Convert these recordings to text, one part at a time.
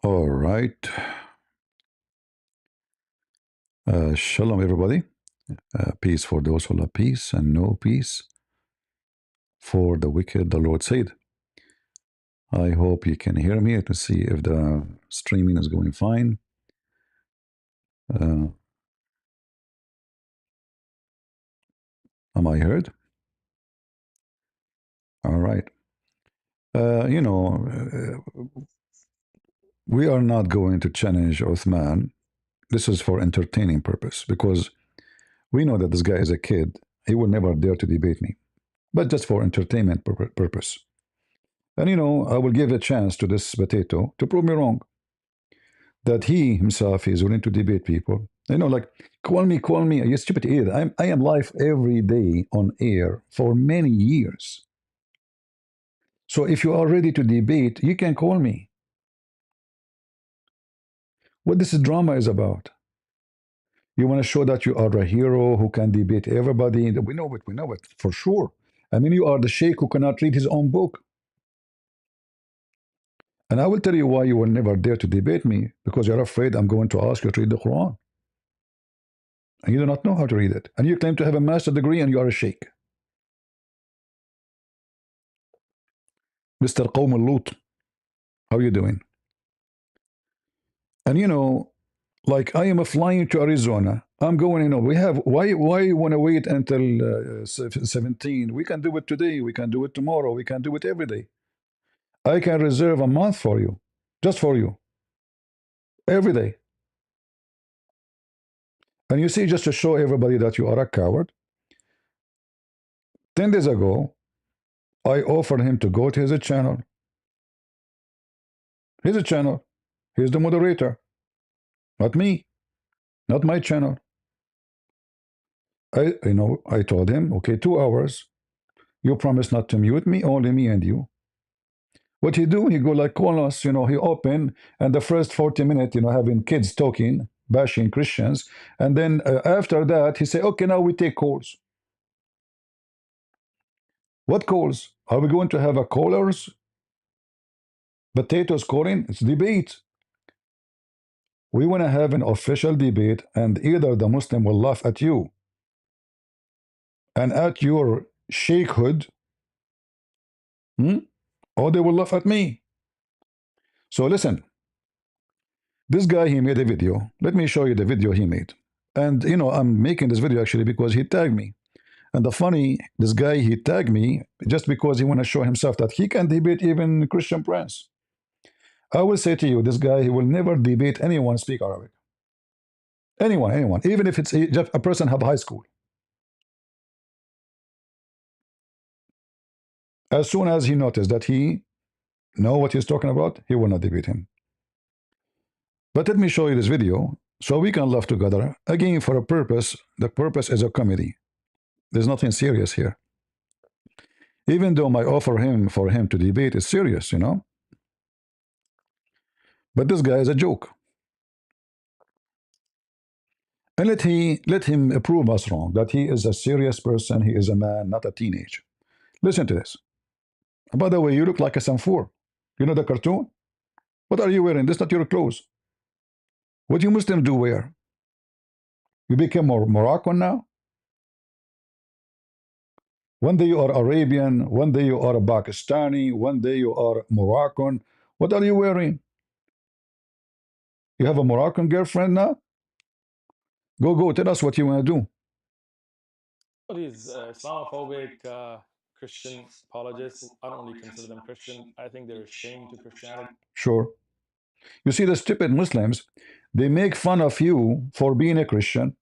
All right. Shalom, everybody. Peace for those who love peace, and no peace for the wicked, the Lord said. I hope you can hear me to see if the streaming is going fine. Uh, am I heard? All right. Uh, you know, we are not going to challenge Uthman. This is for entertaining purpose because we know that this guy is a kid. He will never dare to debate me, but just for entertainment purpose. And I will give a chance to this potato to prove me wrong. That he himself is willing to debate people. Like, call me. You stupid idiot. I am live every day on air for many years. So if you are ready to debate, you can call me. What this drama is about? You want to show that you are a hero who can debate everybody. We know it. We know it for sure. I mean, you are the sheikh who cannot read his own book. And I will tell you why you will never dare to debate me, because you're afraid I'm going to ask you to read the Quran. And you do not know how to read it. And you claim to have a master degree and you are a sheikh. Mr. Qawm al-Lut, how you doing? And like I am flying to Arizona. I'm going, we have, why you want to wait until 17? We can do it today. We can do it tomorrow. We can do it every day. I can reserve a month for you, just for you, every day. And you see, just to show everybody that you are a coward, 10 days ago, I offered him to go to his channel. His channel. He's the moderator. Not me. Not my channel. I told him, okay, 2 hours. You promise not to mute me, only me and you. What he do? He go like call us, he open, and the first 40 minutes, having kids talking, bashing Christians, and then after that, he say, okay, now we take calls. What calls? Are we going to have a callers? Potatoes calling? It's debate. We want to have an official debate, and either the Muslim will laugh at you and at your sheikhhood, or they will laugh at me. So listen, this guy, he made a video. Let me show you the video he made. And I'm making this video actually because he tagged me. And the funny, this guy, he tagged me just because he want to show himself that he can debate even Christian prince. I will say to you, this guy, he will never debate anyone speak Arabic. Anyone, even if it's just a person have high school. As soon as he noticed that he know what he's talking about, he will not debate him. But let me show you this video so we can laugh together. Again, for a purpose, the purpose is a comedy. There's nothing serious here. Even though my offer for him to debate is serious, But this guy is a joke. And let him prove us wrong, that he is a serious person, he is a man, not a teenage. Listen to this. By the way, you look like a Sanfour. You know the cartoon? What are you wearing? This is not your clothes. What do you Muslims do wear? You became more Moroccan now? One day you are Arabian, one day you are a Pakistani, one day you are Moroccan. What are you wearing? You have a Moroccan girlfriend now? Go, tell us what you want to do. These Islamophobic Christian apologists, I don't really consider them Christian. I think they're ashamed to Christianity. Sure. You see, the stupid Muslims, they make fun of you for being a Christian.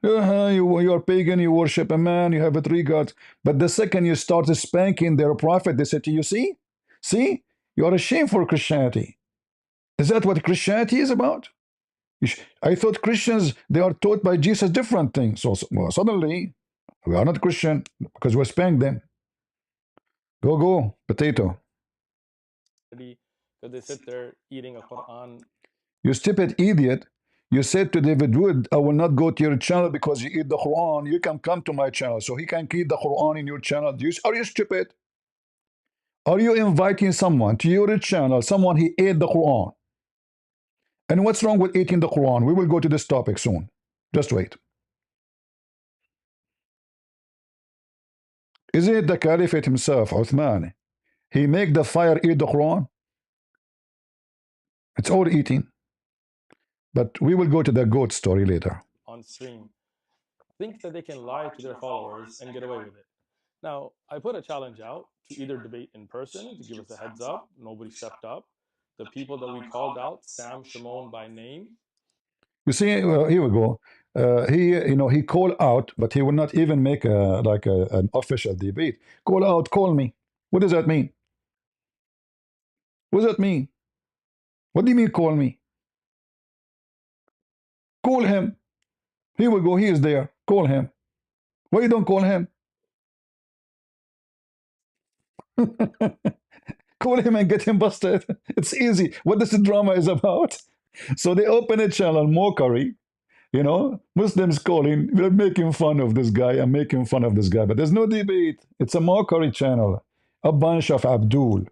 You are pagan, you worship a man, you have three gods. But the second you start spanking their prophet, they say to you, see, you are ashamed for Christianity. Is that what Christianity is about? I thought Christians, they are taught by Jesus different things. So well, suddenly, we are not Christian because we spank them. Go, potato. Because they sit there eating a Quran. You stupid idiot. You said to David Wood, I will not go to your channel because you eat the Quran. You can come to my channel. So he can keep the Quran in your channel. Are you stupid? Are you inviting someone to your channel, someone he ate the Quran? And what's wrong with eating the Quran? We will go to this topic soon. Just wait. Isn't it the Caliphate himself, Uthman? He make the fire eat the Quran? It's all eating. But we will go to the goat story later. On stream think that they can lie to their followers and get away with it. Now, I put a challenge out to either debate in person to give us a heads up. Nobody stepped up. The people that we called out, Sam Shimon by name. You see, here we go. He called out, but he will not even make an official debate. Call out, call me. What does that mean? What does that mean? What do you mean, call me? Call him. Here we go. He is there. Call him. Why you don't call him? Call him and get him busted. It's easy. What this drama is about? So they open a channel, mockery. Muslims calling, we're making fun of this guy. I'm making fun of this guy. But there's no debate. It's a mockery channel. A bunch of Abdul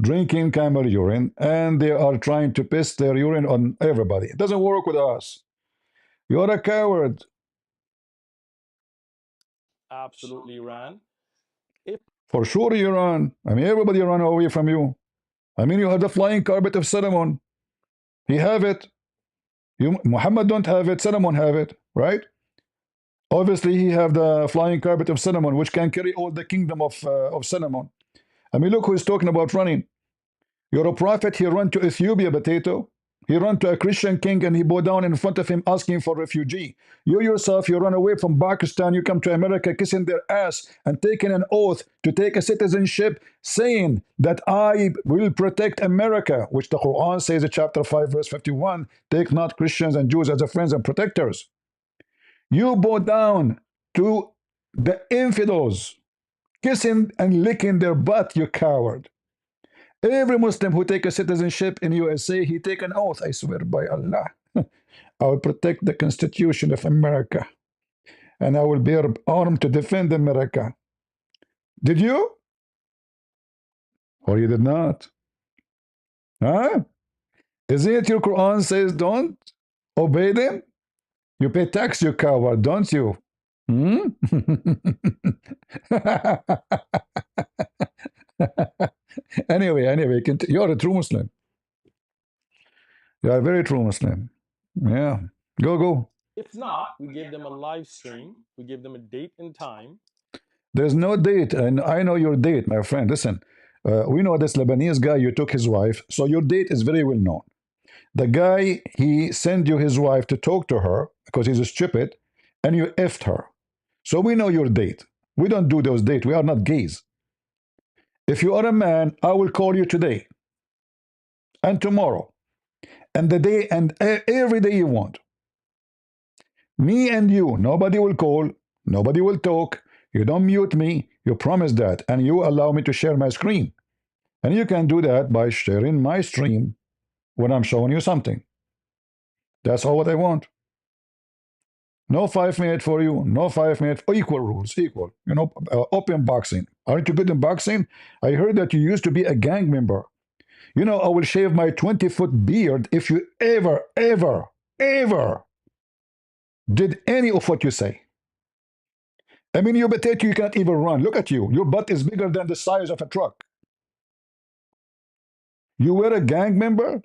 drinking camel urine, and they are trying to piss their urine on everybody. It doesn't work with us. You're a coward. Absolutely ran. For sure you run. I mean, everybody run away from you. I mean, you have the flying carpet of Solomon. He have it. Muhammad don't have it. Solomon have it, right? Obviously, he have the flying carpet of Solomon, which can carry all the kingdom of Solomon. I mean, look who's talking about running. You're a prophet. He run to Ethiopia, potato. He run to a Christian king and he bow down in front of him asking for refugee. You yourself, you run away from Pakistan, you come to America kissing their ass and taking an oath to take a citizenship saying that I will protect America, which the Quran says in chapter 5 verse 51, take not Christians and Jews as friends and protectors. You bow down to the infidels, kissing and licking their butt, you coward. Every Muslim who take a citizenship in USA, he take an oath, I swear by Allah. I will protect the Constitution of America. And I will bear armed to defend America. Did you? Or you did not? Huh? Isn't it your Quran says don't obey them? You pay tax, you coward, don't you? Hmm? Anyway, you're a true Muslim. You are a very true Muslim. Yeah. Go. If not, we gave them a live stream. We gave them a date and time. There's no date, and I know your date, my friend. Listen, we know this Lebanese guy, you took his wife, so your date is very well known. The guy, he sent you his wife to talk to her because he's stupid, and you effed her. So we know your date. We don't do those dates. We are not gays. If you are a man, I will call you today and tomorrow and the day and every day you want. Me and you, nobody will call, nobody will talk. You don't mute me. You promise that, and you allow me to share my screen. And you can do that by sharing my stream when I'm showing you something. That's all what I want. No 5 minutes for you, no 5 minutes. Equal rules, equal. Open boxing. Aren't you good in boxing? I heard that you used to be a gang member. I will shave my 20-foot beard if you ever did any of what you say. I mean, you potato, you can't even run. Look at you. Your butt is bigger than the size of a truck. You were a gang member?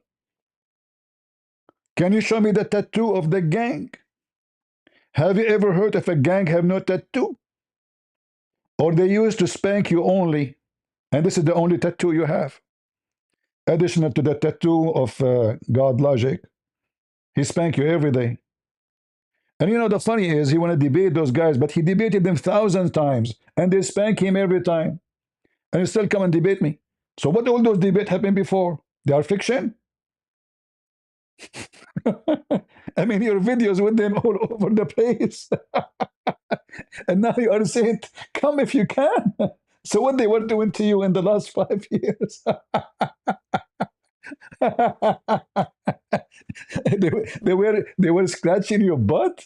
Can you show me the tattoo of the gang? Have you ever heard of a gang have no tattoo? Or they used to spank you only, and this is the only tattoo you have? Additional to the tattoo of God Logic, he spanked you every day. And the funny is, he want to debate those guys, but he debated them 1,000 times, and they spank him every time. And he still come and debate me. So what all those debates happened before? They are fiction? I mean, your videos with them all over the place. And now you are saying, come if you can. So what they were doing to you in the last 5 years? they were scratching your butt.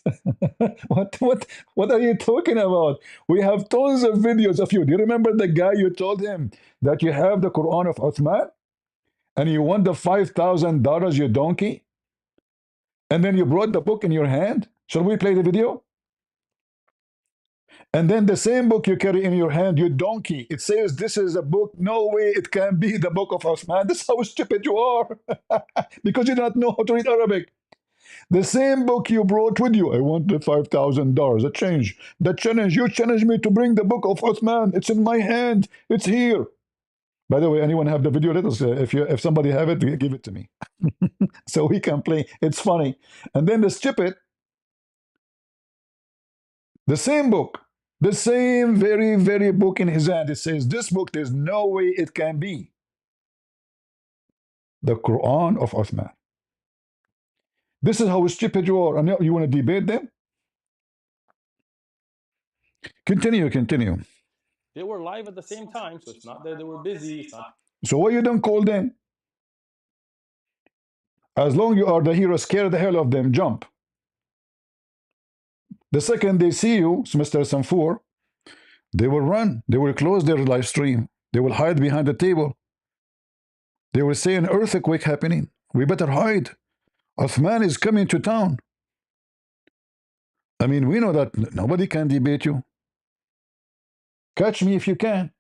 What are you talking about? We have tons of videos of you. Do you remember the guy you told him that you have the Quran of Uthman and you want the $5,000, you donkey, and then you brought the book in your hand? Shall we play the video? And then the same book you carry in your hand, you donkey, it says this is a book. No way it can be the book of Uthman. This is how stupid you are. Because you do not know how to read Arabic. The same book you brought with you. I want the $5,000. A change. The challenge. You challenged me to bring the book of Uthman. It's in my hand. It's here. By the way, anyone have the video? Let us. If somebody have it, give it to me so we can play. It's funny. And then the stupid, the same book, the same very book in his hand. It says this book. There's no way it can be the Quran of Uthman. This is how stupid you are. And now you want to debate them? Continue. They were live at the same time, so it's not that they were busy. It's not. So why you don't call them? As long you are the hero, scare the hell of them, jump. The second they see you, Mr. Sanfour, they will run. They will close their live stream. They will hide behind the table. They will say an earthquake happening. We better hide. Uthman is coming to town. I mean, we know that nobody can debate you. Catch me if you can.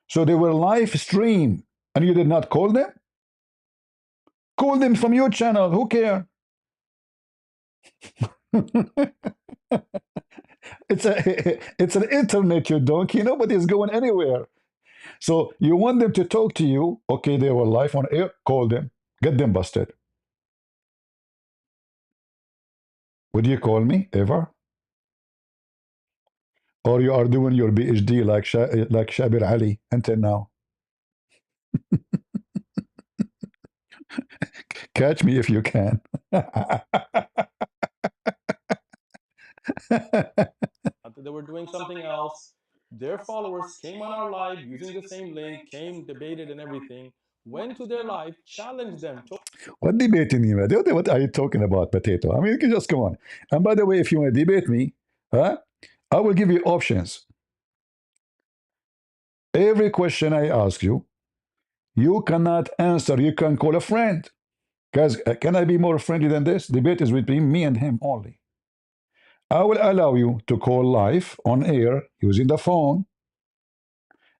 So they were live stream, and you did not call them? Call them from your channel. Who care? it's an internet, you donkey. Nobody's going anywhere. So you want them to talk to you. Okay, they were live on air. Call them. Get them busted. Would you call me ever? Or you are doing your PhD like Shabir Ali until now? Catch me if you can. They were doing something else. Their followers came on our live using the same link, came, debated, and everything. Went to their live, challenged them. What debating you? What are you talking about, potato? I mean, you can just come on. And by the way, if you want to debate me, huh, I will give you options. Every question I ask you, you cannot answer. You can call a friend. Guys, can I be more friendly than this? Debate is between me and him only. I will allow you to call live on air using the phone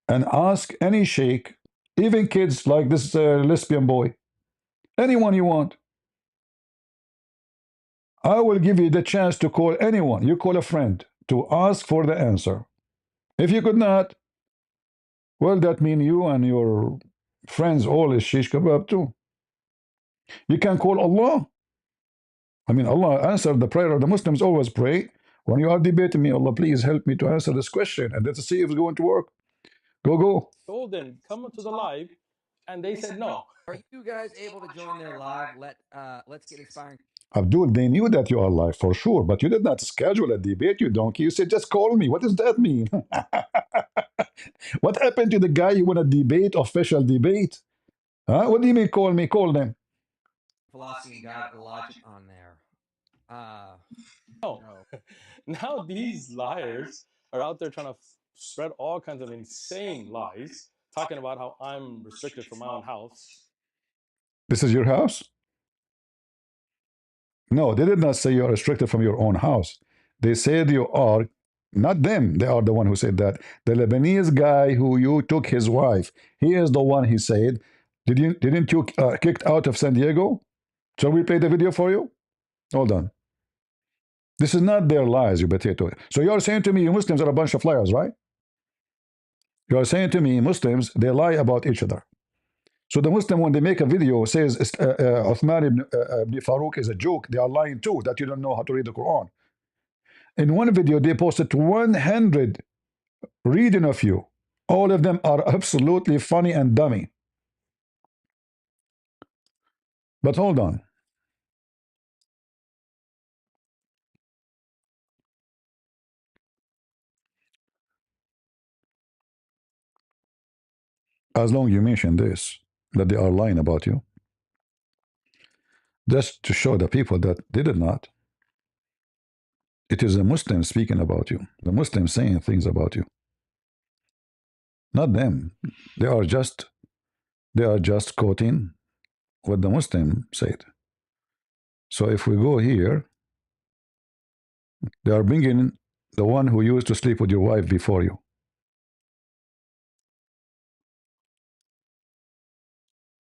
and ask any sheikh, even kids like this lesbian boy, anyone you want. I will give you the chance to call anyone. You call a friend to ask for the answer. If you could not, well, that means you and your friends all is shish kebab too. You can call Allah. I mean, Allah answered the prayer of the Muslims always pray. When you are debating me, Allah, please help me to answer this question. And let's see if it's going to work. Go. Told them, come to the live, and they said no. Are you guys able to join their live? Let's get inspiring. Abdul, they knew that you are live for sure, but you did not schedule a debate, you donkey. You said, just call me. What does that mean? What happened to the guy who want to debate, official debate? Huh? What do you mean call me? Call them. Philosophy and God logic on there. No. Now these liars are out there trying to spread all kinds of insane lies, talking about how I'm restricted from my own house. This is your house? No, they did not say you are restricted from your own house. They said you are, not them. They are the one who said that. The Lebanese guy who you took his wife, he is the one he said, didn't you kicked out of San Diego? Shall we play the video for you? Hold on. This is not their lies, you potato. So you are saying to me, you Muslims are a bunch of liars, right? You are saying to me, Muslims, they lie about each other. So the Muslim, when they make a video, says Uthman ibn Farouk is a joke, they are lying too, that you don't know how to read the Quran. In one video, they posted 100 reading of you. All of them are absolutely funny and dummy. But hold on. As long as you mention this, that they are lying about you. just to show the people that they did not. It is a Muslim speaking about you, the Muslim saying things about you, not them. They are just quoting what the Muslim said. So if we go here, they are bringing the one who used to sleep with your wife before you.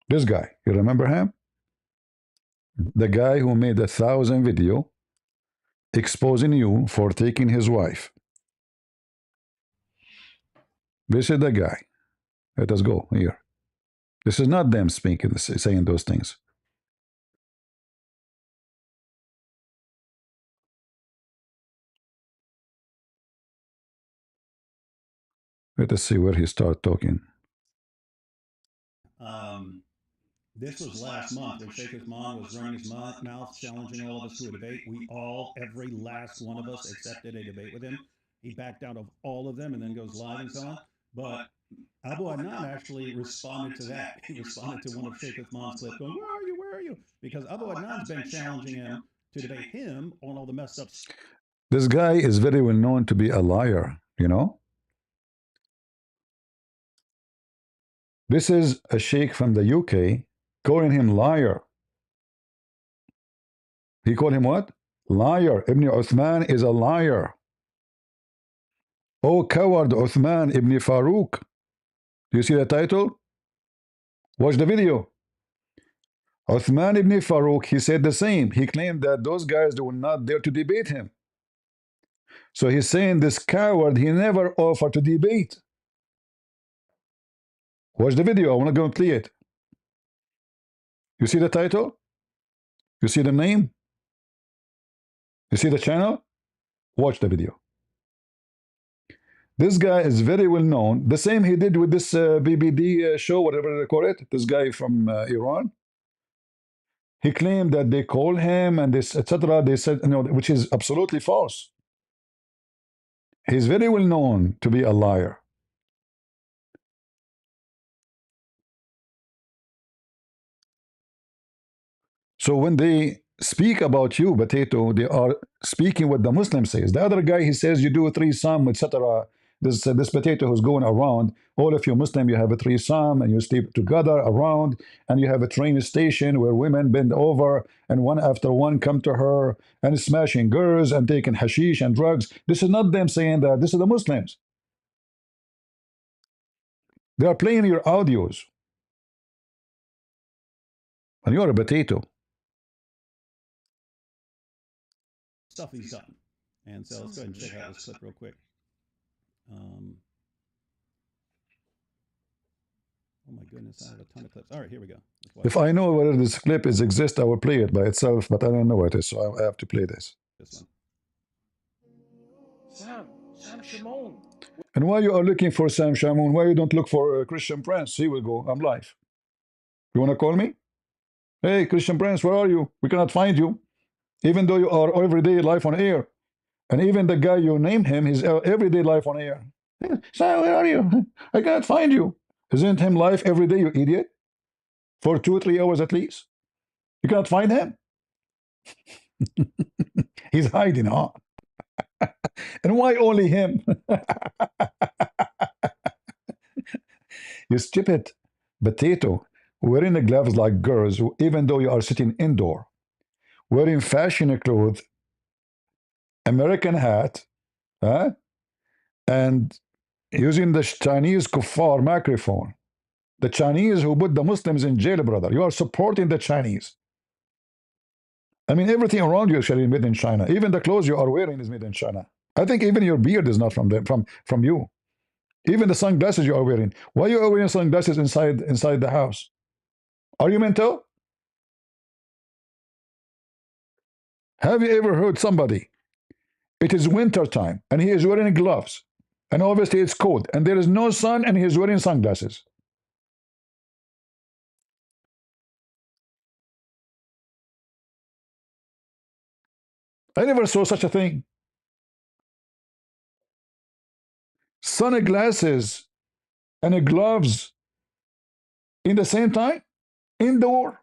This guy, you remember him? The guy who made 1,000 video exposing you for taking his wife. This is the guy. Let us go here. This is not them speaking, saying those things. Let us see where he started talking. This was last month when Sheikh Uthman was running his mouth, challenging all of us to a debate. We all, every last one of us, accepted a debate with him. He backed out of all of them and then goes live and so on. But Abu Adnan actually responded to that. He responded to one of Sheikh Uthman's clips going, where are you? Where are you? Because Abu Adnan's been challenging him to debate him on all the messed up. This guy is very well known to be a liar, you know? This is a sheikh from the UK calling him liar. He called him what? Liar. Ibn Uthman is a liar. Oh, coward Uthman ibn Farouk. Do you see the title? Watch the video. Uthman ibn Farouk, he said the same. He claimed that those guys were not there to debate him. So he's saying this coward, he never offered to debate. Watch the video. I want to go and play it. You see the title? You see the name? You see the channel? Watch the video. This guy is very well known. The same he did with this BBD show, whatever they call it. This guy from Iran. He claimed that they called him and this, etc. They said, you know, which is absolutely false. He's very well known to be a liar. So when they speak about you, Potato, they are speaking what the Muslim says. The other guy, he says you do a threesome, etc. This Potato who's going around, all of you Muslim, you have a threesome and you sleep together around, and you have a train station where women bend over and one after one come to her and smashing girls and taking hashish and drugs. This is not them saying that. This is the Muslims. They are playing your audios. And you're a potato. Stuff he's done. And so let's go ahead and check out this clip real quick. Oh my goodness, I have a ton of clips. All right, here we go. If I know whether this clip exists, I will play it by itself, but I don't know what it is, so I have to play this. This Sam Shamoun. And why you are looking for Sam Shamoun? Why you don't look for Christian Prince? He will go. I'm live. You want to call me? Hey, Christian Prince, where are you? We cannot find you. Even though you are everyday live on air. And even the guy you name him, he's everyday live on air. Sam, where are you? I cannot find you. Isn't him live every day, you idiot? For 2 or 3 hours at least. You cannot find him? He's hiding, huh? And why only him? You stupid potato. Wearing the gloves like girls, even though you are sitting indoor. Wearing fashion clothes, American hat, huh? And using the Chinese kuffar microphone. The Chinese who put the Muslims in jail, brother. You are supporting the Chinese. I mean, everything around you is actually made in China. Even the clothes you are wearing is made in China. I think even your beard is not from them, from you. Even the sunglasses you are wearing. Why are you wearing sunglasses inside the house? Are you mental? Have you ever heard somebody? It is winter time and he is wearing gloves. And obviously it's cold and there is no sun and he is wearing sunglasses. I never saw such a thing. Sunglasses and gloves in the same time, indoor.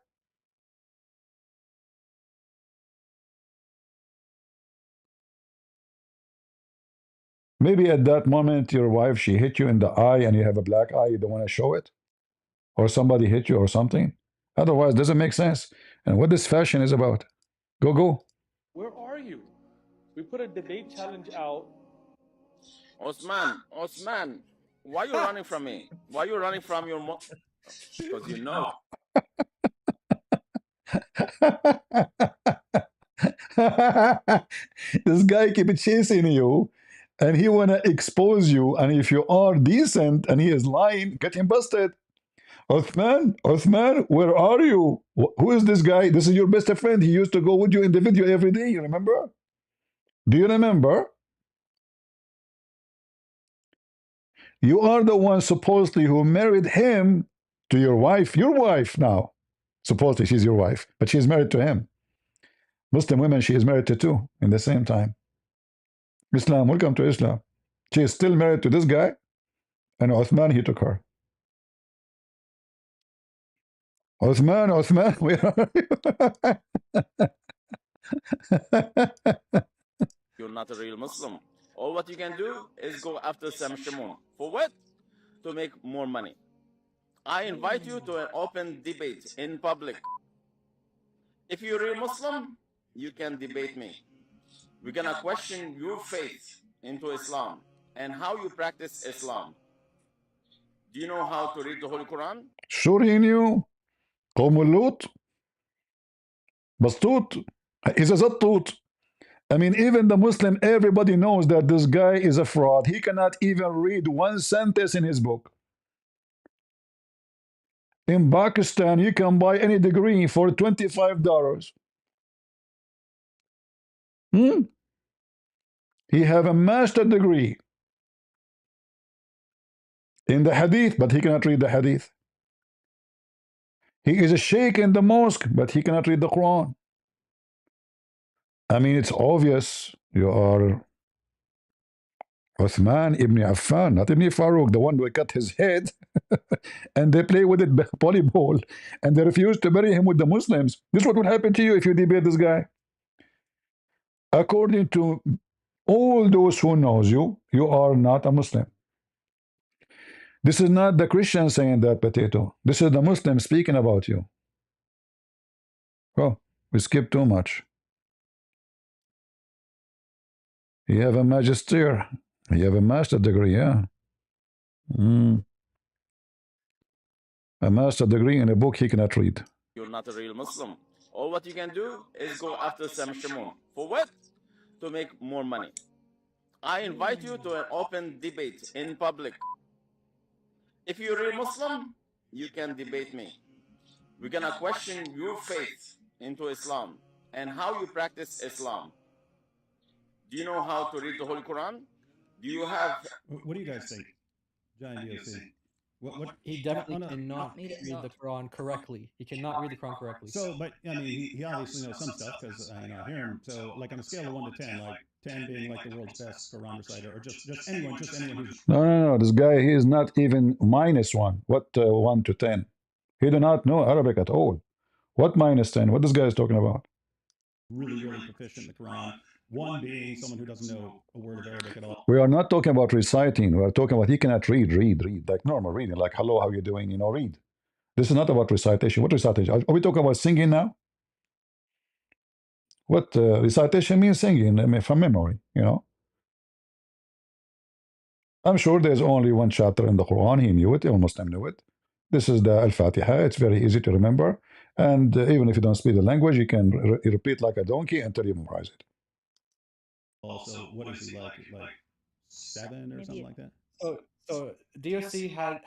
Maybe at that moment, your wife, she hit you in the eye and you have a black eye, you don't want to show it. Or somebody hit you or something. Otherwise, it doesn't make sense. And what this fashion is about. Go, go. Where are you? We put a debate challenge out. Uthman, why you running from me? Why you running from your mom? Because you know. This guy keep chasing you and he wanna expose you. And if you are decent and he is lying, get him busted. Uthman, where are you? Who is this guy? This is your best friend. He used to go with you in the video every day. You remember? Do you remember? You are the one supposedly who married him to your wife now. Supposedly she's your wife, but she's married to him. Muslim women, she is married to two in the same time. Islam, welcome to Islam. She is still married to this guy, and Uthman, he took her. Uthman, where are you? You're not a real Muslim. All what you can do is go after some shaman. For what? To make more money. I invite you to an open debate in public. If you're a real Muslim, you can debate me. We're gonna question your faith into Islam and how you practice Islam. Do you know how to read the Holy Quran? Sure he knew. قوم اللوط بسطوط إذا زطوط. I mean, even the Muslim, everybody knows that this guy is a fraud. He cannot even read one sentence in his book. In Pakistan, you can buy any degree for $25. He have a master degree in the hadith, but he cannot read the hadith. He is a sheikh in the mosque, but he cannot read the Quran. I mean, it's obvious you are Uthman ibn Affan, not Ibn Farouk, the one who cut his head and they play with it volleyball and they refuse to bury him with the Muslims. This is what would happen to you if you debate this guy. According to all those who knows you, you are not a Muslim. This is not the Christian saying that, potato. This is the Muslim speaking about you. Oh, we skip too much. You have a magister. You have a master degree, yeah. A master degree in a book he cannot read. You're not a real Muslim. All what you can do is go after some shaman. For what? To make more money. I invite you to an open debate in public. If you're a real Muslim, you can debate me. We're gonna question your faith into Islam and how you practice Islam. Do you know how to read the Holy Quran? Do you have... What do you guys think? Giant DOC. What He definitely cannot read the Quran correctly. He cannot read the Quran correctly. So, but I mean, he obviously knows some stuff because I hear him. So, like on a scale of 1 to 10, like 10 being like the world's best Quran reciter, or just anyone who's No. This guy, he is not even -1. What 1 to 10? He do not know Arabic at all. What -10? What this guy is talking about? really proficient in the Quran. One being someone who doesn't know a word of Arabic at all. We are not talking about reciting. We are talking about he cannot read, like normal reading, like hello, how you doing? Read. This is not about recitation. What recitation? Are we talking about singing now? What recitation means? Singing, I mean, from memory. I'm sure there's only one chapter in the Quran. He knew it. Every Muslim knew it. This is the Al-Fatiha. It's very easy to remember. And even if you don't speak the language, you can repeat like a donkey until you memorize it. Also, what is he like 7 or something like that? So DOC had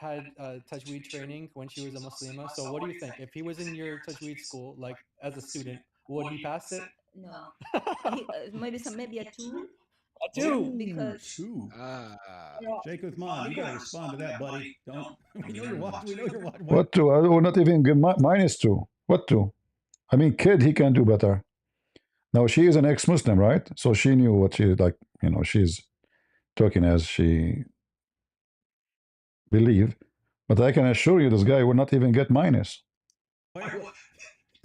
tajweed training when she was a Muslima. So what do you think? If he was in your tajweed school, like as a student, would he pass it? No. Maybe a 2. A 2. Because 2. Sheikh Uthman, you gotta respond to that, buddy. Don't. We know you're watching. We know you're watching. What 2? I will not even give -2. What 2? I mean, kid, he can do better. Now, she is an ex-Muslim, right? So she knew what she, like, she's talking as she believe. But I can assure you this guy will not even get minus.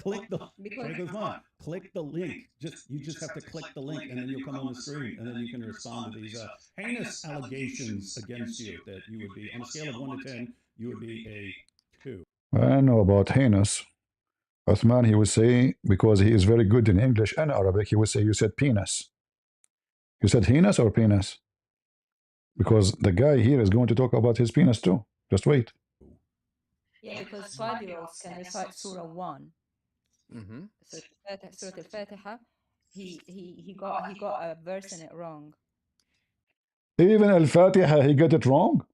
Click the Sheikh Uthman. click the link. You just have to click the link, and then you'll come on the screen, and then you can respond to these heinous allegations against you that you would be on a scale of 1 to 10. You would be a 2. I don't know about heinous. Uthman, he would say, because he is very good in English and Arabic, he would say, you said penis. You said heinous or penis? Because the guy here is going to talk about his penis too. Just wait. Yeah, because 5-year-olds can recite Surah 1. Surah Al-Fatiha. He got a verse in it wrong. Even Al-Fatiha, he got it wrong.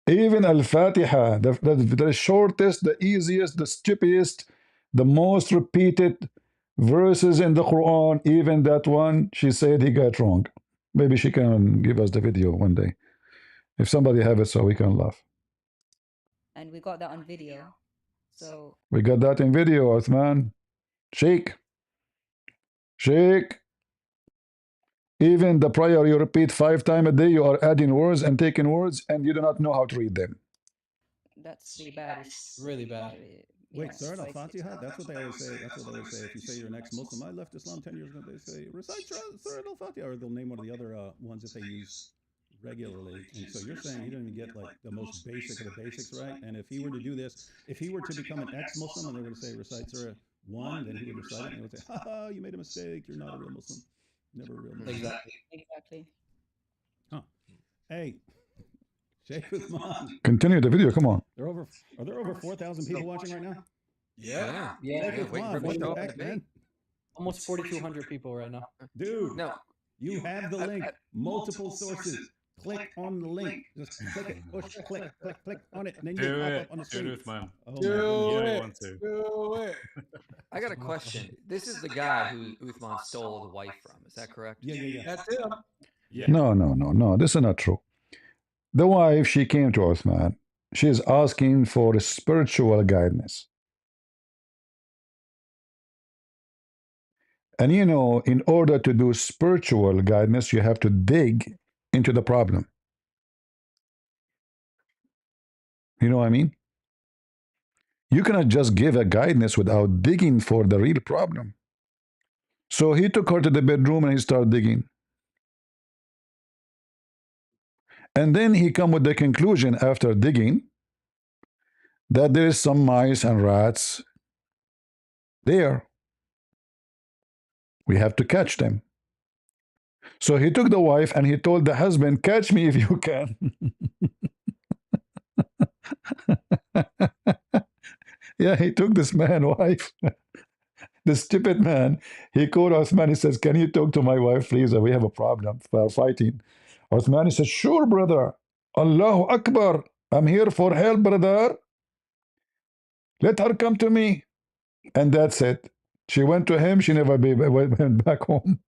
Even Al-Fatiha, the shortest, the easiest, the stupidest, the most repeated verses in the Quran, even that one, she said he got wrong. Maybe she can give us the video one day. If somebody have it so we can laugh. And we got that on video. So we got that in video, Uthman. Sheikh. Even the prayer you repeat 5 times a day, you are adding words and taking words, and you do not know how to read them. That's pretty bad. It's really bad. Wait, Surah Al-Fatiha? That's what they always say. That's what they always say. If you say you're an ex-Muslim, I left Islam 10 years ago, they say, recite Surah Al-Fatiha, or they'll name one of the other ones that they use regularly. And so you're saying he didn't even get like the most basic of the basics right? And if he were to do this, if he were to become an ex-Muslim and they were to say recite Surah 1, then he would recite it and they would say, ha, you made a mistake, you're not a real Muslim. Never a real Muslim. Exactly. Huh. Hey, Sheikh Uthman. Continue the video, come on. Are there over 4,000 people watching right now? Yeah. Sheikh Uthman, what the heck, man? Almost 4,200 people right now. Dude, no. You have the link. Multiple sources. Click on the link. Just click it. Push, click on it. And then you pop up on the screen. Do it, man. Do it. I got a question. This is the guy who Uthman stole the wife from. Is that correct? Yeah. That's him. Yeah. No. This is not true. The wife, she came to Uthman. She is asking for spiritual guidance. And you know, in order to do spiritual guidance, you have to dig into the problem. You know what I mean? You cannot just give a guidance without digging for the real problem. So he took her to the bedroom and he started digging. And then he come with the conclusion after digging that there is some mice and rats there. We have to catch them. So he took the wife and he told the husband, catch me if you can. Yeah, he took this man's wife. The stupid man. He called Uthman. He says, can you talk to my wife, please? We have a problem. We're fighting. Uthman says, sure, brother. Allahu Akbar. I'm here for help, brother. Let her come to me. And that's it. She went to him. She never went back home.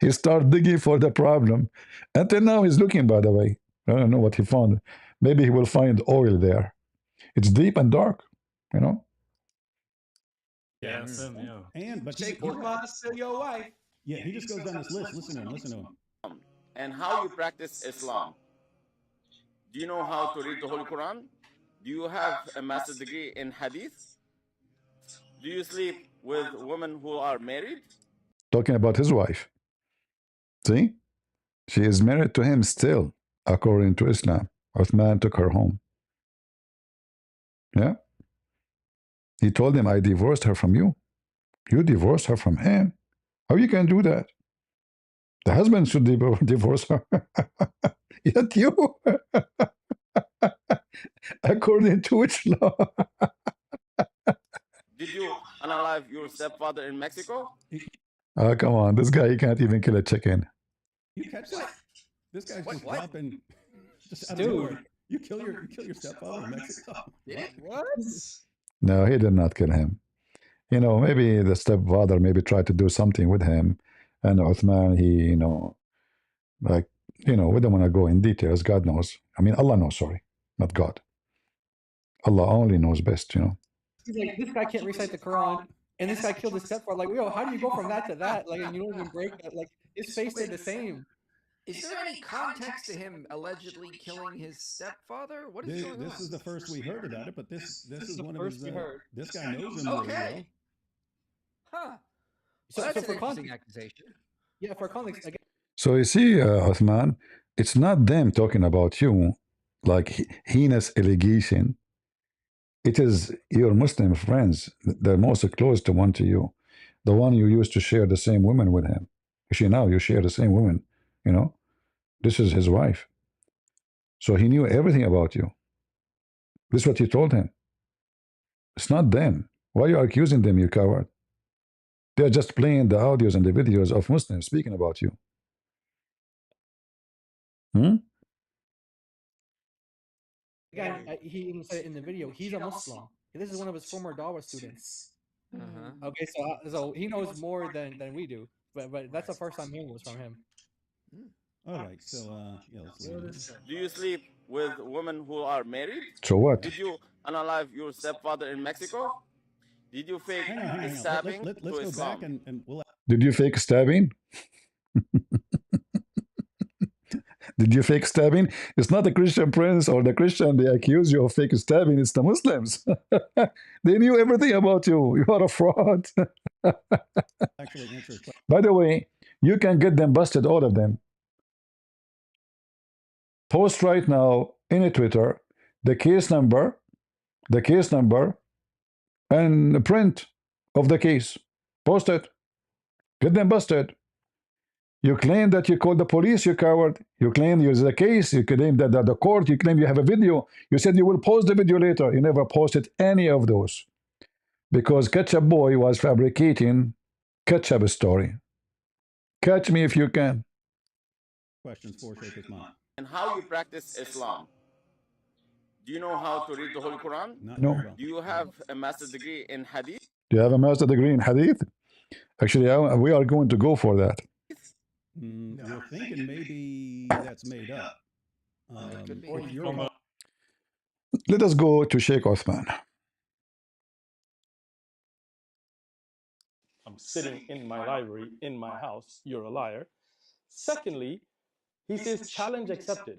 He started digging for the problem. Until now, he's looking, by the way. I don't know what he found. Maybe he will find oil there. It's deep and dark, you know? Yeah, that's him, yeah. But Take still your wife. Yeah, he just goes down this list. Listen to him. And how you practice Islam. Do you know how to read the Holy Quran? Do you have a master's degree in Hadith? Do you sleep with women who are married? Talking about his wife. See? She is married to him still, according to Islam. Uthman took her home. Yeah? He told him, I divorced her from you. You divorced her from him. How you can do that? The husband should divorce her. Yet you. According to which law? Did you unalive your stepfather in Mexico? Oh, come on. This guy, he can't even kill a chicken. You catch that? This guy's just dropping just out of nowhere. You kill your stepfather in Mexico? Yeah. What? No, he did not kill him. You know, maybe the stepfather maybe tried to do something with him. And Uthman, he, you know, like, you know, we don't want to go in details. God knows. I mean, Allah knows, sorry. Not God. Allah only knows best, you know. He's like, this guy can't recite the Quran, and this guy killed his stepfather. Like, yo, how do you go from that to that? Like, and you don't even break that. Like, his face stayed the same. Is there any context to him allegedly killing his stepfather? What is going on? This is the first we heard about it, but this is the one of first his. we heard. This guy knows him really Okay. well. Huh. So, Well, that's so an for interesting context, accusation. yeah, for context, again, So you see, Uthman, it's not them talking about you like heinous allegation. It is your Muslim friends. They're most close to one to you. The one you used to share the same women with him. Actually, now you share the same women. You know, this is his wife. So he knew everything about you. This is what you told him. It's not them. Why are you accusing them, you coward? They're just playing the audios and the videos of Muslims speaking about you. Hmm? again, he even said it in the video. He's a Muslim. This is one of his former Dawah students. Uh-huh. Okay, so he knows more than we do. But that's the first time hearing this from him. All right, so yeah, let's leave. Do you sleep with women who are married? So what? Did you unalive your stepfather in Mexico? Did you fake Hang on. stabbing Let's to go Islam? back and we'll. Did you fake stabbing? Did you fake stabbing? It's not the Christian prince or the Christian they accuse you of fake stabbing. It's the Muslims. They knew everything about you. You are a fraud. Actually answer his question. By the way, you can get them busted, all of them. Post right now in Twitter the case number, and the print of the case. Post it. Get them busted. You claim that you called the police, you coward. You claim there's a case. You claim that the court. You claim you have a video. You said you will post the video later. You never posted any of those because Ketchup Boy was fabricating Ketchup story. Catch me if you can. Questions for Sheikh Uthman. And how you practice Islam? Do you know how to read the Holy Quran? Not No. very well. Do you have a master degree in Hadith? Do you have a master degree in Hadith? Actually, we are going to go for that. We're thinking maybe that's made up. Could be. If you're Let us go to Sheikh Uthman. I'm sitting in my library in my house. You're a liar. Secondly, he says challenge accepted,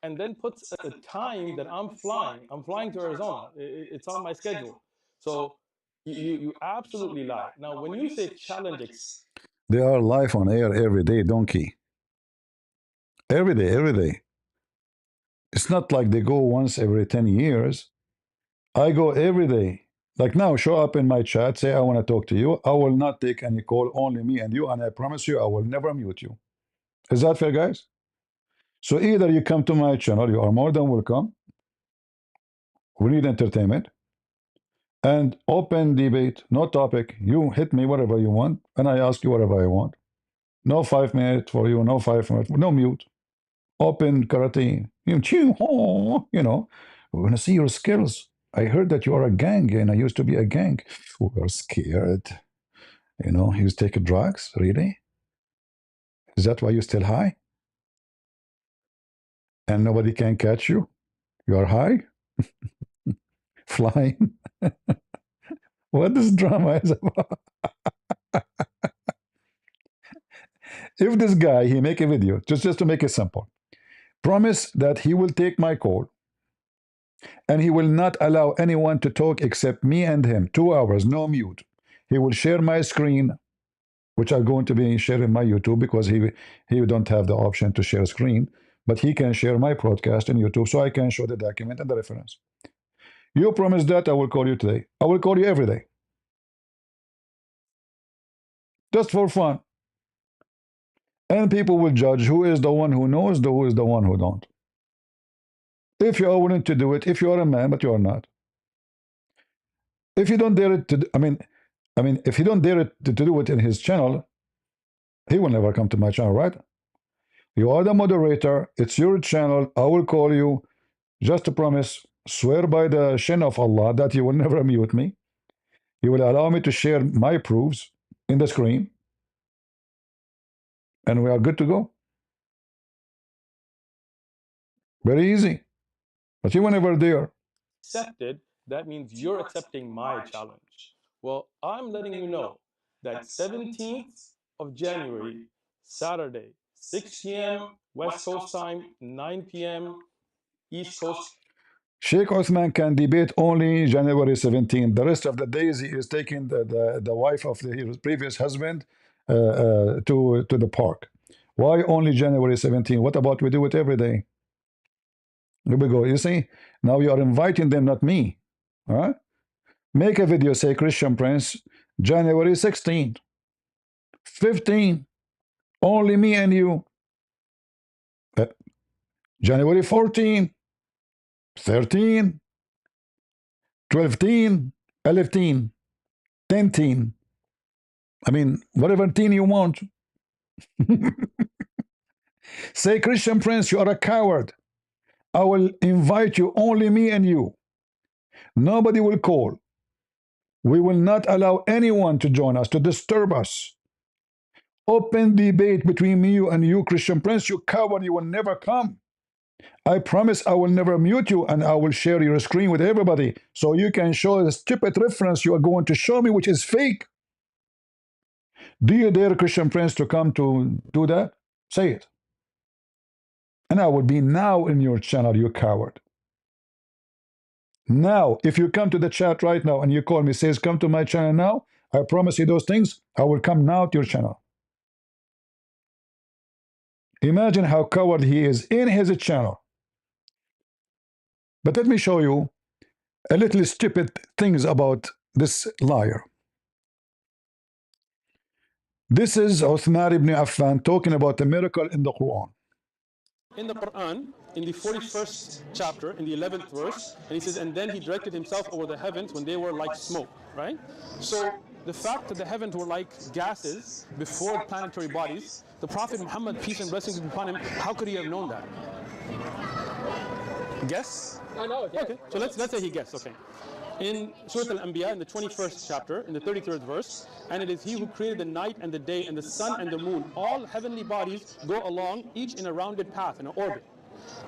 and then puts a time that I'm flying. I'm flying to Arizona. It's on my schedule. So you absolutely lie. Now, when you say challenge accepted, They are live on air every day, donkey. Every day, every day. It's not like they go once every 10 years. I go every day. Like now, show up in my chat, say, I want to talk to you. I will not take any call, only me and you. And I promise you, I will never mute you. Is that fair, guys? So either you come to my channel, you are more than welcome. We need entertainment. And open debate, no topic. You hit me whatever you want, and I ask you whatever I want. No 5 minutes for you, no 5 minutes, no mute. Open karate. You know, we're gonna see your skills. I heard that you are a gang, and I used to be a gang. We're scared. You know, you take drugs, really? Is that why you're still high? And nobody can catch you? You are high? Flying? What this drama is about? If this guy, he make a video, just to make it simple, promise that he will take my call and he will not allow anyone to talk except me and him, 2 hours, no mute. He will share my screen, which are going to be sharing my YouTube because he don't have the option to share screen, but he can share my broadcast in YouTube so I can show the document and the reference. You promise that, I will call you today. I will call you every day. Just for fun. And people will judge who is the one who knows, who is the one who don't. If you are willing to do it, if you are a man, but you are not. If you don't dare it to, I mean, if you don't dare it to do it in his channel, he will never come to my channel, right? You are the moderator. It's your channel. I will call you. Just to promise, swear by the shin of Allah that you will never mute me. You will allow me to share my proofs in the screen. And we are good to go. Very easy. But you were never there. accepted, that means you're accepting my challenge. Well, I'm letting you know that 17th of January, Saturday, 6 p.m. West Coast time, 9 p.m. East Coast. Sheikh Uthman can debate only January 17th. The rest of the days he is taking the wife of his previous husband to the park. Why only January 17th? What about we do it every day? Here we go. You see, now you are inviting them, not me. All right? Make a video, say Christian Prince, January 16th, 15, only me and you. January 14, 13, 12, 11, 10. I mean, whatever teen you want. Say, Christian Prince, you are a coward. I will invite you, only me and you. Nobody will call. We will not allow anyone to join us, to disturb us. Open debate between me and you, Christian Prince. You coward, you will never come. I promise I will never mute you, and I will share your screen with everybody so you can show the stupid reference you are going to show me, which is fake. Do you dare, Christian Prince, to come to do that? Say it. And I will be now in your channel, you coward. Now, if you come to the chat right now and you call me, says, come to my channel now, I promise you those things, I will come now to your channel. Imagine how coward he is in his channel. But let me show you a little stupid things about this liar. This is Uthman ibn Affan talking about the miracle in the Quran. In the Quran, in the 41st chapter, in the 11th verse, and he says, and then he directed himself over the heavens when they were like smoke, right? So the fact that the heavens were like gases before planetary bodies, the Prophet Muhammad, peace and blessings be upon him, how could he have known that? Guess? I know. Yeah. Okay, so let's say he guessed. Okay. In Surah Al-Anbiya, in the 21st chapter, in the 33rd verse, and it is he who created the night and the day and the sun and the moon. All heavenly bodies go along, each in a rounded path, in an orbit.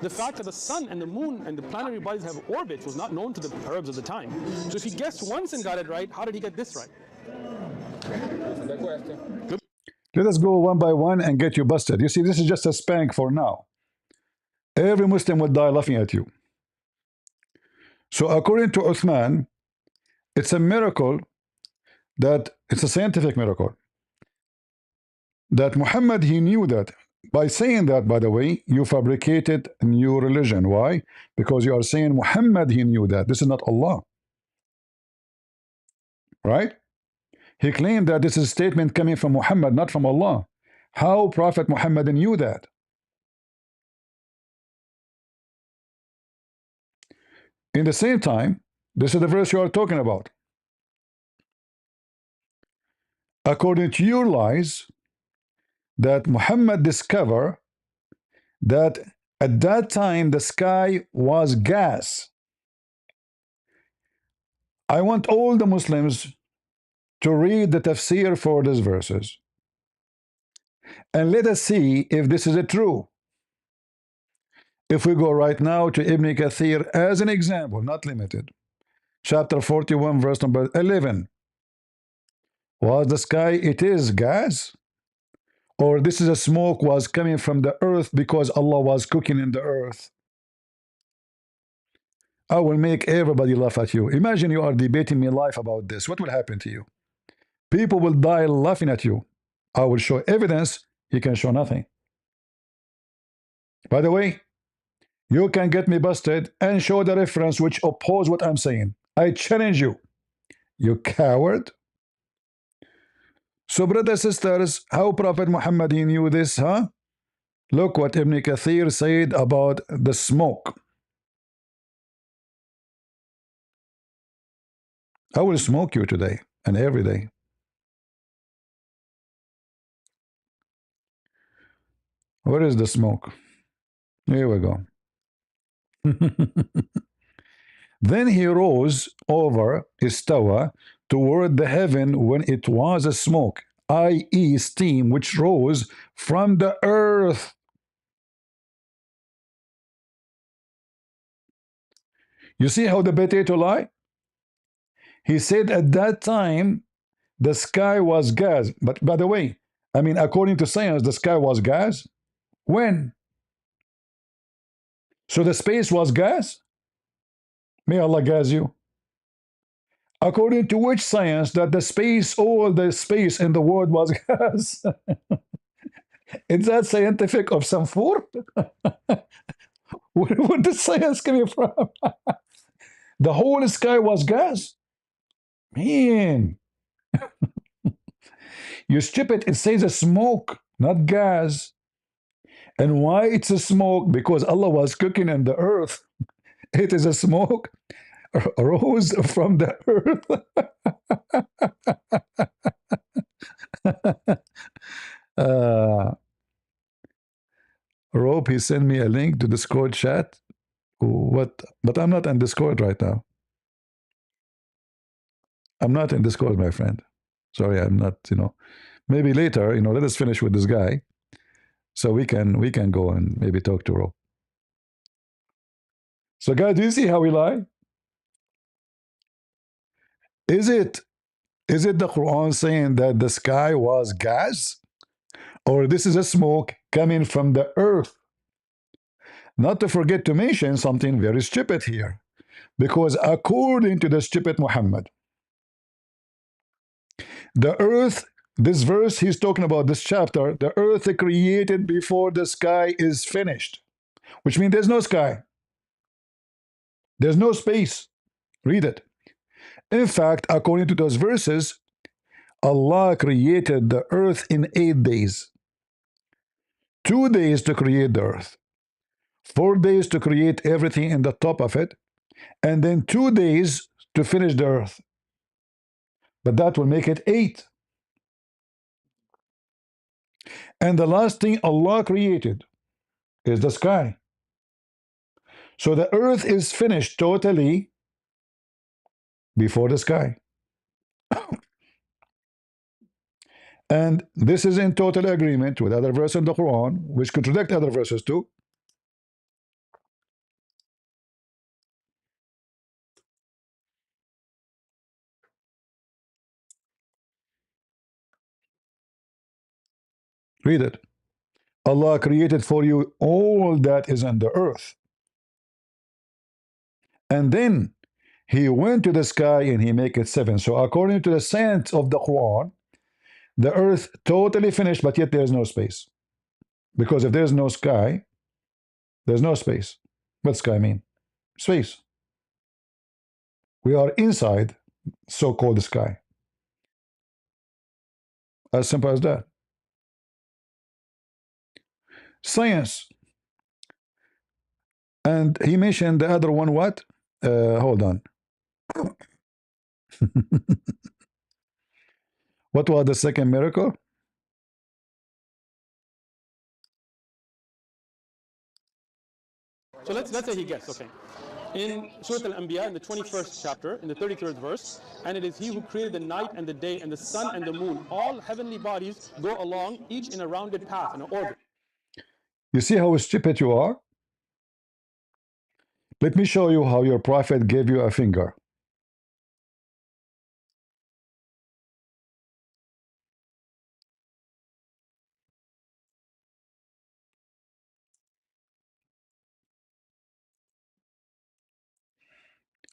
The fact that the sun and the moon and the planetary bodies have orbits was not known to the Arabs of the time. So if he guessed once and got it right, how did he get this right? Good question. Let us go one by one and get you busted. You see, this is just a spank for now. Every Muslim will die laughing at you. So according to Uthman, it's a miracle that, it's a scientific miracle, that Muhammad, he knew that. By saying that, by the way, you fabricated a new religion. Why? Because you are saying Muhammad, he knew that. This is not Allah. Right? He claimed that this is a statement coming from Muhammad, not from Allah. How Prophet Muhammad knew that? In the same time, this is the verse you are talking about. According to your lies, that Muhammad discovered that at that time the sky was gas. I want all the Muslims to read the tafsir for these verses. And let us see if this is true. If we go right now to Ibn Kathir as an example, not limited, chapter 41, verse number 11. Was the sky, it is gas? Or this is a smoke was coming from the earth because Allah was cooking in the earth? I will make everybody laugh at you. Imagine you are debating me live about this. What will happen to you? People will die laughing at you. I will show evidence, you can show nothing. By the way, you can get me busted and show the reference which oppose what I'm saying. I challenge you, you coward. So brothers, sisters, how Prophet Muhammad he knew this, huh? Look what Ibn Kathir said about the smoke. I will smoke you today and every day. Where is the smoke? Here we go. Then he rose over istawa toward the heaven when it was a smoke, i.e. steam, which rose from the earth. You see how the potato lie? He said at that time the sky was gas. But by the way, I mean, according to science, the sky was gas. When? So the space was gas? May Allah gas you. According to which science that the space, all the space in the world was gas? Is that scientific of some form? Where did science coming from? The whole sky was gas? Man, you stupid. It says a smoke, not gas. And why it's a smoke? Because Allah was cooking in the earth. It is a smoke rose from the earth. Rob, he sent me a link to Discord chat. What? But I'm not in Discord right now. I'm not in Discord, my friend. Sorry, I'm not. Maybe later. Let us finish with this guy, so we can go and maybe talk to Rob. So, guys, do you see how we lie? Is it the Quran saying that the sky was gas, or this is a smoke coming from the earth? Not to forget to mention something very stupid here, because according to the stupid Muhammad, the earth, this verse he's talking about, this chapter, the earth created before the sky is finished, which means there's no sky, there's no space. Read it. In fact, according to those verses, Allah created the earth in 8 days. 2 days to create the earth, 4 days to create everything in the top of it, and then 2 days to finish the earth. But that will make it 8. And the last thing Allah created is the sky. So the earth is finished totally before the sky. And this is in total agreement with other verses in the Quran, which contradict other verses too. Read it. Allah created for you all that is in the earth. And then He went to the sky and He make it 7. So according to the sense of the Quran, the earth totally finished, but yet there is no space. Because if there's no sky, there's no space. What sky mean? Space. We are inside so-called sky. As simple as that. Science. And he mentioned the other one, what? Hold on. What was the second miracle? So let's say he guessed, okay. In Surah Al-Anbiya, in the 21st chapter, in the 33rd verse, and it is He who created the night and the day and the sun and the moon. All heavenly bodies go along, each in a rounded path, in an orbit. You see how stupid you are? Let me show you how your prophet gave you a finger.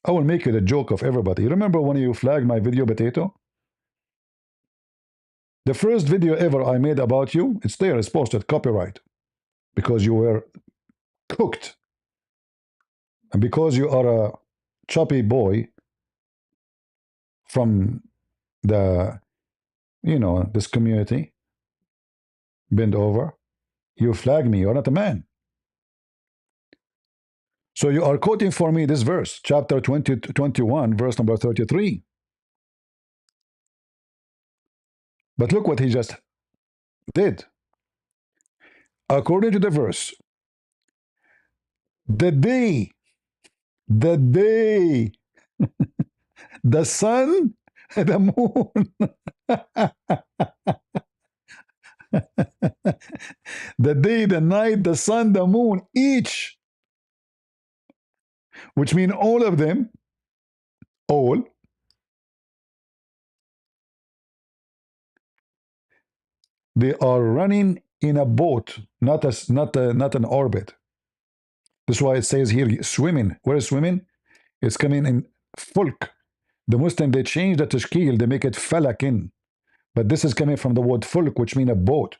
I will make it a joke of everybody. You remember when you flagged my video, Potato? The first video ever I made about you, it's there, it's posted, copyright. Because you were cooked. And because you are a choppy boy from the, this community, bend over, you flag me, you're not a man. So you are quoting for me this verse, chapter 21, verse number 33. But look what he just did. According to the verse, the day, the sun, the moon, the day, the night, the sun, the moon, each, which mean all of them, all, they are running in a boat, not an orbit. That's why it says here swimming. Where is swimming? It's coming in fulk. The Muslim, they change the tashkil, they make it falakin. But this is coming from the word fulk, which means a boat.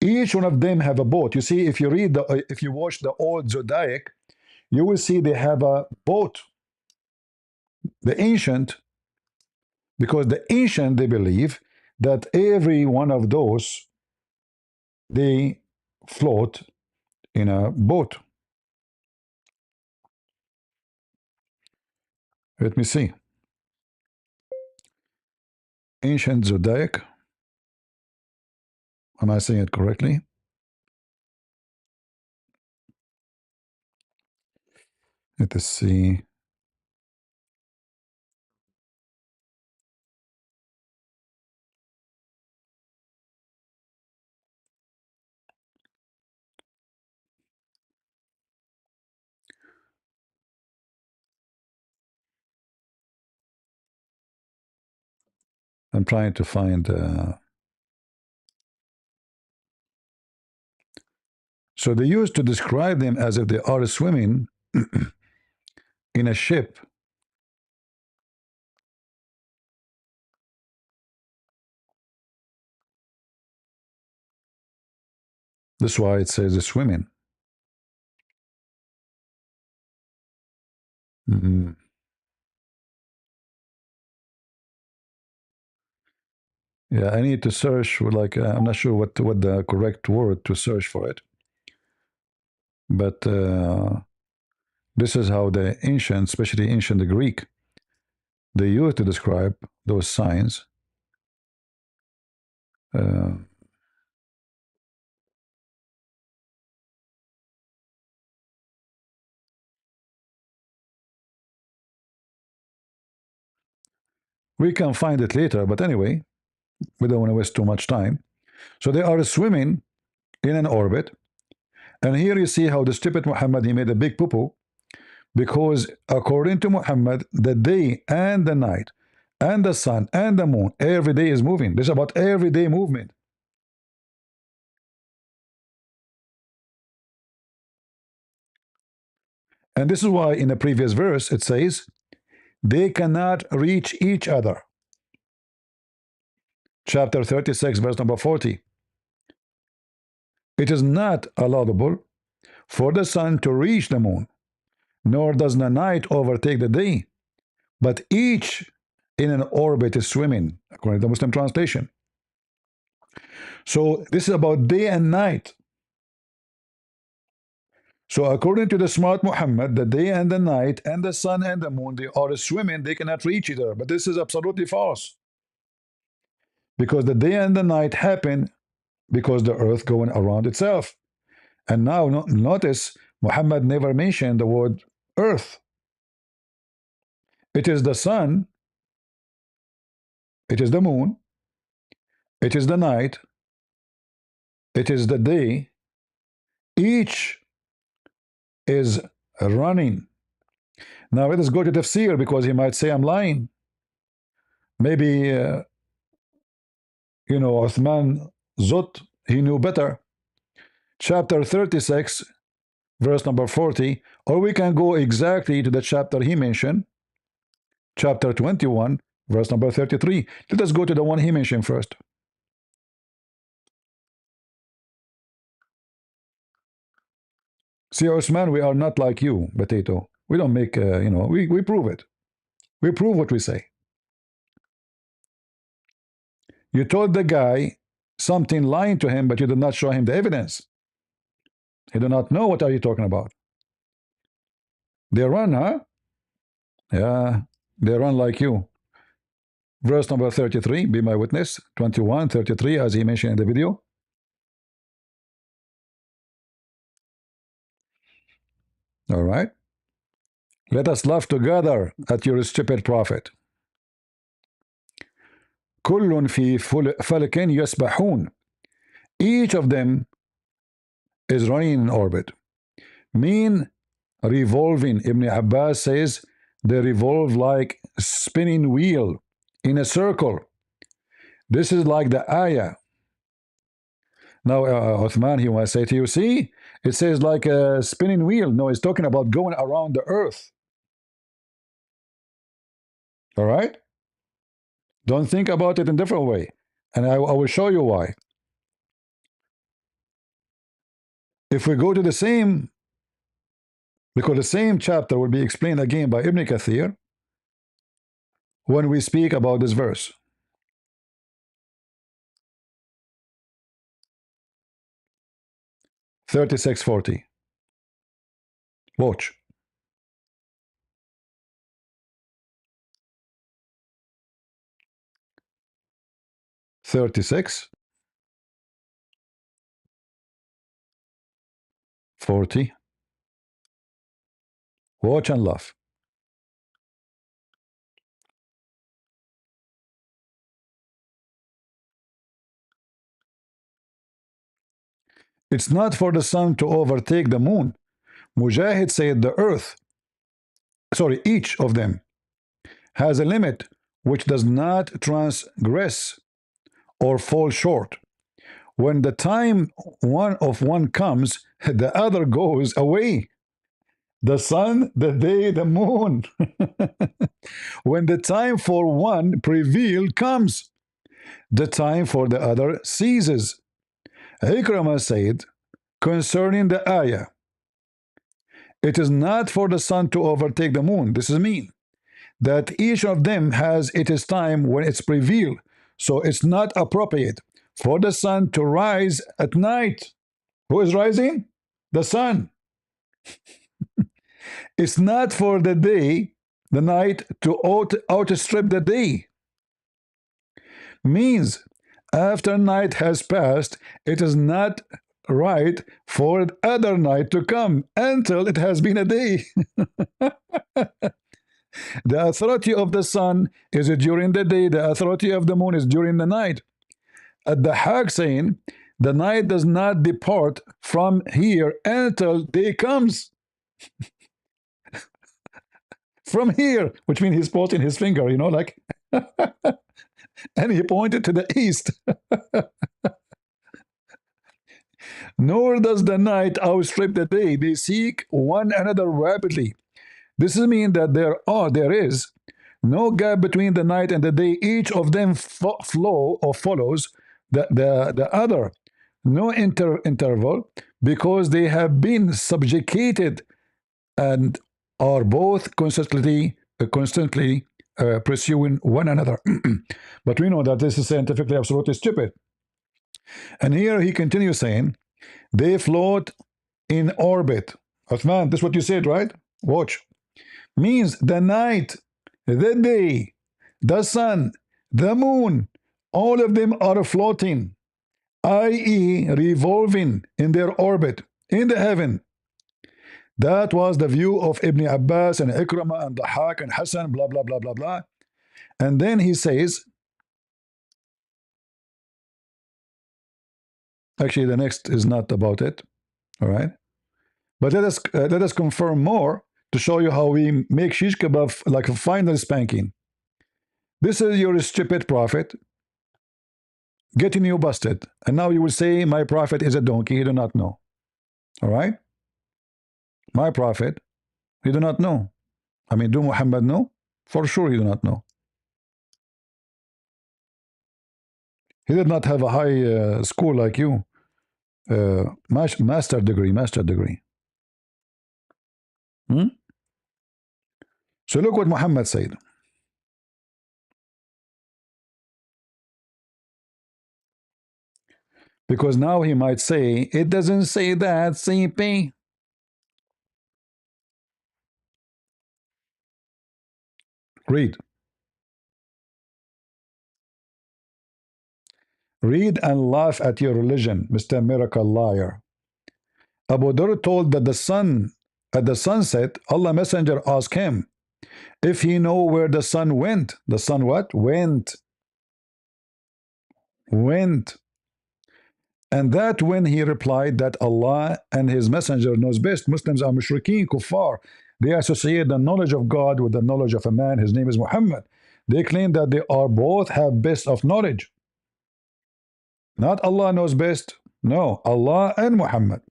Each one of them have a boat. You see, if you read if you watch the old Zodiac, you will see they have a boat. The ancient, because the ancient, they believe that every one of those, they float in a boat. Let me see. Ancient Zodiac. Am I saying it correctly? Let us see. I'm trying to find. So they used to describe them as if they are swimming in a ship. That's why it says swimming. Yeah, I need to search. Like, I'm not sure what the correct word to search for it. But this is how the ancient, especially ancient Greek, they used to describe those signs. We can find it later, but anyway, we don't want to waste too much time. So they are swimming in an orbit, and here you see how the stupid Muhammad, he made a big poo-poo, because according to Muhammad, the day and the night and the sun and the moon, every day is moving. This is about everyday movement. And this is why in the previous verse it says, they cannot reach each other. Chapter 36, verse number 40. It is not allowable for the sun to reach the moon, nor does the night overtake the day, but each in an orbit is swimming, according to the Muslim translation. So this is about day and night. So according to the smart Muhammad, the day and the night and the sun and the moon, they are swimming, they cannot reach each other. But this is absolutely false. Because the day and the night happen because the earth going around itself. And now notice Muhammad never mentioned the word earth. It is the sun, it is the moon, it is the night, it is the day. Each is running. Now let us go to tafsir, because he might say I'm lying. Maybe Uthman Zut, he knew better. Chapter 36, verse number 40, or we can go exactly to the chapter he mentioned, chapter 21, verse number 33. Let us go to the one he mentioned first. See, Osman, we are not like you, Potato. We don't make, we prove it. We prove what we say. You told the guy something lying to him, but you did not show him the evidence. He do not know what are you talking about. They run, huh? Yeah, they run like you. Verse number 33, be my witness. 21, 33, as he mentioned in the video. All right. Let us laugh together at your stupid prophet. كل في فلك يسبحون. Each of them is running in orbit. Mean revolving. Ibn Abbas says they revolve like spinning wheel in a circle. This is like the ayah. Now, Uthman, he want to say to you, see, it says like a spinning wheel. No, it's talking about going around the earth. All right? Don't think about it in a different way. And I will show you why. If we go to the same, because the same chapter will be explained again by Ibn Kathir when we speak about this verse. $36.40. Watch. 36:40. Watch and laugh. It's not for the sun to overtake the moon. Mujahid said the earth, sorry, each of them has a limit which does not transgress or fall short. When the time one comes, the other goes away. The sun, the day, the moon. When the time for one prevail comes, the time for the other ceases. Ikramah said concerning the ayah, it is not for the sun to overtake the moon. This is mean that each of them has its time when it's prevail. So it's not appropriate for the sun to rise at night. Who is rising? The sun. It's not for the day, the night, to outstrip the day. Means after night has passed, it is not right for the other night to come until it has been a day. The authority of the sun is during the day, the authority of the moon is during the night. At the Haq saying, the night does not depart from here until day comes. From here, which means he's pointing his finger, you know, like, and he pointed to the east. Nor does the night outstrip the day. They seek one another rapidly. This means that there is no gap between the night and the day. Each of them flow or follows the other. No interval, because they have been subjugated and are both constantly pursuing one another. But we know that this is scientifically absolutely stupid. And here he continues saying, they float in orbit. Uthman, this is what you said, right? Watch. Means the night, the day, the sun, the moon, all of them are floating, i.e. revolving in their orbit in the heaven. That was the view of Ibn Abbas and Ikramah and Dahak and Hassan, blah, blah, blah, blah, blah. And then he says, actually the next is not about it, all right? But let us confirm more to show you how we make shish kebab like a final spanking. This is your stupid prophet getting you busted. And now you will say, my prophet is a donkey, he do not know. All right? My prophet, he do not know. I mean, do Muhammad know? For sure he do not know. He did not have a high school like you. Master degree. So look what Muhammad said. Because now he might say, it doesn't say that, CP. Read. Read and laugh at your religion, Mr. Miracle Liar. Abu Dhar told that at the sunset, Allah Messenger asked him if he know where the sun went. The sun what? Went. And that when he replied that Allah and his messenger knows best. Muslims are mushrikeen, kuffar. They associate the knowledge of God with the knowledge of a man. His name is Muhammad. They claim that they are both have best of knowledge. Not Allah knows best, No, Allah and Muhammad.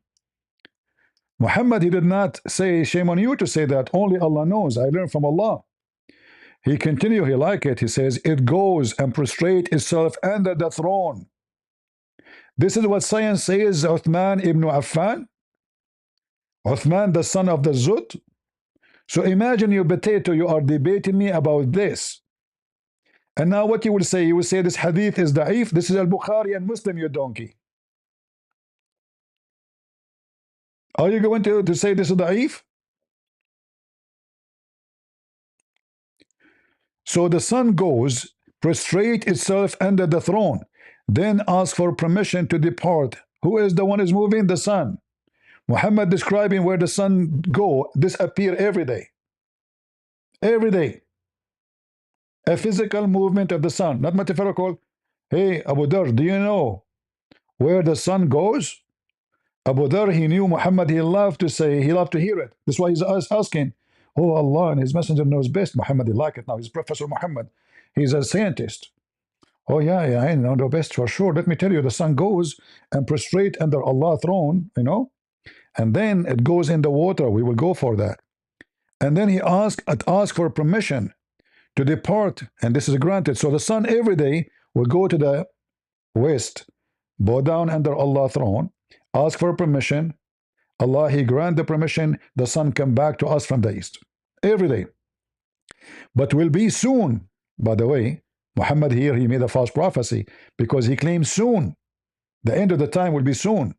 Muhammad, he did not say, shame on you to say that. Only Allah knows. I learned from Allah. He continued, he like it. He says, it goes and prostrate itself under the throne. This is what science says, Uthman ibn Affan. Uthman, the son of the Zut. So imagine you potato, you are debating me about this. And now what you will say? You will say this hadith is da'if. This is al-Bukhari and Muslim, you donkey. Are you going to say this is da'if? So the son goes, prostrate itself under the throne, then ask for permission to depart. Who is the one who is moving? The sun. Muhammad describing where the sun go, disappear every day. Every day. A physical movement of the sun, not metaphorical. Hey, Abu Dhar, do you know where the sun goes? Abu Dhar, he knew Muhammad, he loved to say, he loved to hear it. That's why he's asking, oh, Allah and his messenger knows best. Muhammad, he like it now. He's Professor Muhammad. He's a scientist. Oh, yeah, I know the best for sure. Let me tell you, the sun goes and prostrate under Allah's throne, you know, and then it goes in the water. We will go for that. And then he asked for permission to depart, and this is granted. So the sun every day will go to the west, bow down under Allah's throne, ask for permission. Allah, he grant the permission, the sun come back to us from the east. Every day. But will be soon. By the way, Muhammad here, he made a false prophecy because he claims soon. The end of the time will be soon.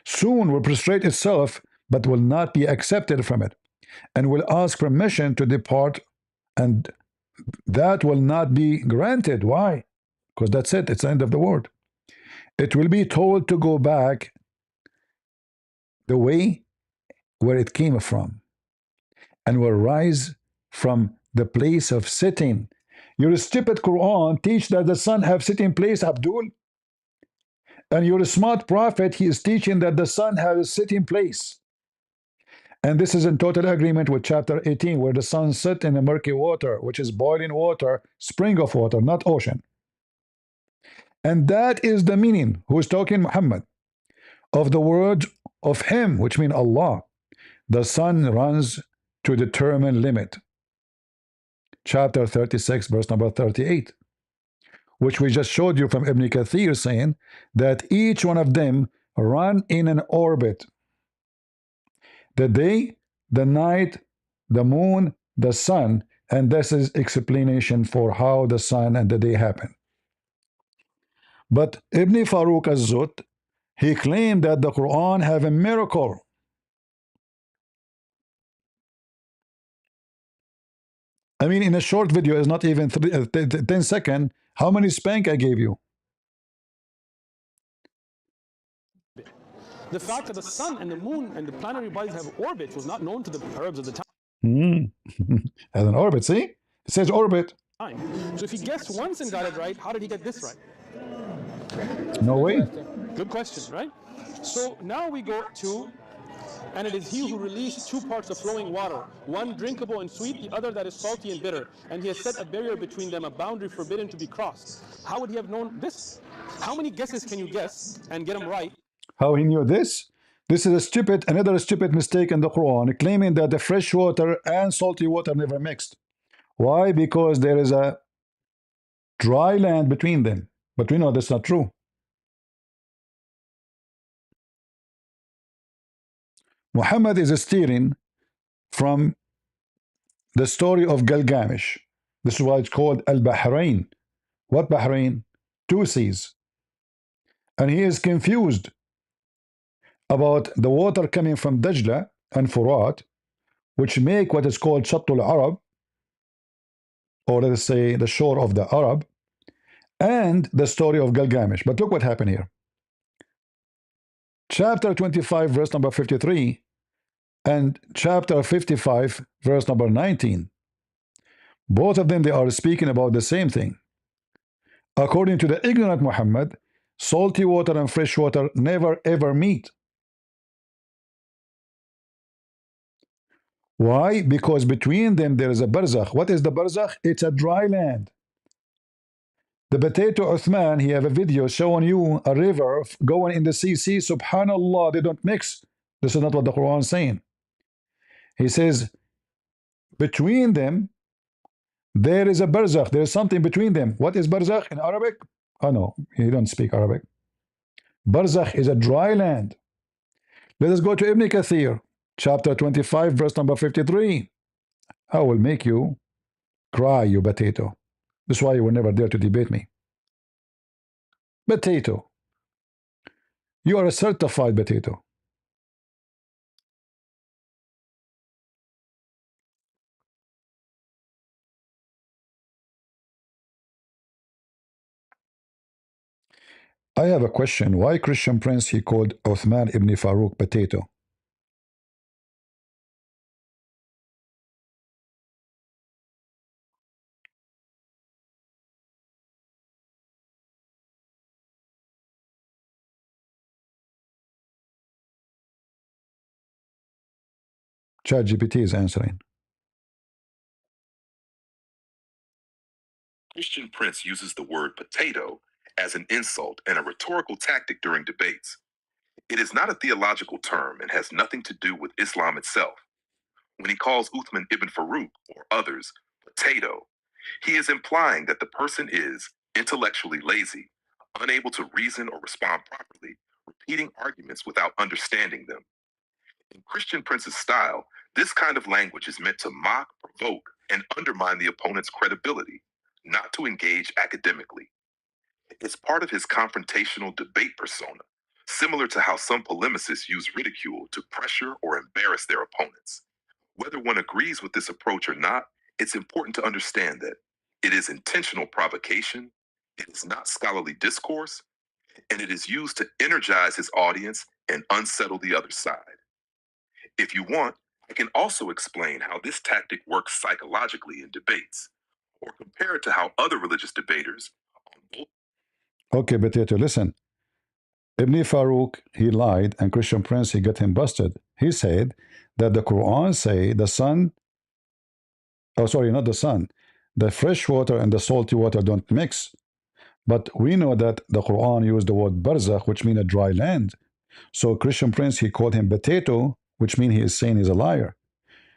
Soon will prostrate itself, but will not be accepted from it, and will ask permission to depart, and that will not be granted. Why? Because that's it. It's the end of the world. It will be told to go back the way where it came from, and will rise from the place of sitting. Your stupid Quran teach that the sun have sitting place, Abdul. And your smart prophet, he is teaching that the sun has a sitting place. And this is in total agreement with chapter 18, where the sun sit in the murky water, which is boiling water, spring of water, not ocean. And that is the meaning, who is talking Muhammad, of the word of him, which means Allah. The sun runs to determine limit. Chapter 36, verse number 38, which we just showed you from Ibn Kathir, saying that each one of them run in an orbit. The day, the night, the moon, the sun, and this is explanation for how the sun and the day happen. But Ibn Farouk az-Zut, he claimed that the Quran have a miracle. I mean, in a short video, is not even 10 seconds. How many spank I gave you? The fact that the sun and the moon and the planetary bodies have orbits was not known to the Arabs at the time. Has an orbit, see? It says orbit. So if he guessed once and got it right, how did he get this right? No way. Good question, right? So now we go to, and it is he who released two parts of flowing water, one drinkable and sweet, the other that is salty and bitter. And he has set a barrier between them, a boundary forbidden to be crossed. How would he have known this? How many guesses can you guess and get them right? How he knew this? This is another stupid mistake in the Quran, claiming that the fresh water and salty water never mixed. Why? Because there is a dry land between them. But we know that's not true. Muhammad is steering from the story of Gilgamesh. This is why it's called Al-Bahrain. What Bahrain? Two seas. And he is confused about the water coming from Dajla and Furat, which make what is called Shattul Arab, or let us say the shore of the Arab, and the story of Gilgamesh. But look what happened here. Chapter 25, verse number 53, and chapter 55, verse number 19. Both of them, they are speaking about the same thing. According to the ignorant Muhammad, salty water and fresh water never ever meet. Why? Because between them there is a barzakh. What is the barzakh? It's a dry land. The potato Uthman, he have a video showing you a river going in the sea. Subhanallah, they don't mix. This is not what the Quran is saying. He says, between them, there is a barzakh. There is something between them. What is barzakh in Arabic? Oh no, he don't speak Arabic. Barzakh is a dry land. Let us go to Ibn Kathir, chapter 25, verse number 53. I will make you cry, you potato. That's why you will never dare to debate me. Potato. You are a certified potato. I have a question. Why Christian Prince he called Uthman ibn Farouk potato? ChatGPT is answering. Christian Prince uses the word potato as an insult and a rhetorical tactic during debates. It is not a theological term and has nothing to do with Islam itself. When he calls Uthman ibn Farouk or others potato, he is implying that the person is intellectually lazy, unable to reason or respond properly, repeating arguments without understanding them. In Christian Prince's style, this kind of language is meant to mock, provoke, and undermine the opponent's credibility, not to engage academically. It's part of his confrontational debate persona, similar to how some polemicists use ridicule to pressure or embarrass their opponents. Whether one agrees with this approach or not, it's important to understand that it is intentional provocation, it is not scholarly discourse, and it is used to energize his audience and unsettle the other side. If you want, I can also explain how this tactic works psychologically in debates, or compare it to how other religious debaters on both. Okay, potato, listen. Ibn Farouk, he lied, and Christian Prince, he got him busted. He said that the Quran say the sun, oh sorry, not the sun, the fresh water and the salty water don't mix. But we know that the Quran used the word barzakh, which means a dry land. So Christian Prince, he called him potato, which means he is saying he's a liar.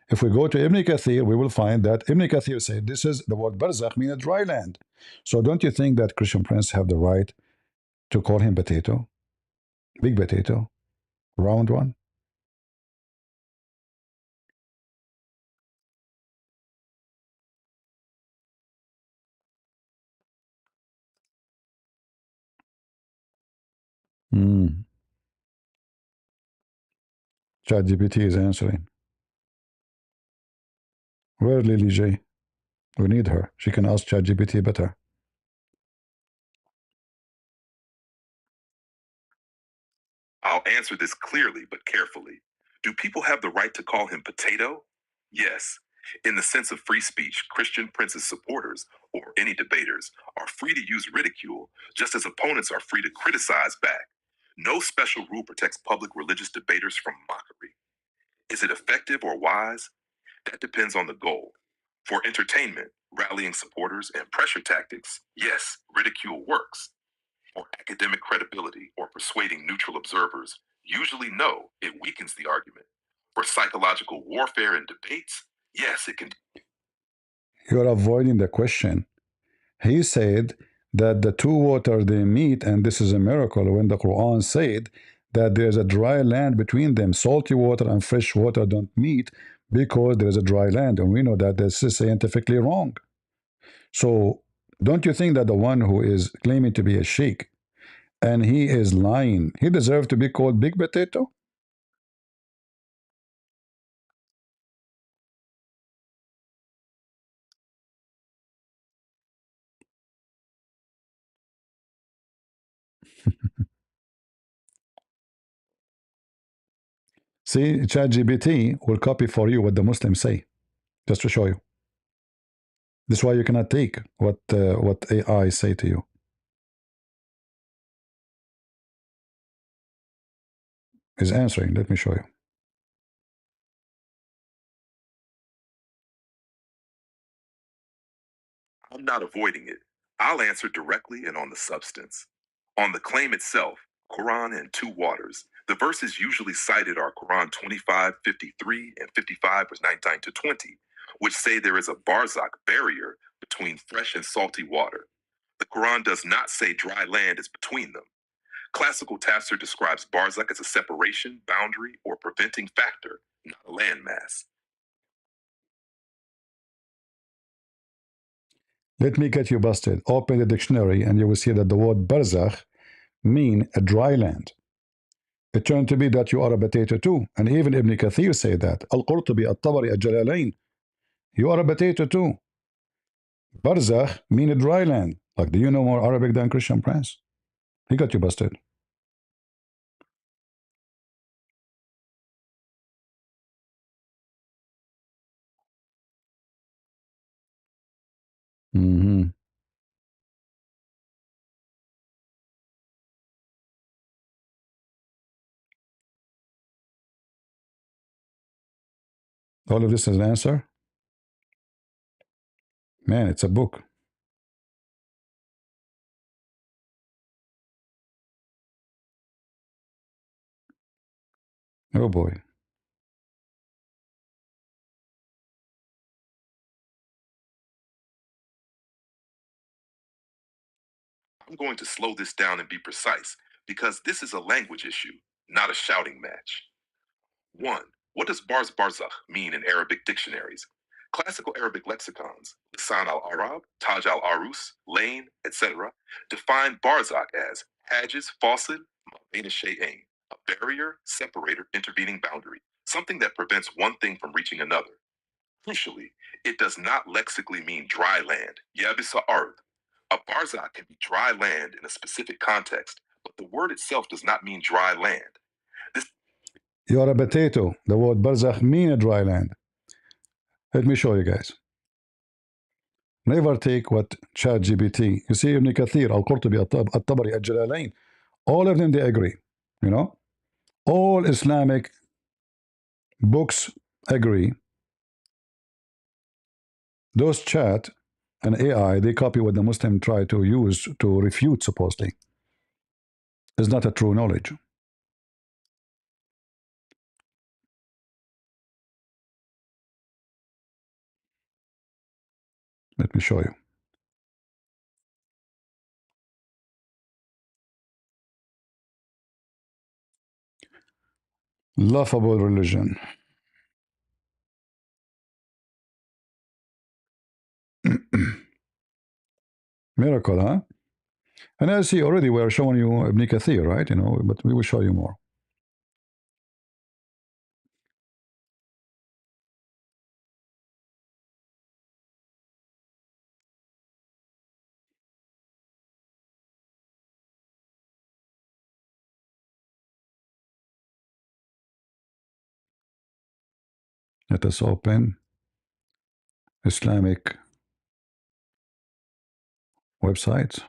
If we go to Ibn Kathir, we will find that Ibn Kathir said this is the word barzakh means a dry land. So don't you think that Christian Prince have the right to call him potato? Big potato? Round one? ChatGPT is answering. Where Lily J? We need her. She can ask ChatGPT better. I'll answer this clearly but carefully. Do people have the right to call him potato? Yes. In the sense of free speech, Christian Prince's supporters, or any debaters, are free to use ridicule, just as opponents are free to criticize back. No special rule protects public religious debaters from mockery. Is it effective or wise? That depends on the goal. For entertainment, rallying supporters, and pressure tactics, yes, ridicule works. For academic credibility or persuading neutral observers, usually no, it weakens the argument. For psychological warfare and debates, yes, it can. You're avoiding the question. He said that the two water they meet, and this is a miracle when the Quran said that there's a dry land between them. Salty water and fresh water don't meet because there's a dry land, and we know that this is scientifically wrong. So don't you think that the one who is claiming to be a sheikh and he is lying, he deserves to be called big potato? See, ChatGPT will copy for you what the Muslims say, just to show you. This is why you cannot take what AI say to you. Is answering. Let me show you. I'm not avoiding it. I'll answer directly and on the substance. On the claim itself, Quran and two waters, the verses usually cited are Quran 25:53 and 55 verse 19 to 20, which say there is a barzakh barrier between fresh and salty water. The Quran does not say dry land is between them. Classical tafsir describes barzakh as a separation, boundary, or preventing factor, not a landmass. Let me get you busted. Open the dictionary and you will see that the word barzakh mean a dry land. It turned to be that you are a potato too. And even Ibn Kathir said that. Al-Qurtubi, Al-Tabari, Al-Jalalain. You are a potato too. Barzakh mean a dry land. Like, do you know more Arabic than Christian Prince? He got you busted. Mm-hmm. All of this is an answer? Man, it's a book. Oh boy. I'm going to slow this down and be precise, because this is a language issue, not a shouting match. 1. What does barzakh mean in Arabic dictionaries? Classical Arabic lexicons, Lisan al-Arab, Taj al-Arus, Lane, etc., define barzakh as hajiz fasil ma baina shay'ain, a barrier, separator, intervening boundary, something that prevents one thing from reaching another. Crucially, it does not lexically mean dry land, yabisa ard. A barzakh can be dry land in a specific context, but the word itself does not mean dry land. You are a potato. The word barzakh mean a dry land. Let me show you guys. Never take what ChatGPT. You see Ibn Kathir, Al-Qurtubi, Al-Tabari, Al-Jalalain. All of them, they agree. You know? All Islamic books agree. Those chat and AI, they copy what the Muslim try to use to refute, supposedly. It's not a true knowledge. Let me show you. Laughable religion. Miracle, huh? And I see already we are showing you Ibn Kathir, right? You know, but we will show you more. Let us open Islamic websites.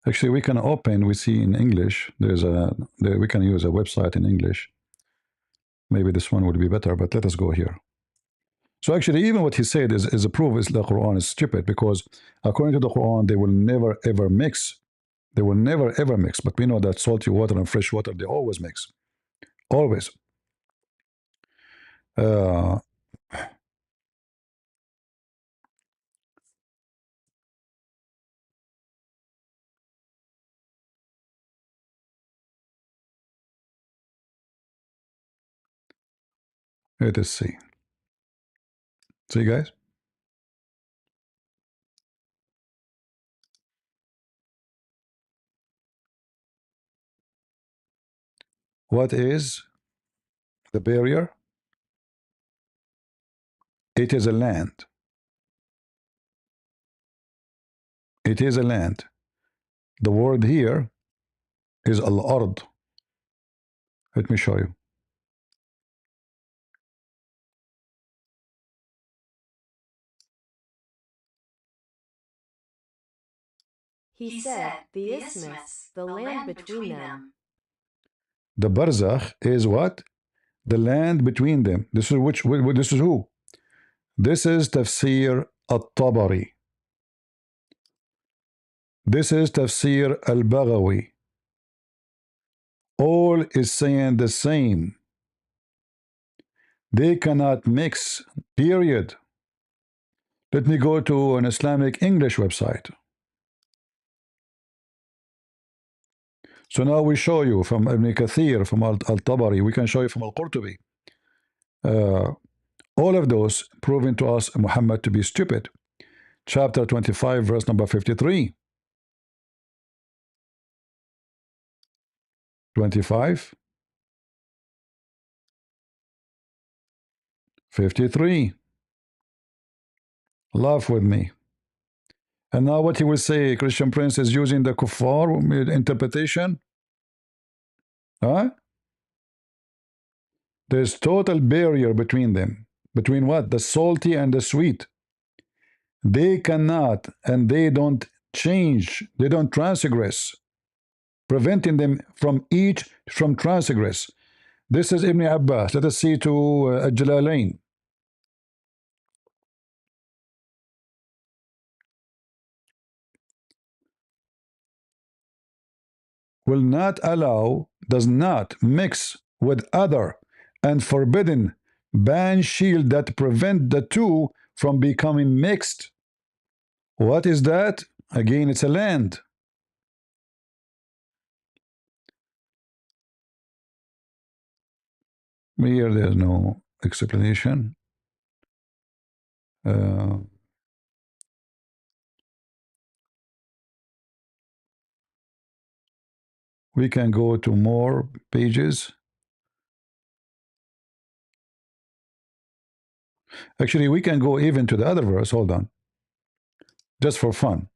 Actually, we can open, we see in English, we can use a website in English. Maybe this one would be better, but let us go here. So actually, even what he said is a proof is the Quran is stupid, because according to the Quran, they will never ever mix. They will never ever mix. But we know that salty water and fresh water, they always mix. Always. Uh, Let us see. See, guys? What is the barrier? It is a land. It is a land. The word here is al-ard. Let me show you. He said, the isthmus, the land between them. The barzakh is what? The land between them. This is this is who? This is tafsir al-Tabari. This is tafsir al-Baghawi. All is saying the same. They cannot mix, period. Let me go to an Islamic English website. So now we show you from Ibn Kathir, from Al-Tabari, we can show you from Al-Qurtubi. All of those proving to us Muhammad to be stupid. Chapter 25, verse number 53. 25. 53. Laugh with me. And now what he will say, Christian Prince is using the kuffar interpretation. Huh? There's total barrier between them. Between what? The salty and the sweet. They cannot and they don't change. They don't transgress. Preventing them from transgress. This is Ibn Abbas. Let us see to Al-Jalalain. Will not allow, does not mix with other and forbidden ban shield that prevent the two from becoming mixed. What is that? Again, it's a land. Here there's no explanation. We can go to more pages. Actually, we can go even to the other verse. Hold on. Just for fun.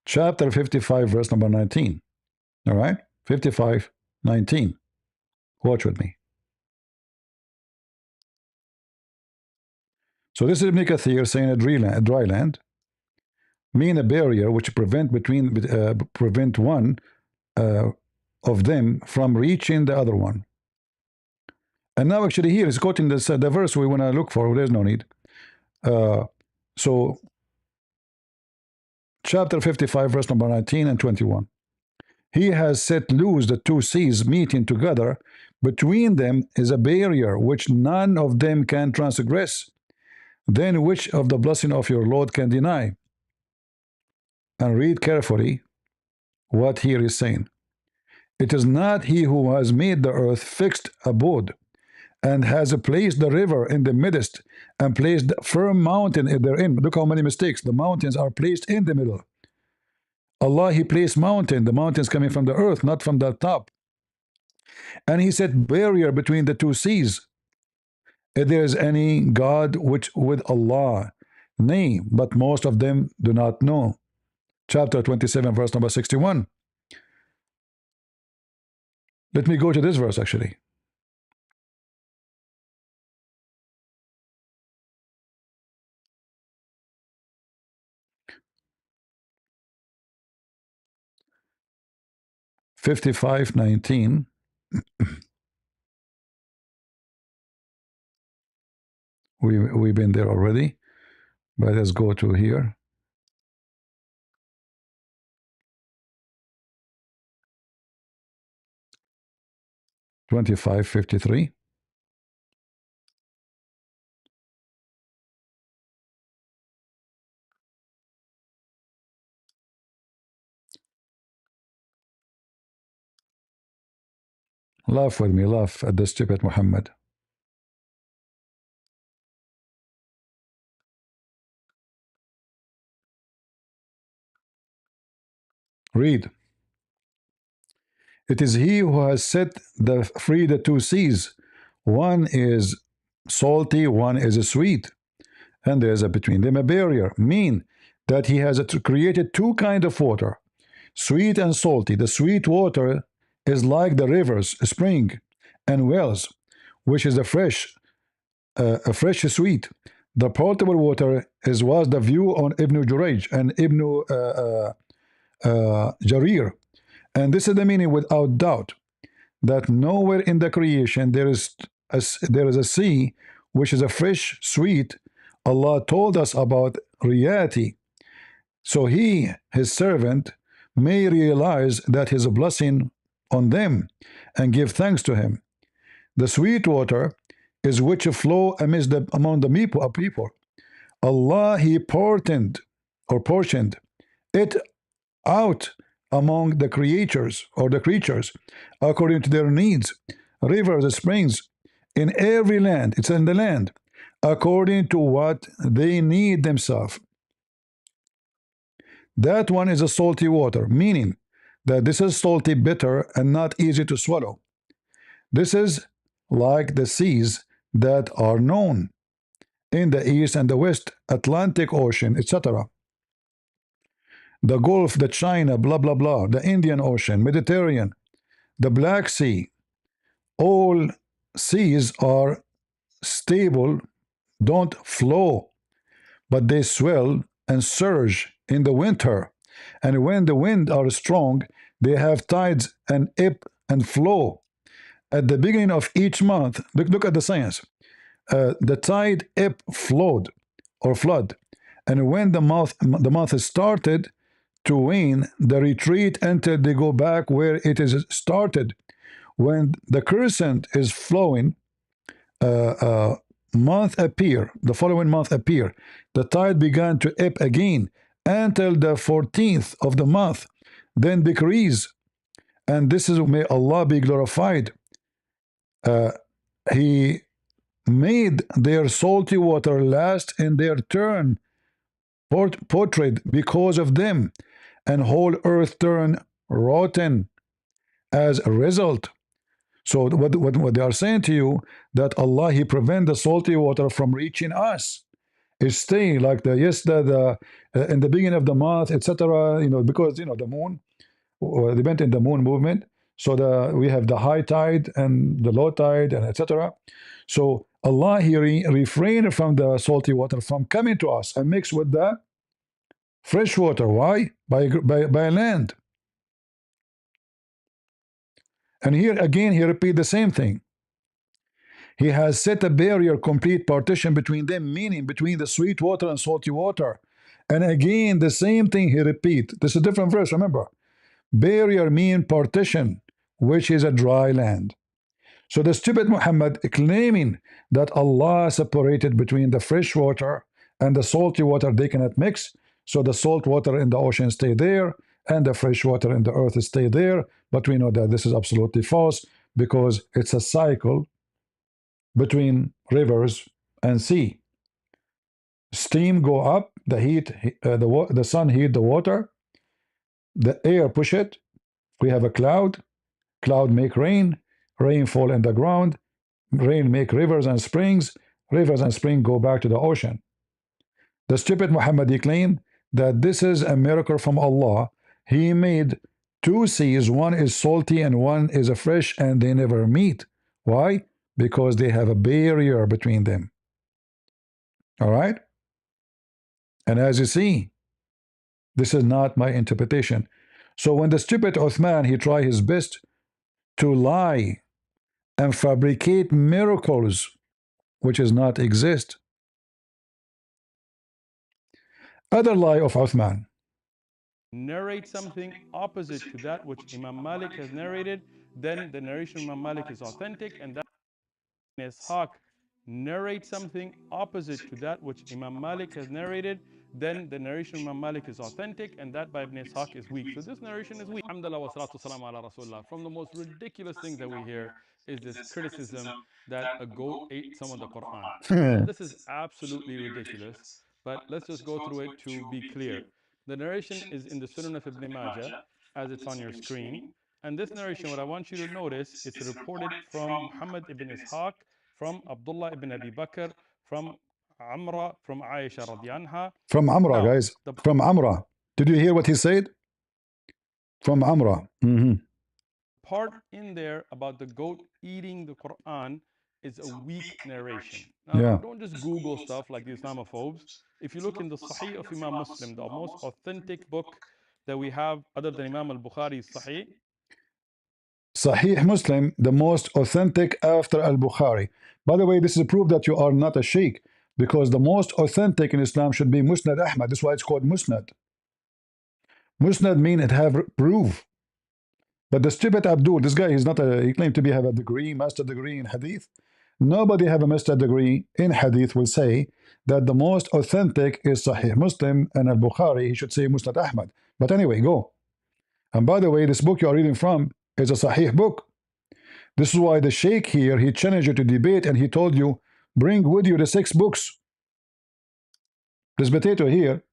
Chapter 55, verse number 19. All right? 55, 19. Watch with me. So this is Ibn Kathir saying a dry land mean a barrier which prevent one of them from reaching the other one. And now actually here is quoting this the verse we want to look for. There's no need. So chapter 55, verse number 19 and 21. He has set loose the two seas meeting together. Between them is a barrier which none of them can transgress. Then which of the blessing of your Lord can deny? And read carefully what here is saying. It is not he who has made the earth fixed abode, and has placed the river in the midst, and placed the firm mountain therein. Look how many mistakes. The mountains are placed in the middle. Allah, he placed mountain. The mountains coming from the earth, not from the top. And he set barrier between the two seas. If there is any God which with Allah, nay, but most of them do not know. Chapter 27, verse number 61. Let me go to this verse actually. (55, 19). We've been there already, but let's go to here. (25, 53). Laugh with me, laugh at the stupid Muhammad. Read. It is he who has set free the two seas. One is salty, one is sweet. And there's between them a barrier. Mean that he has created two kinds of water, sweet and salty. The sweet water is like the rivers, spring, and wells, which is a fresh sweet. The potable water was the view on Ibn Jurayj and Ibn Jarir. And this is the meaning without doubt, that nowhere in the creation there is a sea which is a fresh, sweet. Allah told us about reality. So he, his servant, may realize that his blessing on them and give thanks to him. The sweet water is which flow among the people. Allah he portioned it out among the creatures according to their needs. Rivers, springs in every land, it's in the land, according to what they need themselves. That one is a salty water, meaning that this is salty, bitter, and not easy to swallow. This is like the seas that are known in the East and the West, Atlantic Ocean, etc. The Gulf, the China, blah, blah, blah, the Indian Ocean, Mediterranean, the Black Sea. All seas are stable, don't flow, but they swell and surge in the winter. And when the wind are strong, they have tides and ebb and flow. At the beginning of each month, look at the science. The tide, ebb, flowed or flood. And when the month started to wane, the retreat until they go back where it is started. When the crescent is flowing, month appear, the following month appear, the tide began to ebb again until the 14th of the month, then decrease. And this is, may Allah be glorified. He made their salty water last in their turn, portrayed because of them, and whole earth turn rotten as a result. So what they are saying to you, that Allah he prevent the salty water from reaching us. It stay like the in the beginning of the month, etc. Because the moon, they went in the moon movement. So we have the high tide and the low tide and etc. So Allah he refrained from the salty water from coming to us and mix with the fresh water. Why? By land. And here again he repeat the same thing. He has set a barrier, complete partition between them, meaning between the sweet water and salty water. And again the same thing he repeat. This is a different verse, remember. Barrier mean partition, which is a dry land. So the stupid Muhammad claiming that Allah separated between the fresh water and the salty water, they cannot mix. So the salt water in the ocean stay there and the fresh water in the earth stay there. But we know that this is absolutely false, because it's a cycle between rivers and sea. Steam go up, the heat, the sun heat the water, the air push it. We have a cloud make rain, rain fall in the ground, rain make rivers and springs go back to the ocean. The stupid Muhammad claimed that this is a miracle from Allah. He made two seas, one is salty and one is a fresh, and they never meet. Why? Because they have a barrier between them. All right? And as you see, this is not my interpretation. So when the stupid Uthman, he tried his best to lie and fabricate miracles which does not exist. Other lie of Uthman. Narrate something opposite to that which Imam Malik has narrated, then the narration of Imam Malik is authentic, and that Ishaq narrate something opposite to that which Imam Malik has narrated, then the narration of Imam Malik is authentic, and that by Ibn Ishaq is weak. So this narration is weak. Alhamdulillah wa salatu salam ala Rasulullah. From the most ridiculous things that we hear is this criticism that a goat ate some of the Quran. Now, this is absolutely ridiculous, but let's just go through it to be clear. The narration is in the Sunan of Ibn Majah, as it's on your screen. And this narration, what I want you to notice, it's reported from Muhammad ibn Ishaq, from Abdullah ibn Abi Bakr, from Amra, from Aisha radiallahu anha. From Amra, Now, guys. From Amra. Did you hear what he said? From Amra. Part in there about the goat eating the Quran is a weak narration. Now, Yeah. don't just Google stuff like the Islamophobes. If you look in the Sahih of Imam Muslim, the most authentic book that we have other than Imam al-Bukhari's Sahih, Sahih Muslim, the most authentic after Al-Bukhari. By the way, this is a proof that you are not a sheikh, because the most authentic in Islam should be Musnad Ahmad. That's why it's called Musnad. Musnad means it have proof. But the stupid Abdul, this guy, he claimed to have a degree, master degree in hadith. Nobody have a master degree in hadith will say that the most authentic is Sahih Muslim and Al-Bukhari. He should say Musnad Ahmad. But anyway, go. And by the way, this book you are reading from is a Sahih book. This is why the Sheikh here, he challenged you to debate and he told you, bring with you the 6 books. This potato here,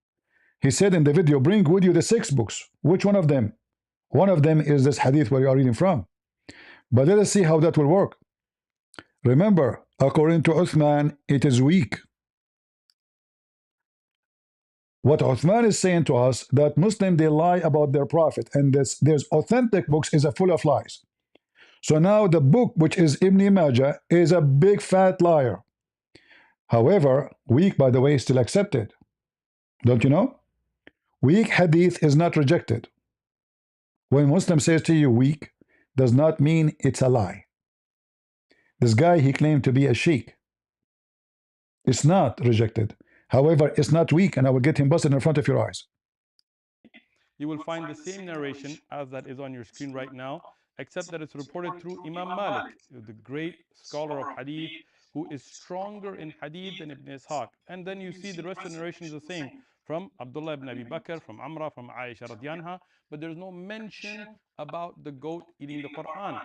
he said in the video, bring with you the 6 books. Which one of them? One of them is this hadith where you are reading from. But let us see how that will work. Remember, according to Uthman, it is weak. What Uthman is saying to us, that Muslims, they lie about their prophet, and there's authentic books is full of lies. So now the book, which is Ibn Majah, is a big fat liar. However, weak, by the way, is still accepted. Don't you know? Weak hadith is not rejected. When Muslim says to you weak, does not mean it's a lie. This guy, he claimed to be a sheikh. It's not rejected. However, it's not weak, and I will get him busted in front of your eyes. you will find the same narration as that is on your screen right now, except that it's reported through Imam Malik, the great scholar of hadith, who is stronger in hadith than Ibn Ishaq. And then you see the rest of the narration is the same from Abdullah ibn Abi Bakr, from Amra, from Aisha radianha, but there's no mention about the goat eating the Quran.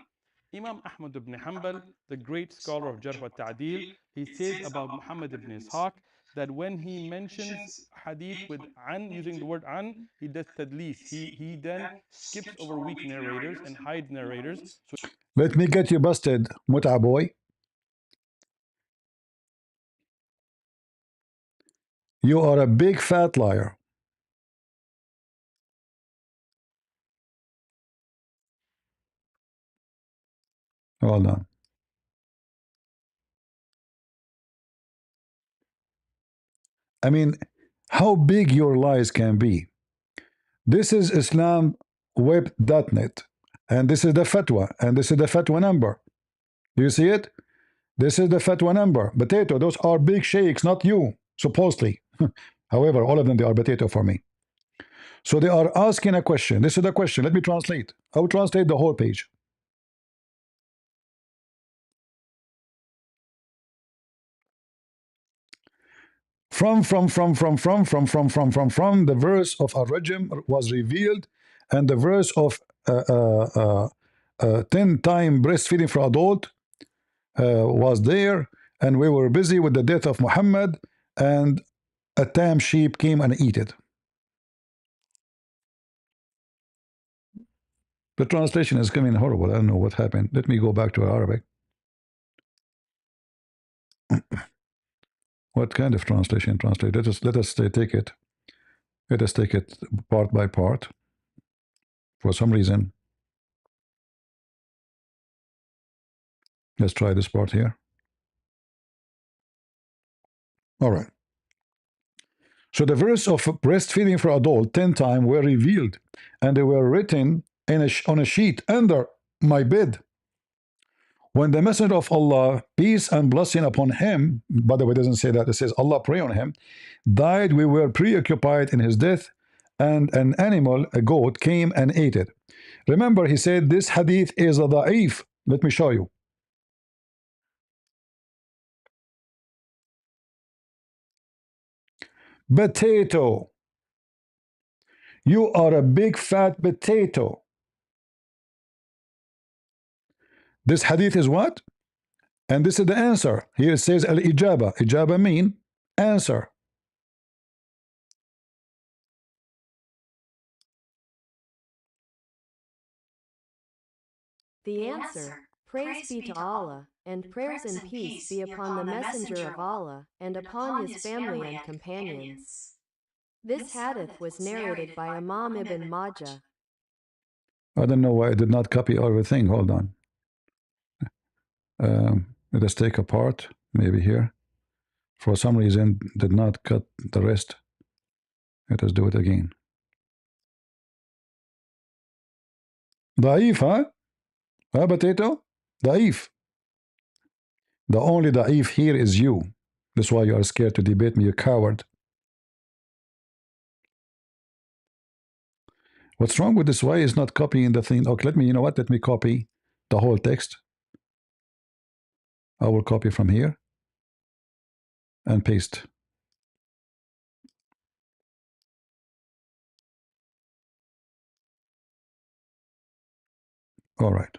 Imam Ahmed ibn Hanbal, the great scholar of Jarh wa Ta'dil, he says about Muhammad ibn Ishaq that when he mentions hadith with an, using the word an, he does tadlis. He then skips over weak narrators and hides narrators. So Let me get you busted, Mut'a boy. You are a big fat liar. Hold on. I mean, how big your lies can be. This is islamweb.net, and this is the fatwa, and this is the fatwa number. Do you see it? This is the fatwa number. Potato, those are big sheikhs, not you, supposedly. However, all of them, they are potato for me. So they are asking a question. This is the question. Let me translate. I will translate the whole page. From the verse of Ar-Rajm was revealed, and the verse of 10-time breastfeeding for adult was there, and we were busy with the death of Muhammad, and a tam sheep came and ate it. The translation is coming horrible. I don't know what happened. Let me go back to Arabic. What kind of translation translate? Let us take it. Let us take it part by part. For some reason, let's try this part here. All right. So the verse of breastfeeding for adult 10 times were revealed, and they were written on a sheet under my bed. When the Messenger of Allah, peace and blessing upon him, by the way, it doesn't say that, it says Allah pray on him, died, we were preoccupied in his death, and an animal, a goat, came and ate it. Remember, he said this hadith is a da'if. Let me show you. Potato. You are a big fat potato. This hadith is what? And this is the answer. Here it says al-ijaba. Ijaba mean answer. The answer, praise be to Allah, and prayers and peace be upon the Messenger of Allah, and upon his family and companions. This hadith was narrated by Imam Ibn Majah. I don't know why I did not copy everything. Hold on. Let us take apart, maybe here. For some reason, did not cut the rest. Let us do it again. ضعيف, huh? Huh, potato? ضعيف. The only ضعيف here is you. That's why you are scared to debate me, you coward. What's wrong with this? Why is not copying the thing? Okay, you know what? Let me copy the whole text. I will copy from here and paste. All right.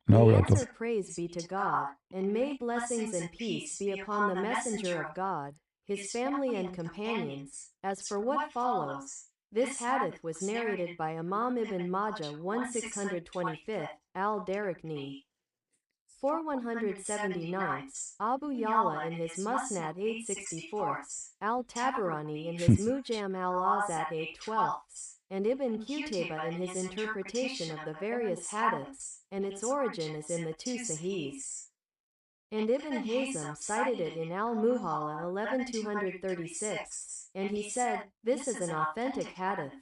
Now we are Answer, praise be to God, and may blessings and peace be upon the messenger of God, his family and companions. As for what follows, this hadith was narrated by Imam Ibn Majah 1625, al-Daraqni 4179, Abu Yala in his Musnad 864, al-Tabarani in his Mujam al-Awsat 812, and Ibn Qutayba in his interpretation of the various hadiths, and its origin is in the two Sahihs. And Ibn Hazm cited it in al-Muhalla 11236, and he said, this is an authentic hadith.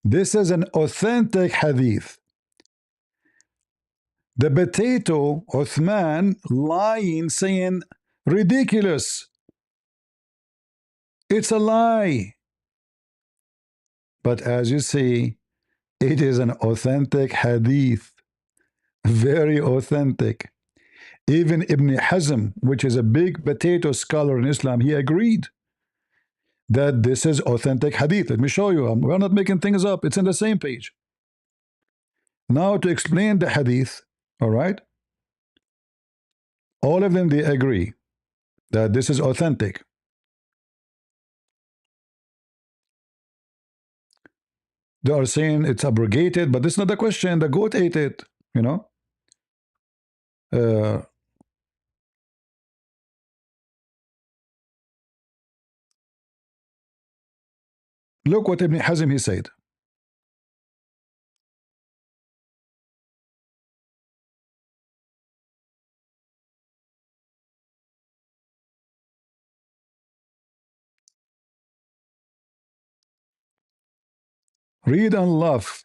This is an authentic hadith. The potato, Uthman, lying, saying, ridiculous. It's a lie. But as you see, it is an authentic hadith. Very authentic. Even Ibn Hazm, which is a big potato scholar in Islam, he agreed that this is authentic hadith. Let me show you. We're not making things up. It's in the same page. Now to explain the hadith, all right? All of them, they agree that this is authentic. They are saying it's abrogated, but this is not the question. The goat ate it, you know. Look what Ibn Hazm he said. Read and laugh.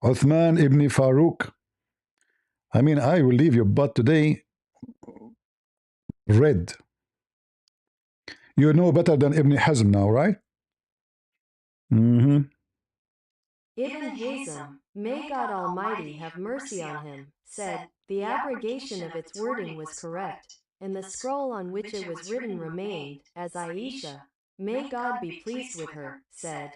Uthman ibn Farouk. I mean, I will leave your butt today red. You know better than Ibn Hazm now, right? Ibn Hazm, may God Almighty have mercy on him, said, the abrogation of its wording was correct, and the scroll on which it was written remained, as Aisha, may God be pleased with her, said.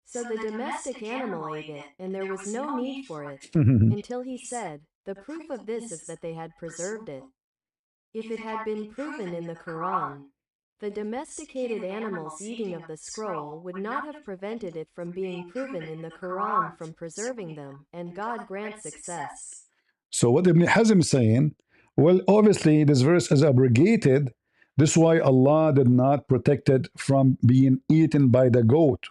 So the domestic animal ate it, and there was no need for it, until he said, the proof of this is that they had preserved it. If it had been proven in the Quran, the domesticated animal's eating of the scroll would not have prevented it from being proven in the Quran from preserving them, and God grant success. So what Ibn Hazm is saying, well, obviously this verse is abrogated. This is why Allah did not protect it from being eaten by the goat.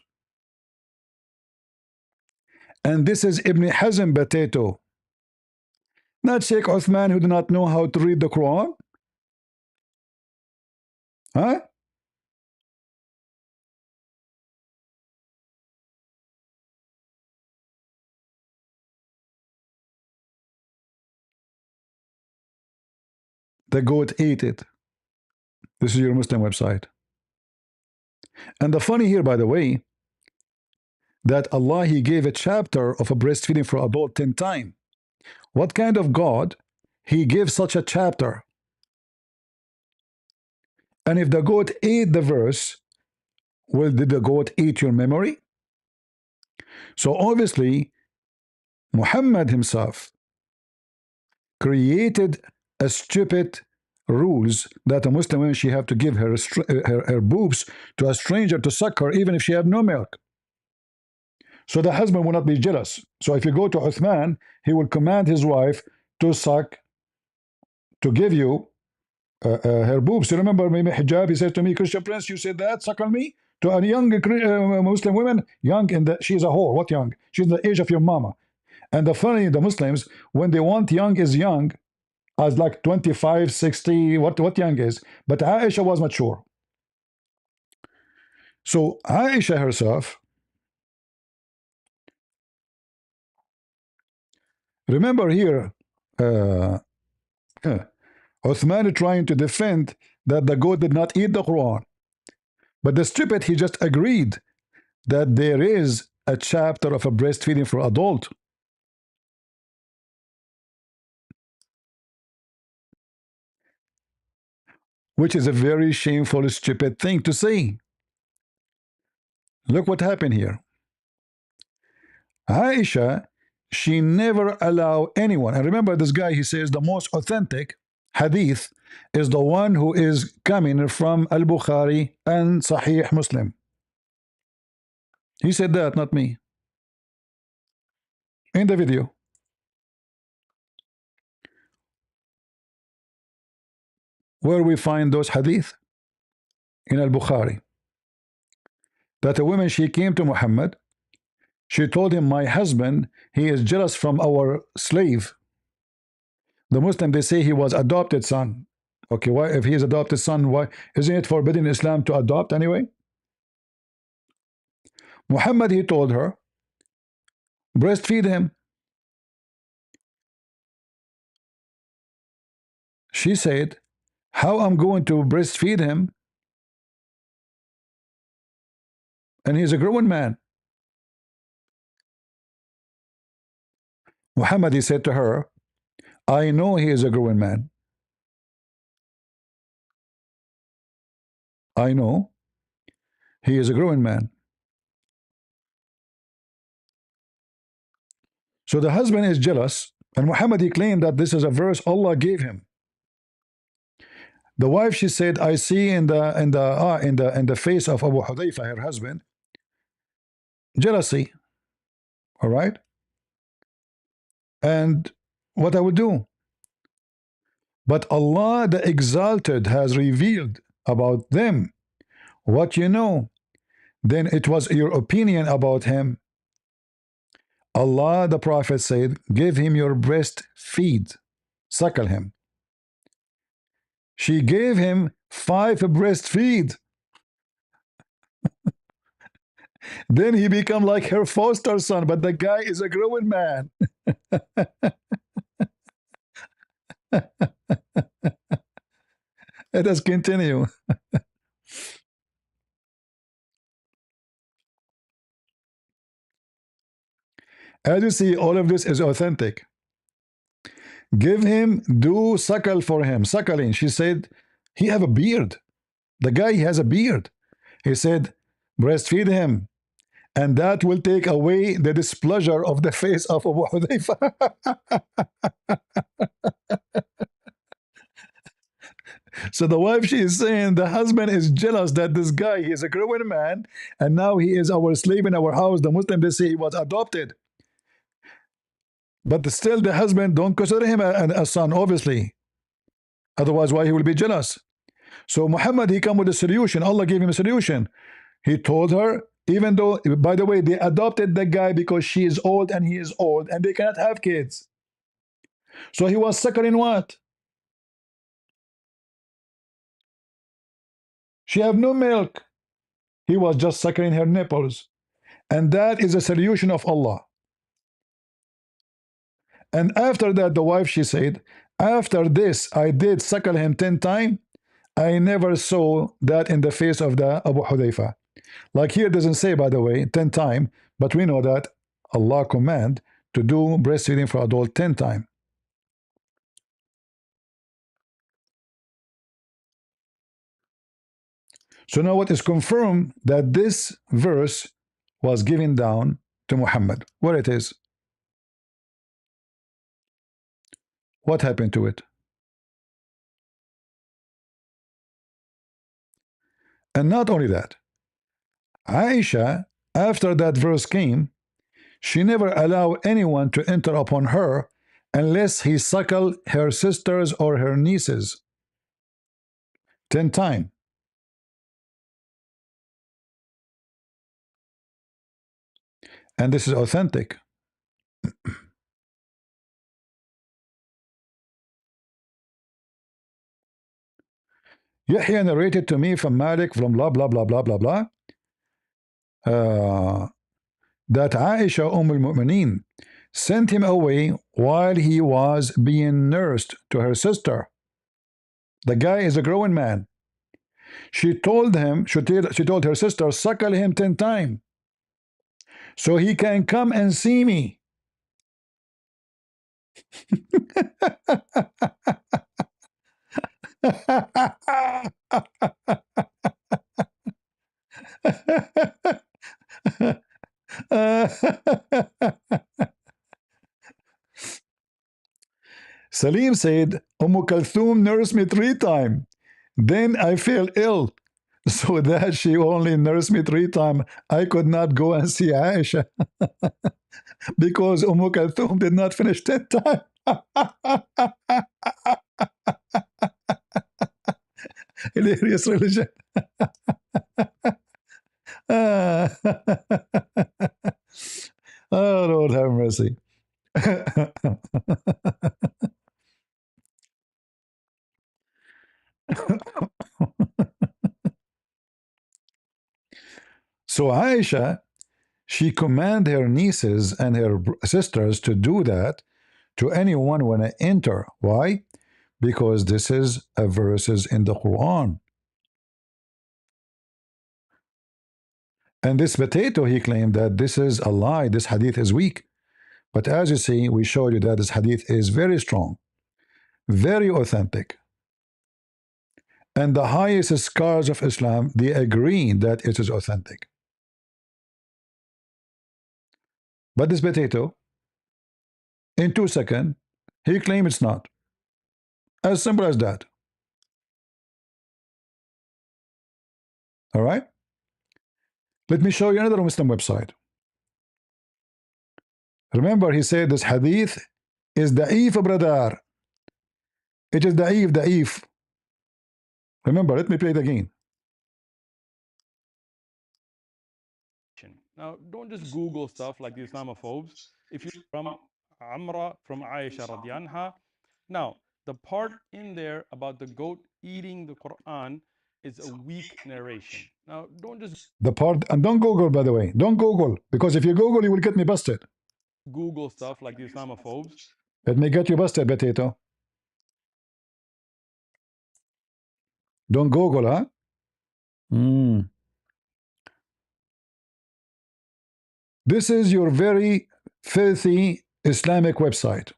And this is Ibn Hazm potato. Not Sheikh Uthman who did not know how to read the Quran. Huh? The goat ate it. This is your Muslim website. And the funny here, by the way, that Allah, He gave a chapter of a breastfeeding for adult 10 times. What kind of God He gave such a chapter? And if the goat ate the verse, well, did the goat eat your memory? So obviously, Muhammad himself created a stupid rules that a Muslim woman, she have to give her boobs to a stranger to suck her even if she have no milk. So the husband will not be jealous. So if you go to Uthman, he will command his wife to suck, to give you her boobs. You remember maybe Hijab, he said to me, Christian Prince, you said that, suck on me? To a young Muslim woman, young, she's a whore. What young? She's the age of your mama. And the funny, the Muslims, when they want young is young, as like 25, 60, what young is. But Aisha was mature. So Aisha herself, remember here, uh, Uthman trying to defend that the goat did not eat the Quran. But the stupid, he just agreed that there is a chapter of a breastfeeding for adult. Which is a very shameful, stupid thing to say. Look what happened here. Aisha, she never allow anyone, and remember this guy, he says the most authentic hadith is the one who is coming from Al-Bukhari and Sahih Muslim. He said that, not me. In the video. Where we find those hadith? In Al-Bukhari. That a woman, she came to Muhammad, she told him, my husband, he is jealous from our slave. The Muslim, they say he was adopted son. Okay, why, if he is adopted son, why isn't it forbidden in Islam to adopt anyway? Muhammad, he told her, breastfeed him. She said, how I'm going to breastfeed him and he's a grown man? Muhammad, he said to her, I know he is a grown man. I know he is a grown man. So the husband is jealous, and Muhammad, he claimed that this is a verse Allah gave him. The wife, she said, I see in the face of Abu Hudayfa, her husband, jealousy. All right, and what I will do. But Allah the Exalted has revealed about them what you know. Then it was your opinion about him. Allah the Prophet said, give him your breast, feed, suckle him. She gave him 5 breastfeed. Then he become like her foster son, but the guy is a grown man. Let us continue. As you see, all of this is authentic. Give him, do suckle for him, suckling. She said, he have a beard. The guy has a beard. He said, breastfeed him, and that will take away the displeasure of the face of Abu Hudayfa. So the wife, she is saying the husband is jealous that this guy, he is a grown man, and now he is our slave in our house. The Muslim, they say he was adopted. But still the husband don't consider him a son, obviously. Otherwise, why he will be jealous? So Muhammad, he come with a solution. Allah gave him a solution. He told her, even though, by the way, they adopted the guy because she is old and he is old, and they cannot have kids. So he was suckling what? She have no milk. He was just suckling her nipples. And that is a solution of Allah. And after that, the wife, she said, after this, I did suckle him 10 times. I never saw that in the face of the Abu Hudayfa. Like here doesn't say, by the way, 10 times, but we know that Allah command to do breastfeeding for adult 10 times. So now what is confirmed that this verse was given down to Muhammad. Where it is? What happened to it? And not only that, Aisha, after that verse came, she never allowed anyone to enter upon her unless he suckled her sisters or her nieces 10 times. And this is authentic. Yahya narrated to me from Malik from blah blah blah blah blah blah that Aisha al-Mu'mineen sent him away while he was being nursed to her sister. The guy is a growing man. She told her sister, suckle him 10 times so he can come and see me. Salim said, Kulthum nursed me 3 times. Then I fell ill. So that she only nursed me 3 times. I could not go and see Aisha because Kulthum did not finish 10 times. Hilarious religion. Oh, Lord have mercy. So Aisha, she commanded her nieces and her sisters to do that to anyone when I enter. Why? Because this is a verses in the Quran. And this potato, he claimed that this is a lie, this hadith is weak. But as you see, we showed you that this hadith is very strong, very authentic. And the highest scholars of Islam, they agree that it is authentic. But this potato, in 2 seconds, he claims it's not. As simple as that. All right? Let me show you another Muslim website. Remember, he said this hadith is da'if, brother. It is da'if, da'if. Remember, let me play it again. Now, don't just Google stuff like the Islamophobes. If you're from Amra, from Aisha radiallahu anha. Now, the part in there about the goat eating the Quran is a weak narration. Now, don't just The part, and don't Google, by the way. Don't Google, because if you Google, you will get me busted. Google stuff like the Islamophobes. Let me get you busted, potato. Don't Google, huh? This is your very filthy Islamic website.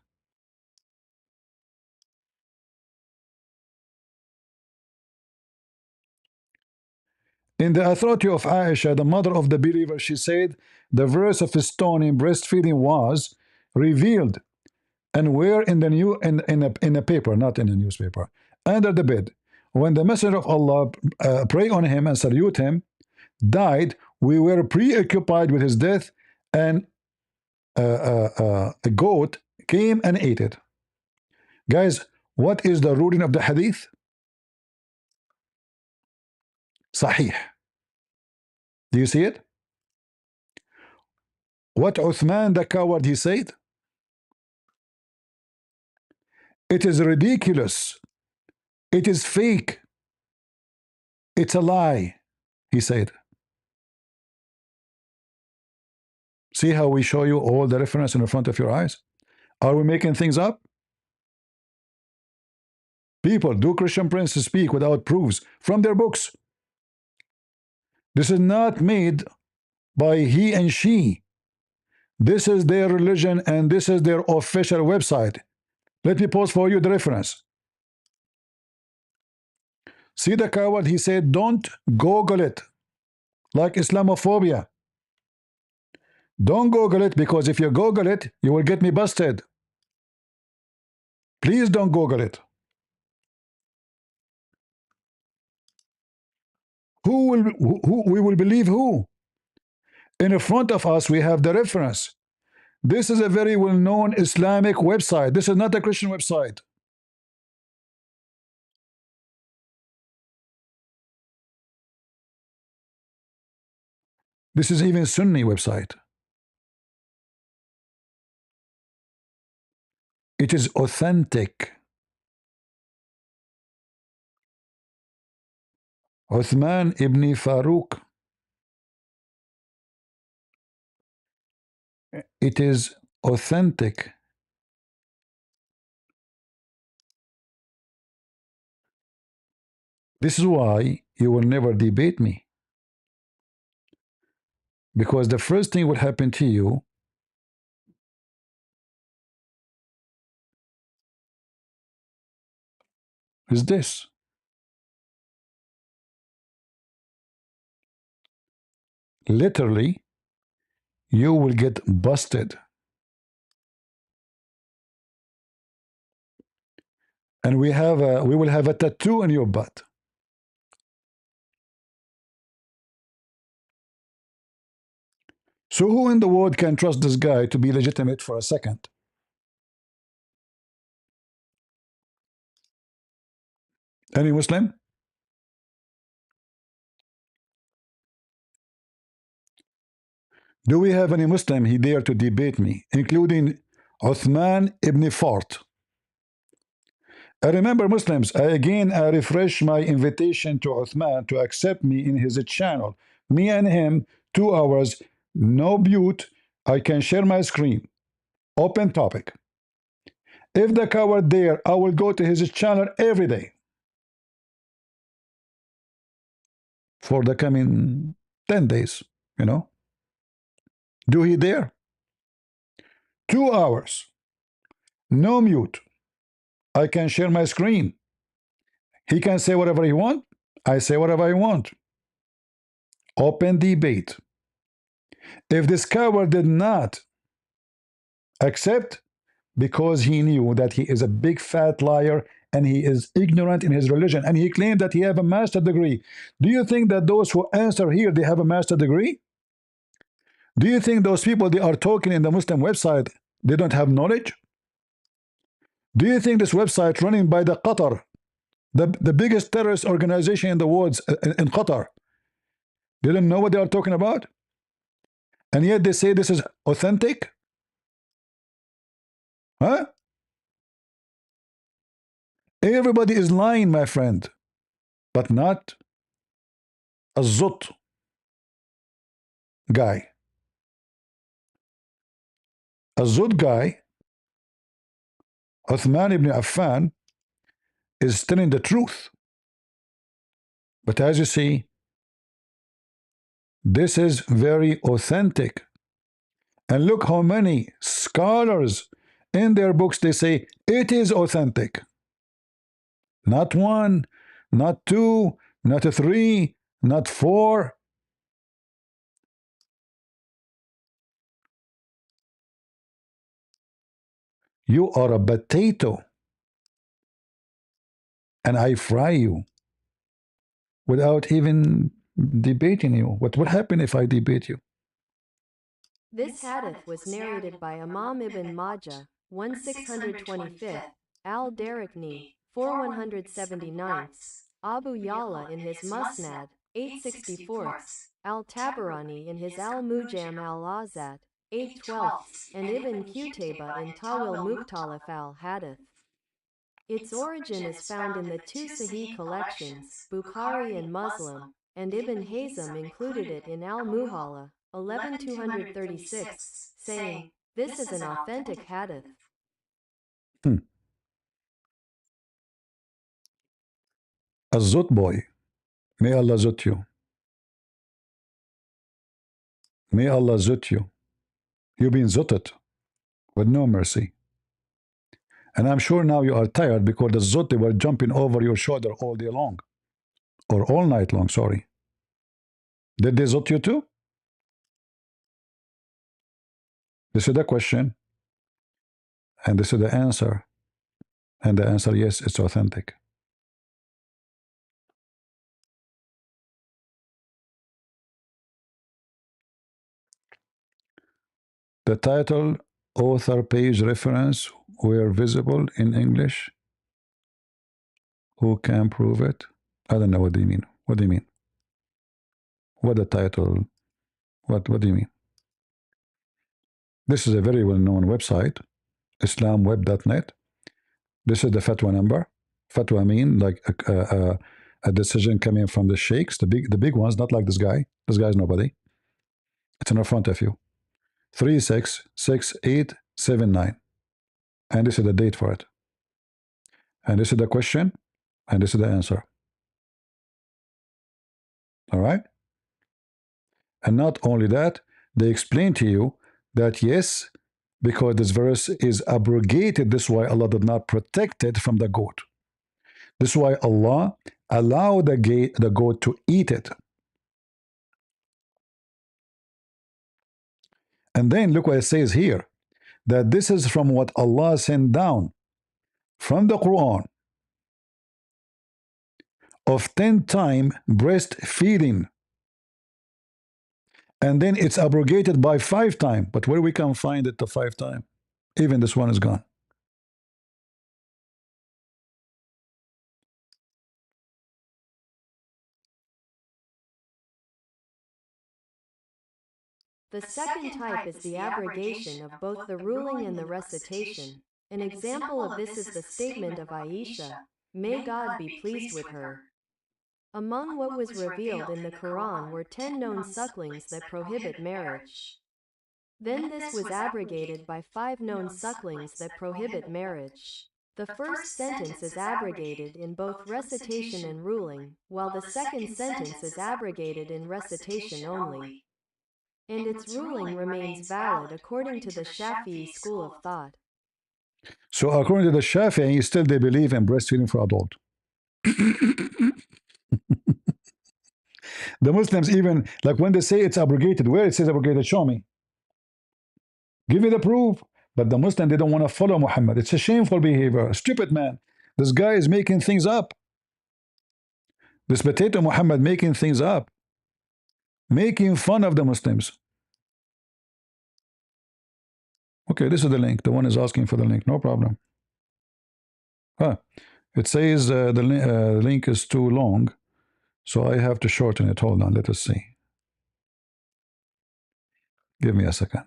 In the authority of Aisha, the mother of the believer, she said, the verse of stoning breastfeeding was revealed and were in the in a paper, not in a newspaper, under the bed. When the Messenger of Allah pray on him and salute him, died, we were preoccupied with his death, and a goat came and ate it. Guys, what is the ruling of the hadith? Sahih. Do you see it? What Uthman the coward he said? It is ridiculous. It is fake. It's a lie, he said. See how we show you all the reference in front of your eyes? Are we making things up? People, do Christian princes speak without proofs from their books? This is not made by he and she. This is their religion and this is their official website. Let me post for you the reference. See the coward, he said, don't Google it. Like Islamophobia. Don't Google it, because if you Google it, you will get me busted. Please don't Google it. We will believe who? In front of us, we have the reference. This is a very well-known Islamic website. This is not a Christian website. This is even Sunni website. It is authentic. Uthman ibn Farouk. It is authentic. This is why you will never debate me. Because the first thing will happen to you is this. Literally, you will get busted. And we will have a tattoo on your butt. So who in the world can trust this guy to be legitimate for a second? Any Muslim? Do we have any Muslim he dare to debate me, including Uthman ibn Fart? I remember Muslims, I refresh my invitation to Uthman to accept me in his channel. Me and him, 2 hours, no mute, I can share my screen. Open topic. If the coward dare, I will go to his channel every day for the coming 10 days, you know. Do he dare? 2 hours, no mute. I can share my screen. He can say whatever he wants. I say whatever I want. Open debate. If this coward did not accept, because he knew that he is a big fat liar and he is ignorant in his religion, and he claimed that he have a master degree. Do you think that those who answer here, they have a master degree? Do you think those people they are talking in the Muslim website, they don't have knowledge? Do you think this website running by the Qatar, the biggest terrorist organization in the world, in Qatar, they don't know what they are talking about? And yet they say this is authentic? Huh? Everybody is lying, my friend, but not a Zut guy. A Zut guy, Uthman ibn Affan, is telling the truth. But as you see, this is very authentic. And look how many scholars in their books they say it is authentic. Not 1, not 2, not 3, not 4. You are a potato, and I fry you without even debating you. What would happen if I debate you? This hadith was narrated by Imam Ibn Majah, 1625, Al-Daraqni, 4179, Abu Ya'la in his Musnad, 864, Al-Tabarani in his Al-Mujam al-Azat, 812, and Ibn Qutayba in Tawil Mukhtalif al-Hadith. Its origin is found in the 2 Sahih collections, Bukhari and Muslim, and Ibn Hazm included it in Al-Muhalla, 11236, saying, "This is an authentic hadith." A Zut boy. May Allah zut you. May Allah zut you. You've been zutted with no mercy. And I'm sure now you are tired because the zut, they were jumping over your shoulder all day long. Or all night long, sorry. Did they zut you too? This is the question. And this is the answer. And the answer, yes, it's authentic. The title, author, page, reference were visible in English. Who can prove it? I don't know what do you mean. What do you mean? What the title? What do you mean? This is a very well-known website, islamweb.net. This is the fatwa number. Fatwa mean like a decision coming from the sheikhs, the big ones, not like this guy. This guy's nobody. It's in front of you. 366879. And this is the date for it. And this is the question, and this is the answer. All right? And not only that, they explain to you that yes, because this verse is abrogated, this is why Allah did not protect it from the goat. This is why Allah allowed the goat to eat it. And then look what it says here, that this is from what Allah sent down from the Quran of 10-time breastfeeding. And then it's abrogated by 5-time. But where we can find it the 5-time? Even this one is gone. The second type is the abrogation of both the ruling and the recitation. An example of this is the statement of Aisha, may God be pleased with her. Among what was revealed in the Quran were 10 known sucklings that prohibit marriage. Then this was abrogated by 5 known sucklings that prohibit marriage. The first sentence is abrogated in both recitation and ruling, while the second sentence is abrogated in recitation only. And its ruling remains valid according to the Shafi'i school of thought. So according to the Shafi'i, still they believe in breastfeeding for adult. The Muslims even, like when they say it's abrogated, where it says abrogated, show me. Give me the proof. But the Muslim, they don't want to follow Muhammad. It's a shameful behavior. Stupid man. This guy is making things up. This potato Muhammad making things up. Making fun of the Muslims. Okay, this is the link. The one is asking for the link. No problem. It says the link is too long, so I have to shorten it. Hold on, let us see. Give me a second.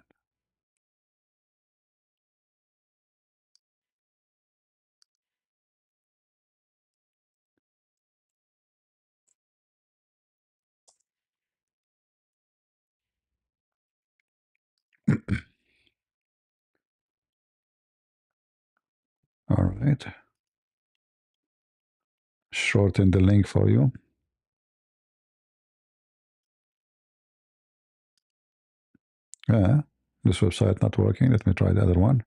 All right. Shorten the link for you. This website not working. Let me try the other one.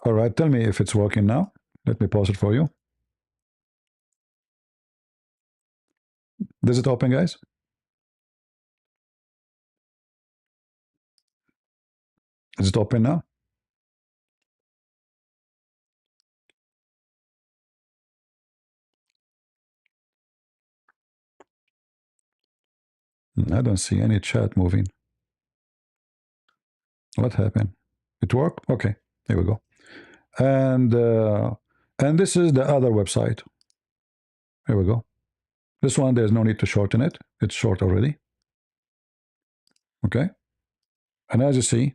All right, tell me if it's working now. Let me pause it for you. Does it open, guys? Is it open now? I don't see any chat moving. What happened? It worked? Okay, here we go. And this is the other website. Here we go. This one, there's no need to shorten it. It's short already. Okay. And as you see,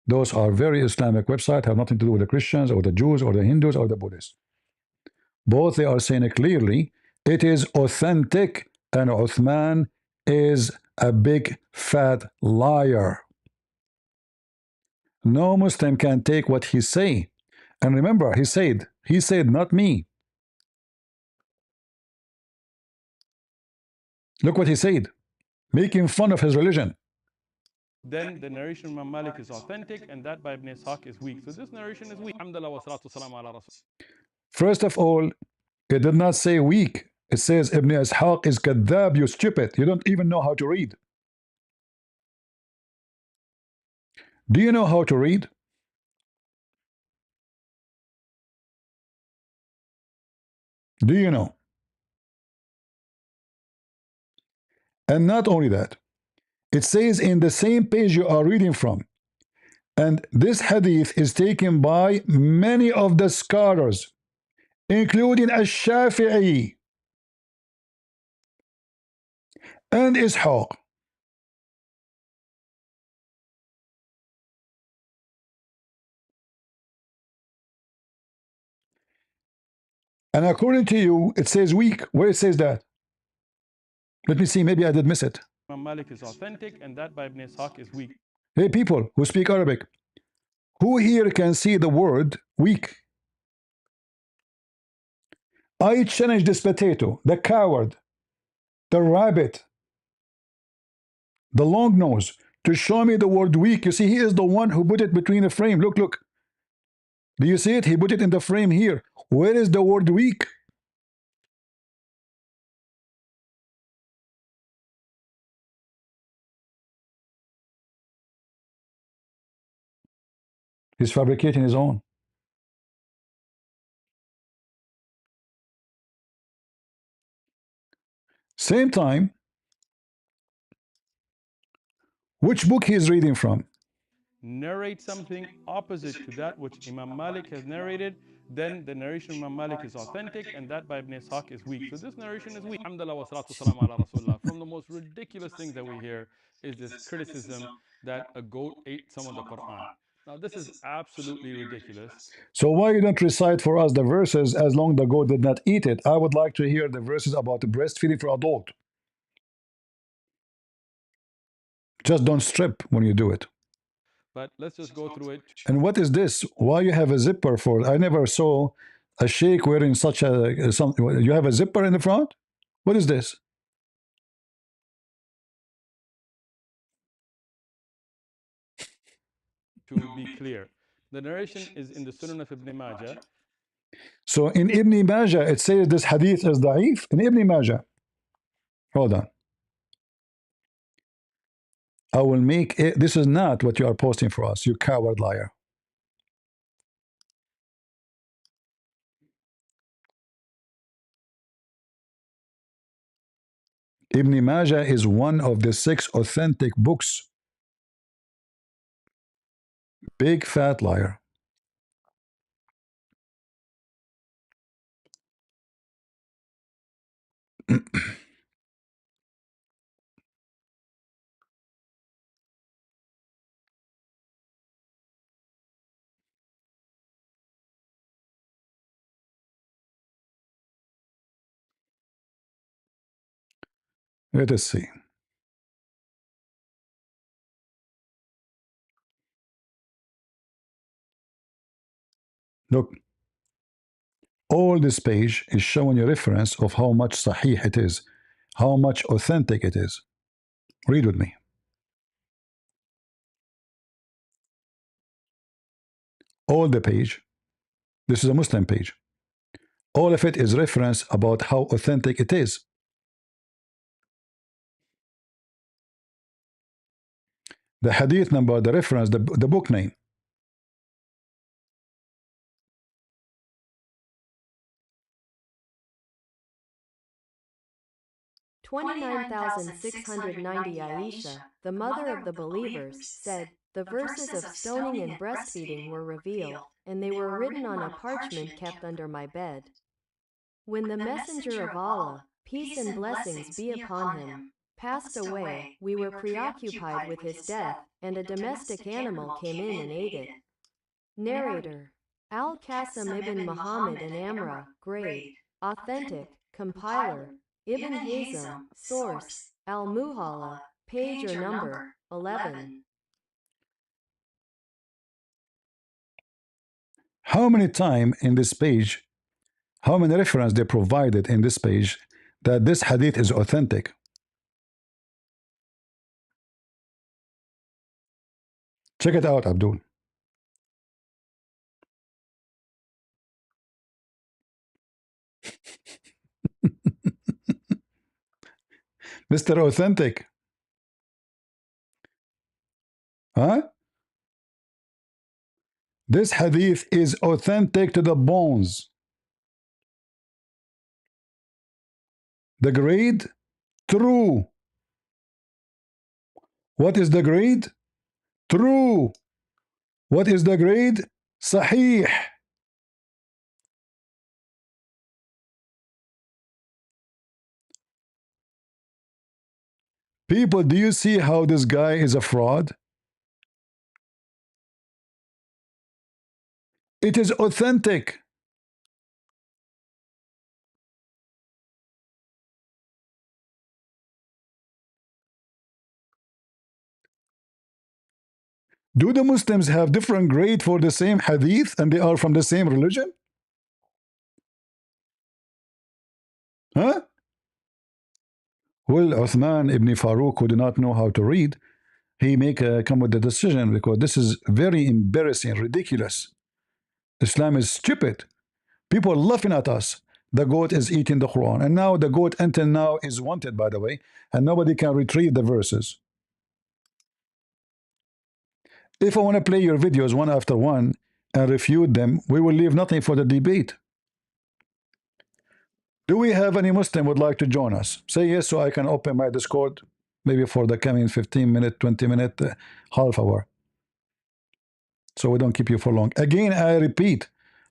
those are very Islamic websites, have nothing to do with the Christians or the Jews or the Hindus or the Buddhists. Both they are saying it clearly, it is authentic, and Uthman is a big fat liar. No Muslim can take what he say. And remember, he said, not me. Look what he said, making fun of his religion. Then the narration of Imam Malik is authentic, and that by Ibn Ishaq is weak. So this narration is weak. Alhamdulillah wa salatu wassalamu ala rasul. First of all, it did not say weak. It says Ibn Ishaq is kadhab, you stupid. You don't even know how to read. Do you know how to read? Do you know? And not only that, it says in the same page you are reading from, and this hadith is taken by many of the scholars, including Ash-Shafi'i and Ishaq. And according to you, it says weak. Where it says that? Let me see. Maybe I did miss it. Imam Malik is authentic, and that by Ibn Ishaq is weak. Hey, people who speak Arabic, who here can see the word weak? I challenge this potato, the coward, the rabbit, the long nose, to show me the word weak. You see, he is the one who put it between the frame. Look, look. Do you see it? He put it in the frame here. Where is the word weak? He's fabricating his own. Same time, which book he is reading from? Narrate something opposite to that which Imam Malik has narrated, then the narration of Imam Malik is authentic, and that by Ibn Ishaq is weak. So this narration is weak. Alhamdulillah wa salatu wassalamu ala Rasulullah. From the most ridiculous things that we hear is this criticism that a goat ate some of the Quran. Now this is absolutely ridiculous. So why you don't recite for us the verses as long the goat did not eat it? I would like to hear the verses about the breastfeeding for adult. Just don't strip when you do it. But let's just go through it. And what is this? Why you have a zipper for? I never saw a sheikh wearing such a something. You have a zipper in the front? What is this? To be clear, the narration is in the Sunan of Ibn Majah. So in Ibn Majah, it says this hadith is da'if. In Ibn Majah, hold on. I will make it. This is not what you are posting for us, you coward liar. Ibn Majah is one of the 6 authentic books. Big fat liar. Let us see. Look, all this page is showing you reference of how much sahih it is, how much authentic it is. Read with me. All the page, this is a Muslim page. All of it is reference about how authentic it is. The hadith number, the reference, the book name. $29,690. Aisha, the mother of the believers, said, the verses of stoning and breastfeeding were revealed, and they were written on a parchment kept under my bed. When the messenger of Allah, peace and blessings be upon him, passed away, we were preoccupied with his death, and a domestic animal came in and ate it. Narrator: Al-Qasim ibn Muhammad and Amra, grade, authentic, compiler, Ibn Hazm, source, Al-Muhalla, page or number, 11. How many times in this page, how many reference they provided in this page that this hadith is authentic? Check it out, Abdul. Mr. Authentic. Huh? This hadith is authentic to the bones. The grade? True. What is the grade? True. What is the grade? Sahih. People, do you see how this guy is a fraud? It is authentic. Do the Muslims have different grade for the same hadith and they are from the same religion? Huh? Well, Uthman ibn Farouk, who did not know how to read, he come with the decision because this is very embarrassing, ridiculous. Islam is stupid. People are laughing at us. The goat is eating the Quran. And now the goat until now is wanted, by the way, and nobody can retrieve the verses. If I want to play your videos one after one and refute them, we will leave nothing for the debate. Do we have any Muslim would like to join us? Say yes so I can open my Discord maybe for the coming 15 minute, 20 minute, half hour. So we don't keep you for long. Again, I repeat,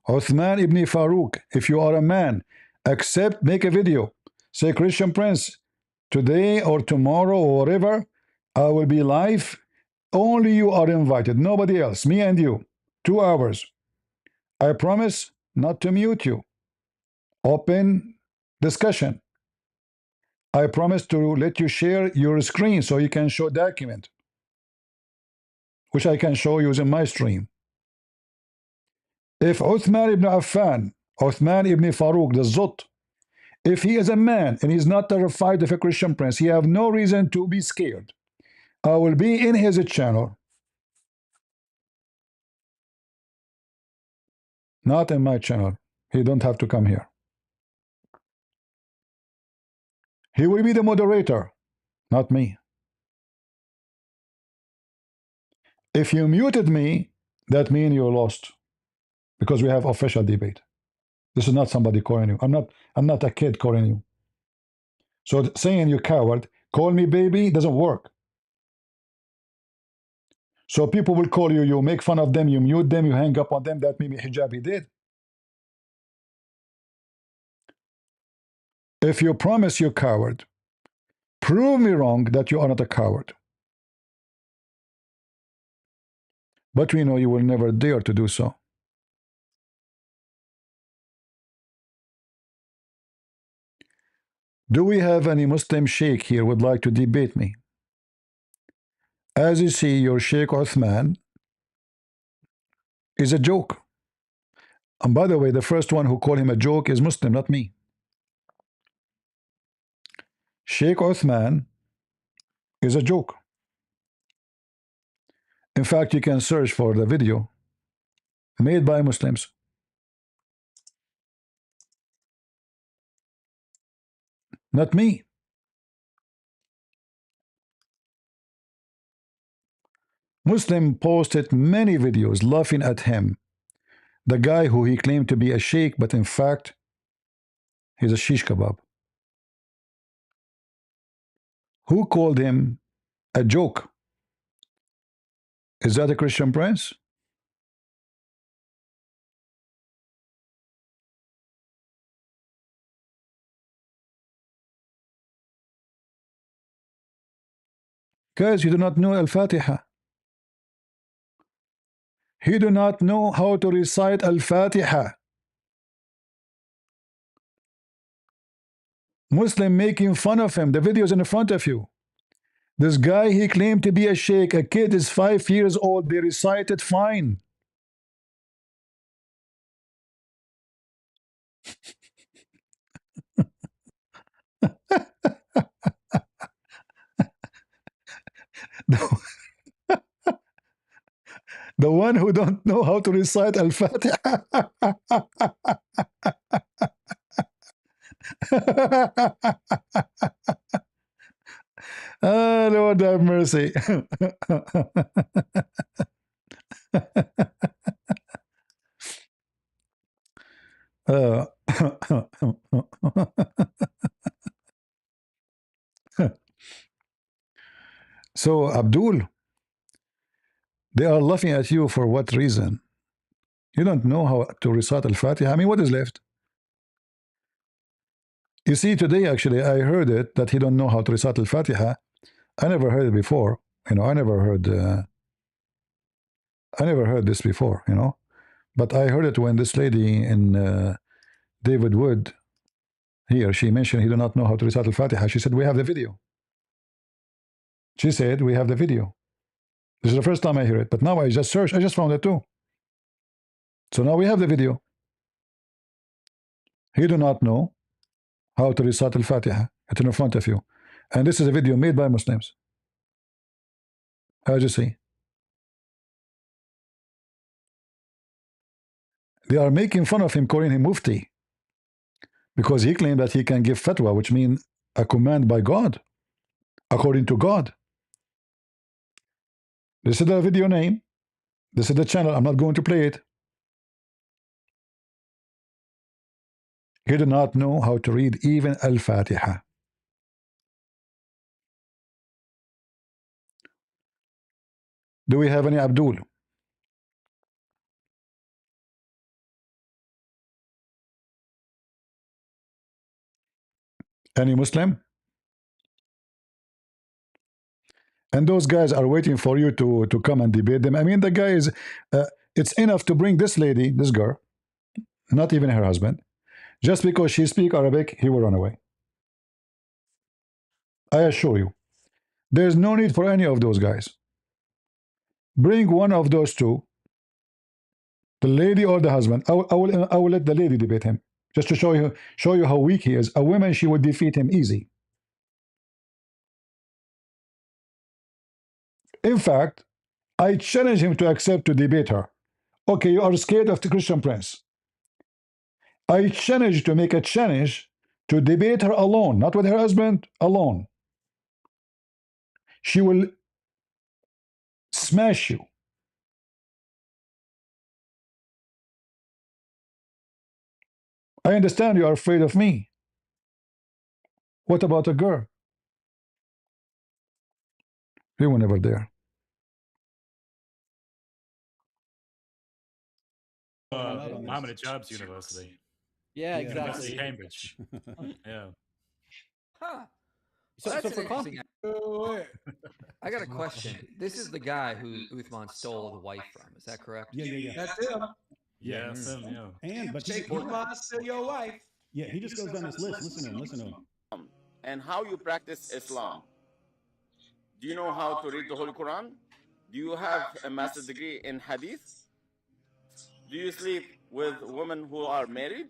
Uthman ibn Farouk, if you are a man, accept, make a video. Say, Christian Prince, today or tomorrow or whatever, I will be live. Only you are invited, nobody else, me and you. 2 hours. I promise not to mute you. Open discussion. I promise to let you share your screen so you can show document, which I can show you in my stream. If Uthman ibn Affan, Uthman ibn Farouk, the Zut, if he is a man and he's not terrified of a Christian prince, he have no reason to be scared. I will be in his channel, not in my channel. He don't have to come here. He will be the moderator, not me. If you muted me, that means you're lost, because we have official debate. This is not somebody calling you. I'm not a kid calling you. So saying you coward, call me baby doesn't work. So people will call you, you make fun of them, you mute them, you hang up on them. That maybe Hijab he did. If you promise you're coward, prove me wrong that you are not a coward. But we know you will never dare to do so. Do we have any Muslim sheikh here would like to debate me? As you see, your Sheikh Uthman is a joke. And by the way, the first one who called him a joke is Muslim, not me. Sheikh Uthman is a joke. In fact, you can search for the video made by Muslims. Not me. Muslim posted many videos laughing at him. The guy who he claimed to be a sheikh, but in fact, he's a shish kebab. Who called him a joke? Is that a Christian prince? Guys, you do not know Al-Fatiha. He do not know how to recite Al-Fatiha. Muslim making fun of him. The video is in front of you. This guy, he claimed to be a sheikh. A kid is 5 years old. They recite it fine. The one who don't know how to recite Al-Fatiha. Ah, Lord have mercy. So, Abdul, they are laughing at you for what reason? You don't know how to recite Al-Fatiha. I mean, what is left? You see, today, actually, I heard it, that he don't know how to recite Al-Fatiha. I never heard it before. You know, I never heard this before, you know. But I heard it when this lady in David Wood here, she mentioned he do not know how to recite Al-Fatiha. She said, we have the video. She said, we have the video. This is the first time I hear it, but now I just searched, I just found it too. So now we have the video. He do not know how to recite Al-Fatiha. It's in front of you. And this is a video made by Muslims. As you see. They are making fun of him, calling him Mufti, because he claimed that he can give fatwa, which means a command by God, according to God. This is the video name. This is the channel. I'm not going to play it. He did not know how to read even Al-Fatiha. Do we have any Abdul? Any Muslim? And those guys are waiting for you to come and debate them. I mean, the guy is, it's enough to bring this lady, this girl, not even her husband, just because she speaks Arabic, he will run away. I assure you. There's no need for any of those guys. Bring one of those two, the lady or the husband. I will let the lady debate him, just to show you how weak he is. A woman, she would defeat him easy. In fact, I challenge him to accept to debate her. Okay, you are scared of the Christian Prince. I challenge you to make a challenge to debate her alone, not with her husband, alone. She will smash you. I understand you are afraid of me. What about a girl? We were never there. Mohammed at Jobs University. Yeah, University exactly. of Cambridge. Yeah. Huh. So, Well, so that's for an con- interesting. I got a question. This is the guy who Uthman stole the wife from. Is that correct? Yeah. That's him. Yeah, that's him, yeah. But Shake Uthman, still your wife. yeah, he just goes down this list. Listen to him. And how you practice Islam. Do you know how to read the Holy Quran? Do you have a master's degree in Hadith? Do you sleep with women who are married?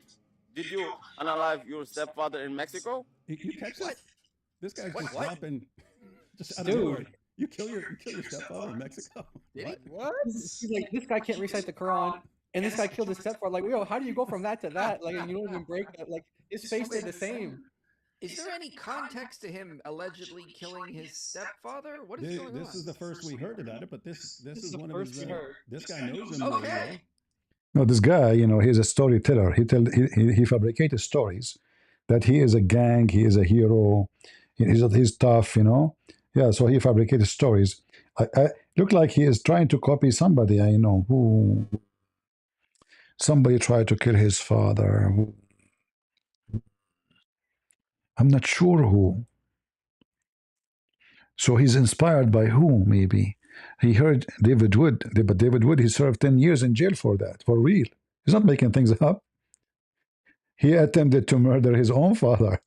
Did you unalive your stepfather in Mexico? You catch this? This guy's just What? dropping, just out of Dude. nowhere. You kill your stepfather in Mexico? what? He's like, this guy can't recite the Quran, and this guy killed his stepfather. Like, yo, how do you go from that to that? Like, you don't even break that. Like, his face did the same. Is there any context to him allegedly killing his stepfather? What is going on? This is the first we heard about it, but this is the one of first his. we heard. This guy knows him really well. No, this guy, you know, he's a storyteller. He fabricated stories that he is a gang, he is a hero, he's tough, you know. Yeah, so he fabricated stories. I look like he is trying to copy somebody I know who. Somebody tried to kill his father. I'm not sure who. So he's inspired by who, maybe. He heard David Wood, but David Wood, he served 10 years in jail for that, for real. He's not making things up. He attempted to murder his own father.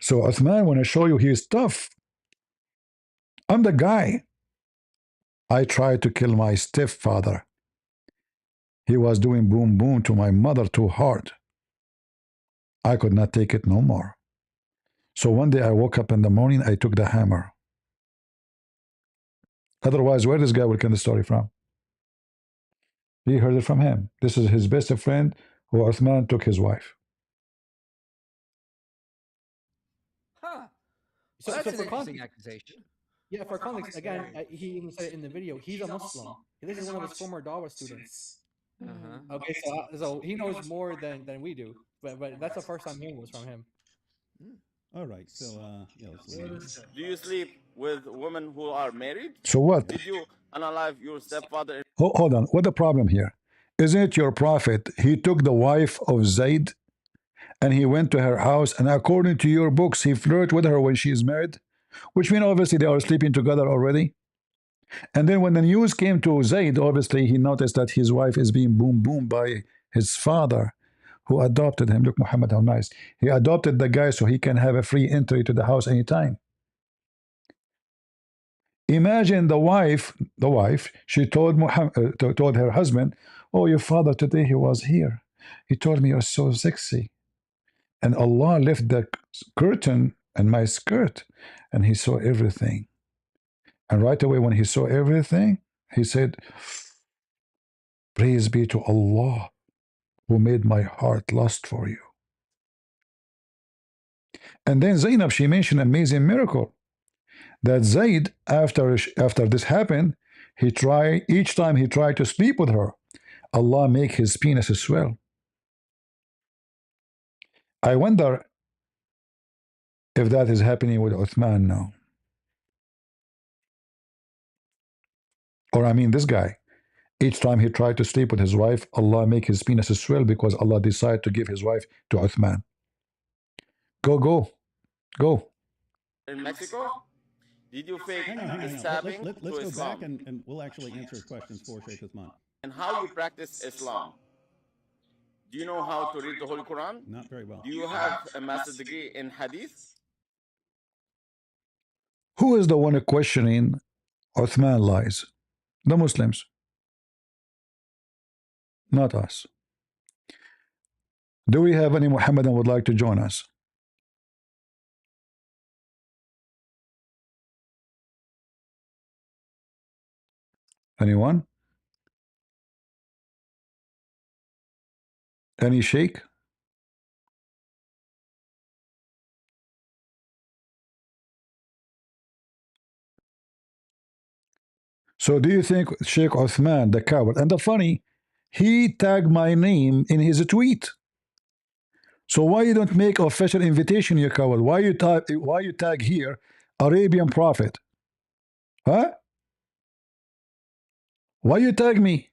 So Uthman, when I show you he is tough, I'm the guy. I tried to kill my stepfather. He was doing boom boom to my mother too hard. I could not take it no more. So one day I woke up in the morning, I took the hammer. Otherwise, where this guy will get the story from? He heard it from him. This is his best friend who Uthman took his wife. Huh. So, Well, so that's for an interesting accusation. Yeah, for context, again, he even said it in the video. He's a Muslim. This is one of his former Dawah students. Okay, so he knows more than we do, but that's the first time hearing was from him. All right, so yeah, let's Do you sleep with women who are married? So what? Did you unalive your stepfather? Hold on. What the problem here? Isn't it your prophet? He took the wife of Zayd and he went to her house, and according to your books, he flirted with her when she is married, which means obviously they are sleeping together already. And then when the news came to Zayd, obviously he noticed that his wife is being boom boom by his father, who adopted him. Look, Muhammad, how nice. He adopted the guy so he can have a free entry to the house anytime. Imagine the wife, she told told her husband, "Oh, your father today he was here. He told me you're so sexy, and Allah left the curtain and my skirt, and he saw everything. And right away when he saw everything, he said, praise be to Allah who made my heart lust for you." And then Zainab, she mentioned an amazing miracle that Zaid, after this happened, he tried each time he tried to sleep with her, Allah make his penis swell. I wonder if that is happening with Uthman now. Or I mean this guy. Each time he tried to sleep with his wife, Allah make his penis swell because Allah decided to give his wife to Uthman. Go. In Mexico, did you fake Hang on. stabbing Let's to go Islam? back and we'll actually answer his questions for Sheikh Uthman. And how you practice Islam? Do you know how to read the Holy Quran? Not very well. Do you have a master's degree in Hadith? Who is the one questioning Uthman lies? The Muslims. Not us. Do we have any Mohammedan would like to join us? Anyone? Any Sheikh? So do you think Sheikh Uthman, the coward, and the funny, he tagged my name in his tweet. So why you don't make official invitation, you coward? Why you tag here Arabian Prophet? Huh? Why you tag me?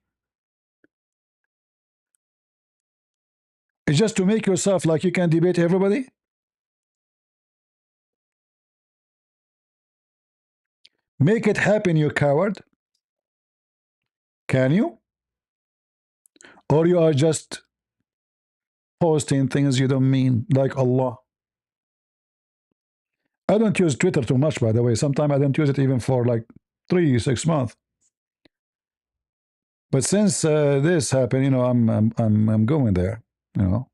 It's just to make yourself like you can debate everybody? Make it happen, you coward. Can you? Or you are just posting things you don't mean, like Allah. I don't use Twitter too much, by the way. Sometimes I don't use it even for like 3-6 months. But since this happened, you know, I'm going there, you know,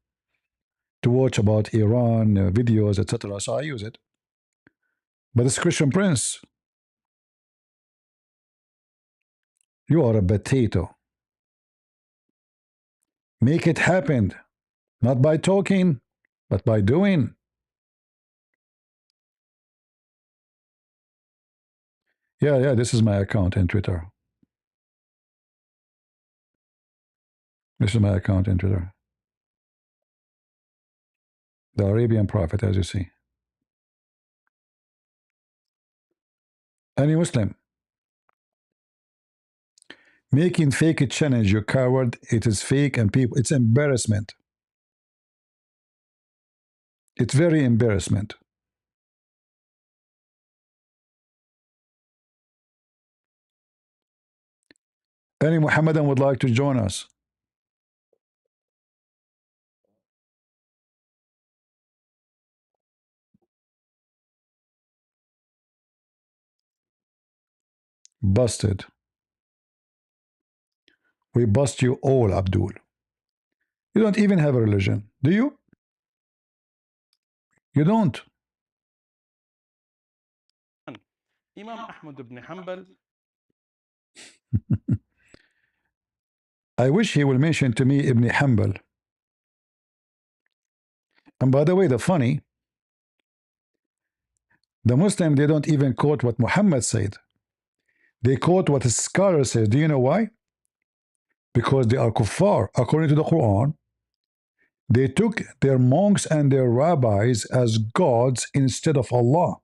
to watch about Iran videos, etc. So I use it. But this Christian Prince, you are a potato. Make it happen, not by talking, but by doing. Yeah, this is my account in Twitter. This is my account in Twitter. The Arabian Prophet, as you see. Any Muslim making fake challenge, you coward. It is fake and people, it's embarrassment. It's very embarrassment. Any Muhammadan would like to join us? Busted. We bust you all, Abdul. You don't even have a religion, do you? You don't. Imam Ahmed ibn Hanbal. I wish he will mention to me Ibn Hanbal. And by the way, the funny, the Muslim, they don't even quote what Muhammad said. They quote what the scholar says. Do you know why? Because they are kuffar. According to the Quran, they took their monks and their rabbis as gods instead of Allah.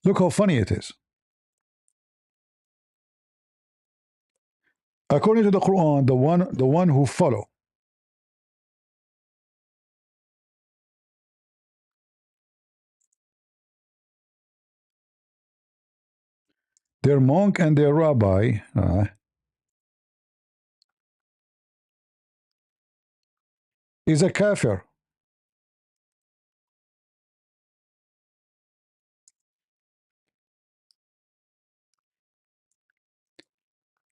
Look how funny it is. According to the Quran, the one who follow their monk and their rabbi, is a kafir.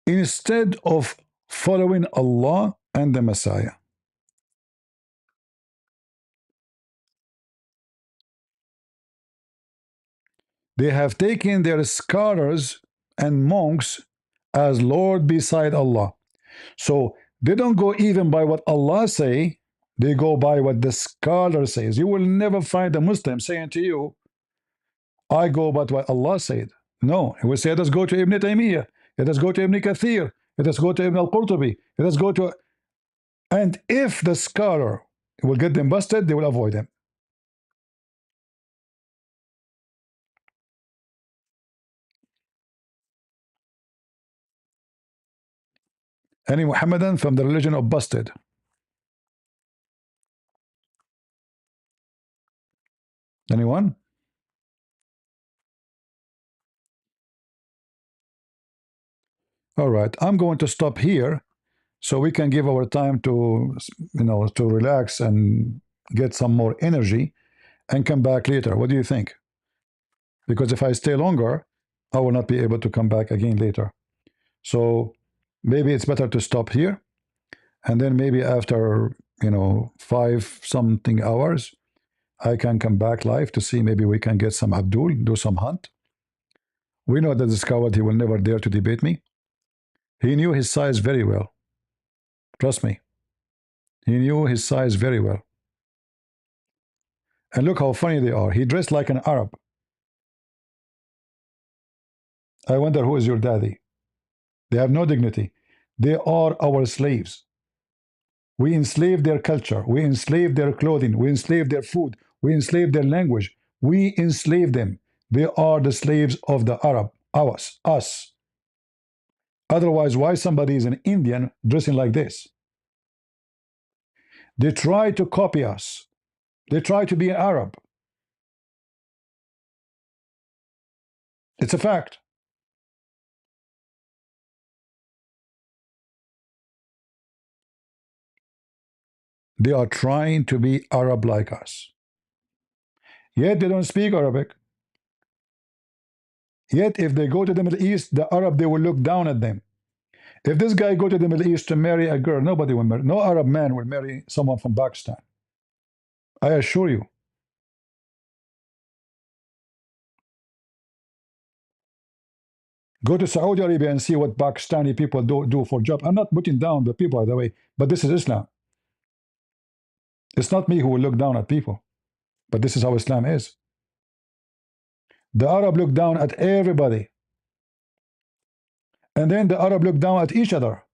Instead of following Allah and the Messiah. They have taken their scholars and monks as Lord beside Allah. So they don't go even by what Allah say, they go by what the scholar says. You will never find a Muslim saying to you, I go by what Allah said. No, he will say, let us go to Ibn Taymiyyah, let us go to Ibn Kathir, let us go to Ibn al-Qurtubi, let us go to... And if the scholar will get them busted, they will avoid him. Any Muhammadan from the religion of busted? Anyone? All right, I'm going to stop here so we can give our time to, to relax and get some more energy and come back later. What do you think? Because if I stay longer, I will not be able to come back again later. So maybe it's better to stop here, and then maybe after 5 something hours, I can come back live to see maybe we can get some Abdul, do some hunt. We know that this coward, he will never dare to debate me. He knew his size very well. Trust me. He knew his size very well. And look how funny they are. He dressed like an Arab. I wonder who is your daddy. They have no dignity. They are our slaves. We enslave their culture. We enslave their clothing. We enslave their food. We enslave their language. We enslave them. They are the slaves of the Arab. Us. Otherwise, why somebody is an Indian dressing like this? They try to copy us. They try to be an Arab. It's a fact. They are trying to be Arab like us. Yet they don't speak Arabic. Yet if they go to the Middle East, the Arab, they will look down at them. If this guy go to the Middle East to marry a girl, nobody will marry. No Arab man will marry someone from Pakistan. I assure you. Go to Saudi Arabia and see what Pakistani people do for job. I'm not putting down the people, by the way, but this is Islam. It's not me who will look down at people, but this is how Islam is. The Arab look down at everybody. And then the Arab look down at each other,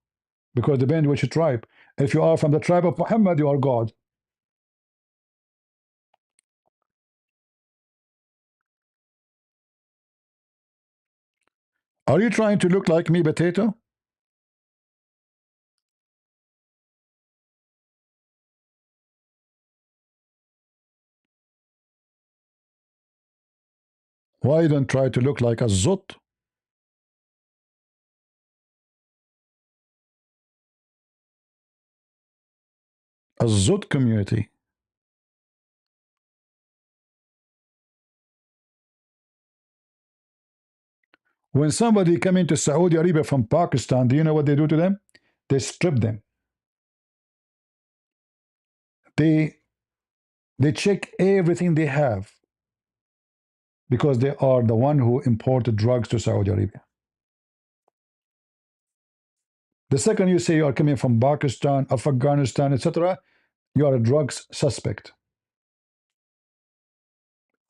because depending which tribe. If you are from the tribe of Muhammad, you are God. Are you trying to look like me, potato? Why don't try to look like a Zut? A Zut community. When somebody come into Saudi Arabia from Pakistan, do you know what they do to them? They strip them. They check everything they have, because they are the one who imported drugs to Saudi Arabia. The second you say you are coming from Pakistan, Afghanistan, etc., you are a drugs suspect.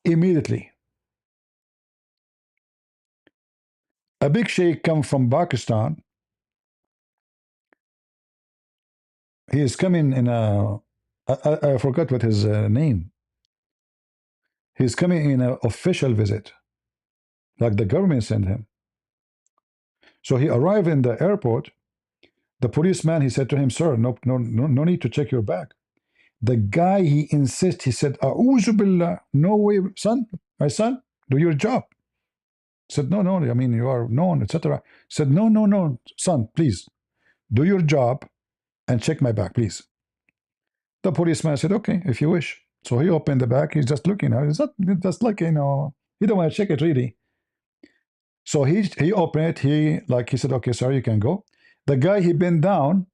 Immediately. A big sheikh come from Pakistan. He is coming in a... I forgot what his name. He's coming in an official visit, like the government sent him. So he arrived in the airport. The policeman, he said to him, sir, no need to check your bag. The guy, he insists, he said, A'udhu billah, no way, son, my son, do your job. Said, no, I mean, you are known, etc. Said, no, son, please, do your job and check my bag, please. The policeman said, okay, if you wish. So he opened the back. He's just looking at it. It's not just like, you know, he don't want to check it really. So he opened it. He said, okay, sir, you can go. The guy, he bent down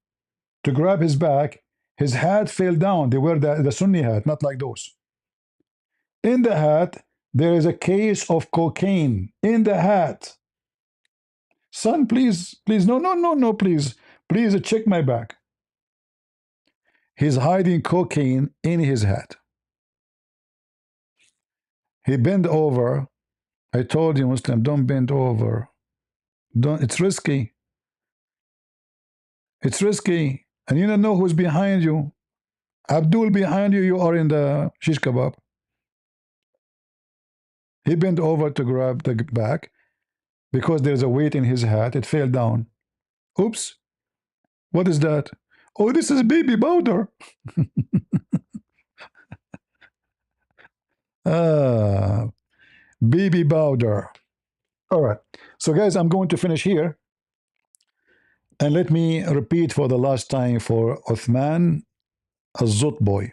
to grab his bag. His hat fell down. They wear the Sunni hat, not like those. In the hat, there is a case of cocaine in the hat. Son, please, no, please check my bag. He's hiding cocaine in his hat. He bent over. I told you, Muslim, don't bend over. Don't. It's risky. It's risky. And you don't know who's behind you. Abdul behind you, you are in the shish kebab. He bent over to grab the bag because there's a weight in his hat. It fell down. Oops. What is that? Oh, this is baby powder. Baby powder. All right. So, guys, I'm going to finish here. And let me repeat for the last time for Uthman, a Zot boy.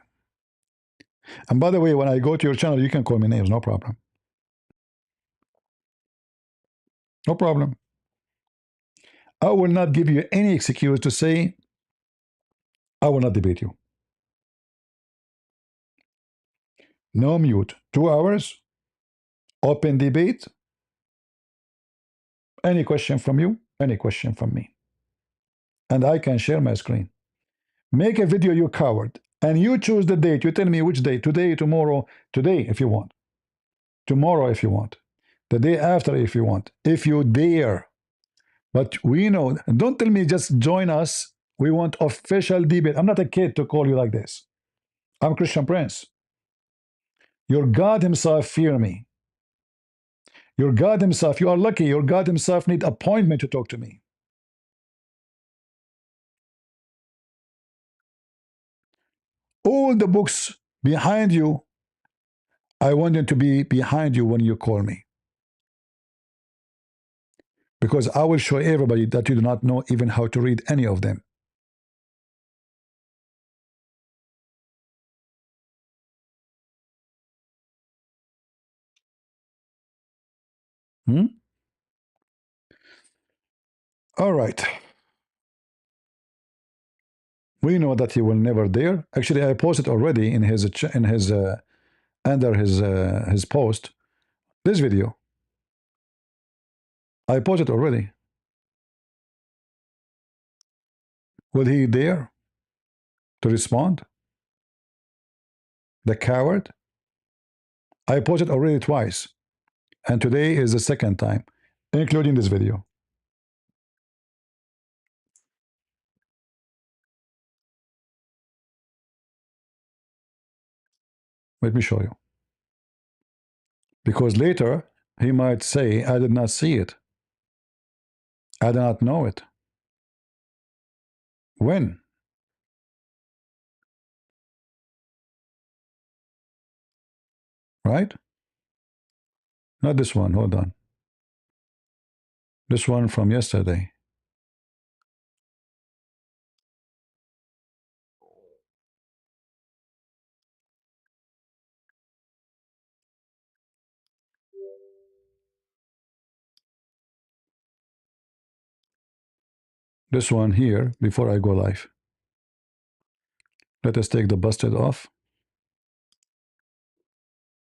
And by the way, when I go to your channel, you can call me names, no problem. No problem. I will not give you any excuse to say, I will not debate you. No mute. 2 hours, open debate. Any question from you, any question from me. And I can share my screen. Make a video, you coward. And you choose the date. You tell me which day. Today, tomorrow. Today, if you want. Tomorrow, if you want. The day after, if you want. If you dare. But we know. Don't tell me just join us. We want official debate. I'm not a kid to call you like this. I'm Christian Prince. Your God himself fear me. Your God himself, you are lucky. Your God himself need appointment to talk to me. All the books behind you, I want them to be behind you when you call me. Because I will show everybody that you do not know even how to read any of them. All right. We know that he will never dare. Actually, I posted already in his under his post this video. I posted already. Will he dare to respond? The coward. I posted already twice, and today is the second time, including this video. Let me show you. Because later he might say, I did not see it. I did not know it. When? Right? Not this one. Hold on. This one from yesterday. This one here before I go live. Let us take the busted off.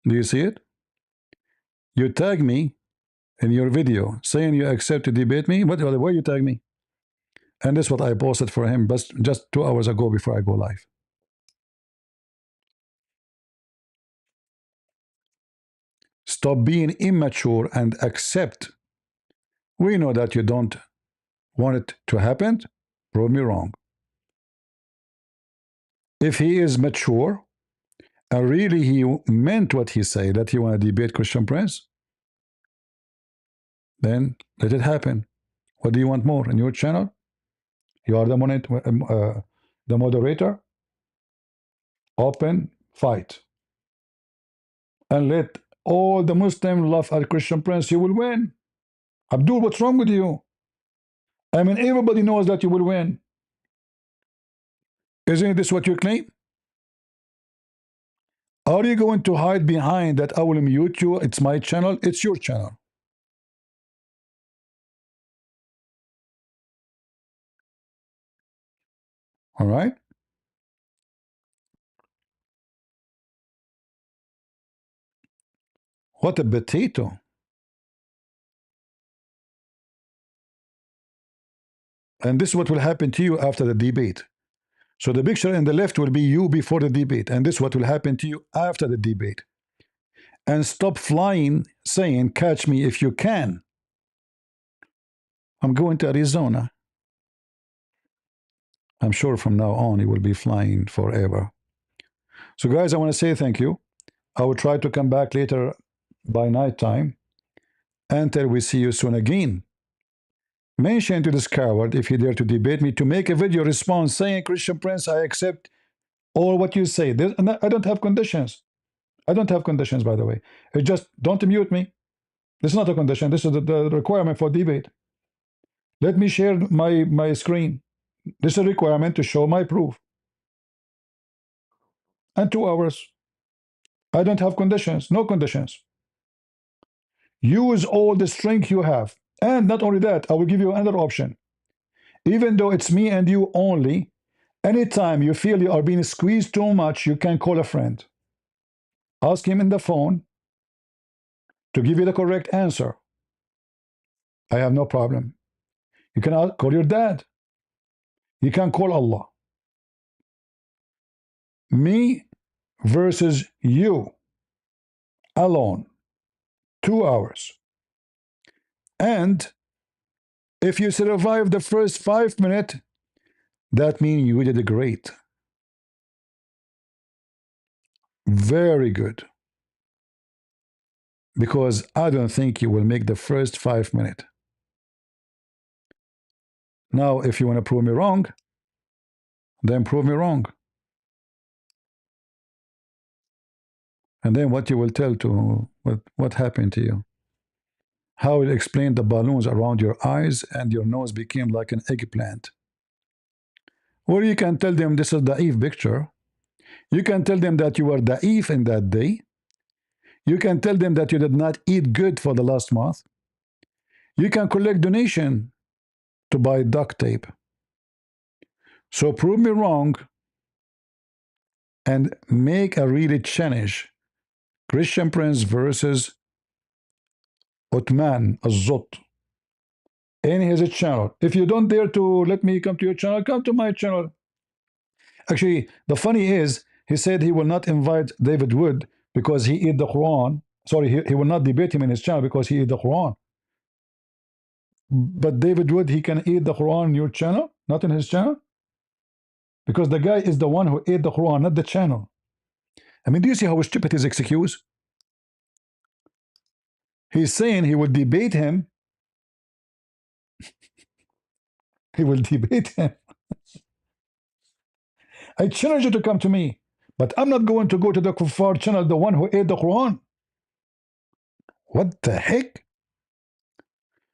Do you see it? You tag me in your video saying you accept to debate me. Where you tag me? And this is what I posted for him just 2 hours ago before I go live. Stop being immature and accept. We know that you don't want it to happen. Prove me wrong. If he is mature, and really he meant what he said, that he want to debate Christian Prince, then let it happen. What do you want more in your channel? You are the moderator. Open, fight. And let all the Muslims laugh at Christian Prince. You will win. Abdul, what's wrong with you? I mean, everybody knows that you will win. Isn't this what you claim? Are you going to hide behind that I will mute you? It's my channel. It's your channel. All right? What a potato. And this is what will happen to you after the debate. So the picture in the left will be you before the debate. And this is what will happen to you after the debate. And stop flying saying, catch me if you can. I'm going to Arizona. I'm sure from now on you will be flying forever. So guys, I want to say thank you. I will try to come back later by night time until we see you soon again. Mention to this coward, if he dare to debate me, to make a video response saying, Christian Prince, I accept all what you say. I don't have conditions. I don't have conditions, by the way. It's just don't mute me. This is not a condition. This is the requirement for debate. Let me share my screen. This is a requirement to show my proof. And 2 hours. I don't have conditions. No conditions. Use all the strength you have. And not only that, I will give you another option. Even though it's me and you only, anytime you feel you are being squeezed too much, you can call a friend. Ask him in the phone to give you the correct answer. I have no problem. You can call your dad. You can call Allah. Me versus you alone. 2 hours. And if you survive the first 5 minutes, that means you did great. Very good. Because I don't think you will make the first 5 minutes. Now, if you want to prove me wrong, then prove me wrong. And then what you will tell to what happened to you? How you explain the balloons around your eyes and your nose became like an eggplant. Or you can tell them this is the Eve picture. You can tell them that you were da'if in that day. You can tell them that you did not eat good for the last month. You can collect donation to buy duct tape. So prove me wrong and make a really challenge. Christian Prince versus Uthman Azot in his channel. If you don't dare to let me come to your channel, come to my channel. Actually, the funny is, he said he will not invite David Wood because he eat the Quran. Sorry, he will not debate him in his channel because he eat the Quran. But David Wood, he can eat the Quran in your channel, not in his channel? Because the guy is the one who ate the Quran, not the channel. I mean, do you see how stupid his excuse? He's saying he will debate him. He will debate him. I challenge you to come to me, but I'm not going to go to the Kuffar channel, the one who ate the Quran. What the heck?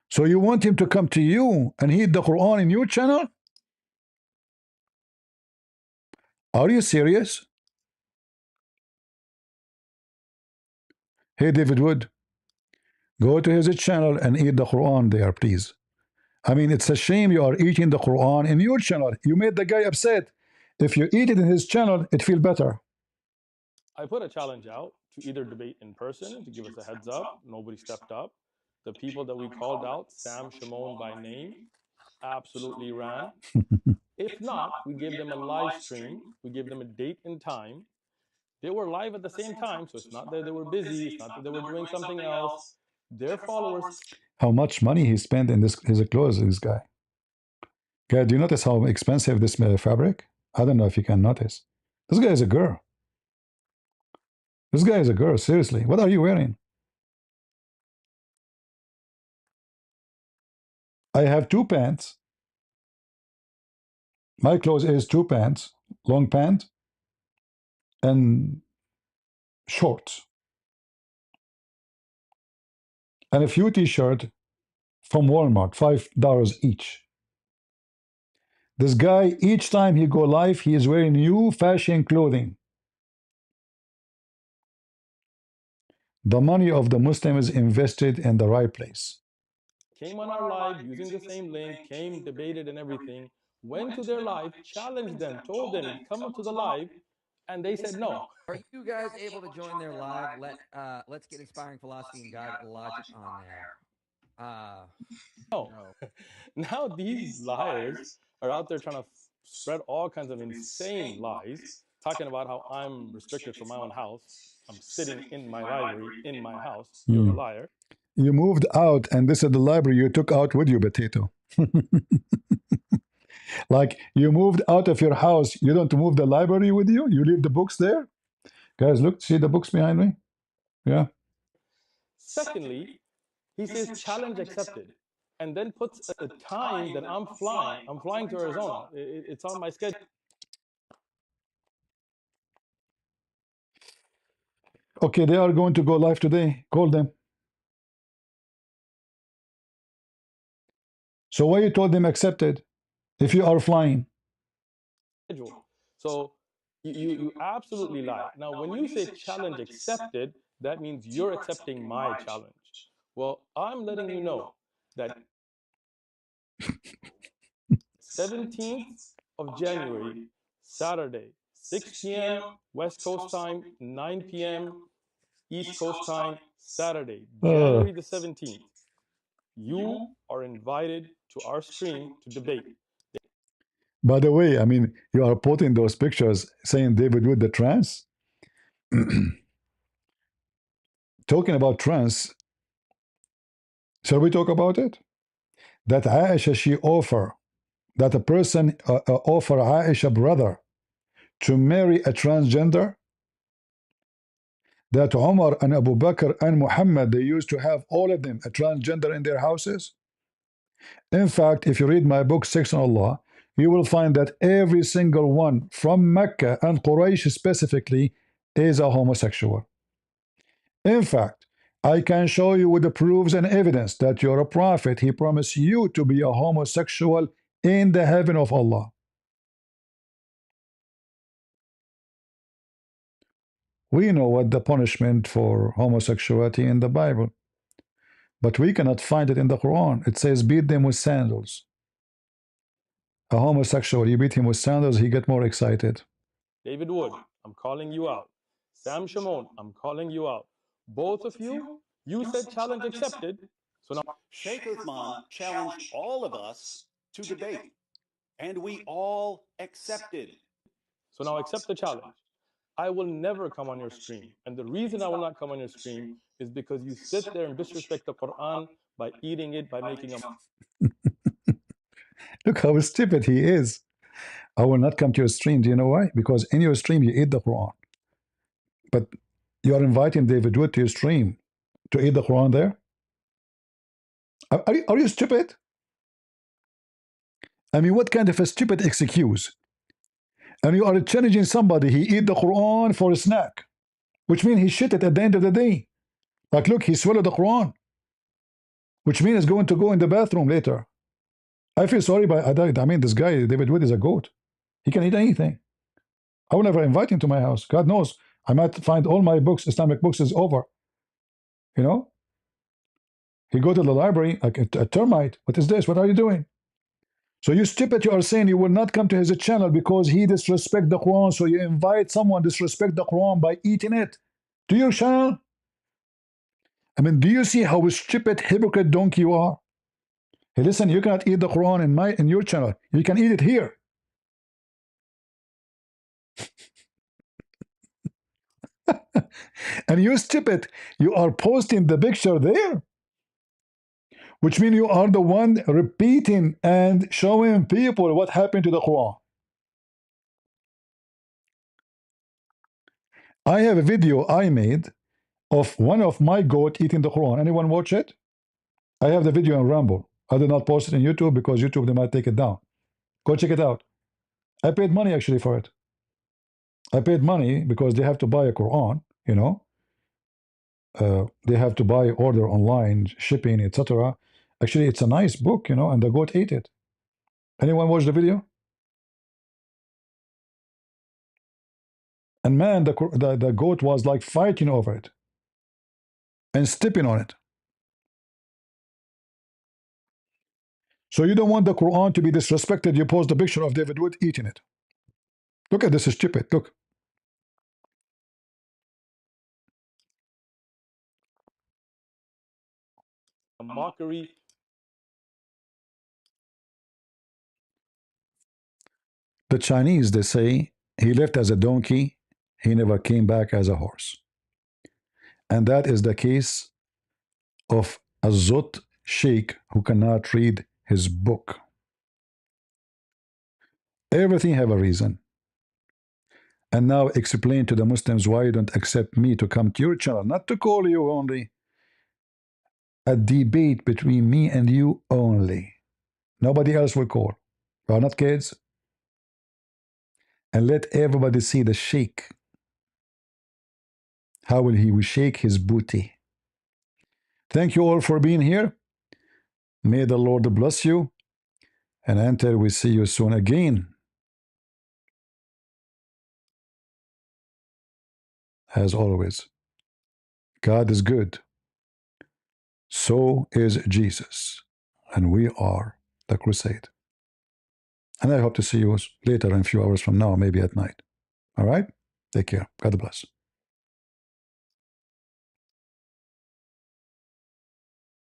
So you want him to come to you and eat the Quran in your channel? Are you serious? Hey, David Wood, go to his channel and eat the Quran there, please. I mean, it's a shame you are eating the Quran in your channel. You made the guy upset. If you eat it in his channel, it feels better. I put a challenge out to either debate in person to give us a heads up. Nobody stepped up. The people that we called out, Sam Shimon by name, absolutely ran. If not, we gave them a live stream. We gave them a date and time. They were live at the same time, so it's not that they were busy. It's not that they were doing something else. Their followers. How much money he spent in his clothes, this guy. Guy, do you notice how expensive this fabric? I don't know if you can notice. This guy is a girl. This guy is a girl, seriously. What are you wearing? I have 2 pants. My clothes is 2 pants, long pant, and shorts. And a few t-shirts from Walmart, $5 each. This guy, each time he go live, he is wearing new fashion clothing. The money of the Muslims invested in the right place. Came on our live using the same link, came, debated, and everything. Went to their live, challenged them, told them, come up to the live, and they said no. Are you guys able to join their live? Let's get Inspiring Philosophy and God Logic on there. No. Now these liars are out there trying to spread all kinds of insane lies, talking about how I'm restricted from my own house. I'm sitting in my library in my house. You're a liar. You moved out, and this is the library you took out with you, potato. Like, you moved out of your house, you don't move the library with you? You leave the books there? Guys, look, see the books behind me? Yeah. Secondly, he says challenge accepted, and then puts a time that I'm flying. I'm flying to Arizona. It's on my schedule. Okay, they are going to go live today. Call them. So why you told them accepted if you are flying? So you absolutely lie. Now, when you say challenge accepted, that means you're accepting my challenge. Well, I'm letting you know that 17th of January, Saturday, 6 p.m. West Coast time, 9 p.m. East Coast time, Saturday, January the 17th. You are invited to our stream to debate. By the way, I mean, you are putting those pictures saying David Wood the trans. Talking about trans, shall we talk about it? That Aisha, she offer, that a person offer Aisha brother to marry a transgender. That Umar and Abu Bakr and Muhammad, they used to have all of them a transgender in their houses. In fact, if you read my book, Sex on Allah, you will find that every single one from Mecca and Quraysh specifically is a homosexual. In fact, I can show you with the proofs and evidence that you're a prophet. He promised you to be a homosexual in the heaven of Allah. We know what the punishment for homosexuality in the Bible, but we cannot find it in the Quran. It says beat them with sandals. A homosexual, you beat him with sandals, he get more excited. David Wood, I'm calling you out. Sam Shimon, I'm calling you out. Both of you, you said challenge accepted. So now Sheikh Uthman challenged all of us to debate, and we all accepted. So now accept the challenge. I will never come on your stream. And the reason I will not come on your stream is because you sit there and disrespect the Quran by eating it, by making a... Look how stupid he is. I will not come to your stream. Do you know why? Because in your stream you eat the Quran. But you are inviting David Wood to your stream to eat the Quran there? Are you stupid? I mean, what kind of a stupid excuse? And you are challenging somebody, he eat the Quran for a snack, which means he shit it at the end of the day. Like, look, he swallowed the Quran, which means he's going to go in the bathroom later. I feel sorry, but I mean, this guy, David Wood, is a goat. He can eat anything. I will never invite him to my house. God knows, I might find all my books, Islamic books, is over. You know? He go to the library, like a termite. What is this? What are you doing? So you stupid, you are saying you will not come to his channel because he disrespect the Quran. So you invite someone disrespect the Quran by eating it to your channel. I mean, do you see how stupid, hypocrite donkey you are? Hey, listen, you cannot eat the Quran in your channel. You can eat it here. And you stupid, you are posting the picture there, which means you are the one repeating and showing people what happened to the Quran. I have a video I made of one of my goat eating the Quran. Anyone watch it? I have the video on Rumble. I did not post it on YouTube because YouTube, they might take it down. Go check it out. I paid money actually for it. I paid money because they have to buy a Quran, you know. They have to buy, order online, shipping, etc. Actually, it's a nice book, you know, and the goat ate it. Anyone watch the video? And man, the goat was like fighting over it. and stepping on it. So you don't want the Quran to be disrespected. You post the picture of David Wood eating it. Look at this, is stupid. Look. A mockery. The Chinese, they say, he left as a donkey, he never came back as a horse. And that is the case of a Zut Sheikh who cannot read his book. Everything have a reason. And now explain to the Muslims why you don't accept me to come to your channel, not to call you only. A debate between me and you only. Nobody else will call. We are not kids. And let everybody see the Sheikh. How will he shake his booty? Thank you all for being here. May the Lord bless you. And until we see you soon again. As always, God is good. So is Jesus. And we are the crusade. And I hope to see you later in a few hours from now, maybe at night. All right? Take care. God bless.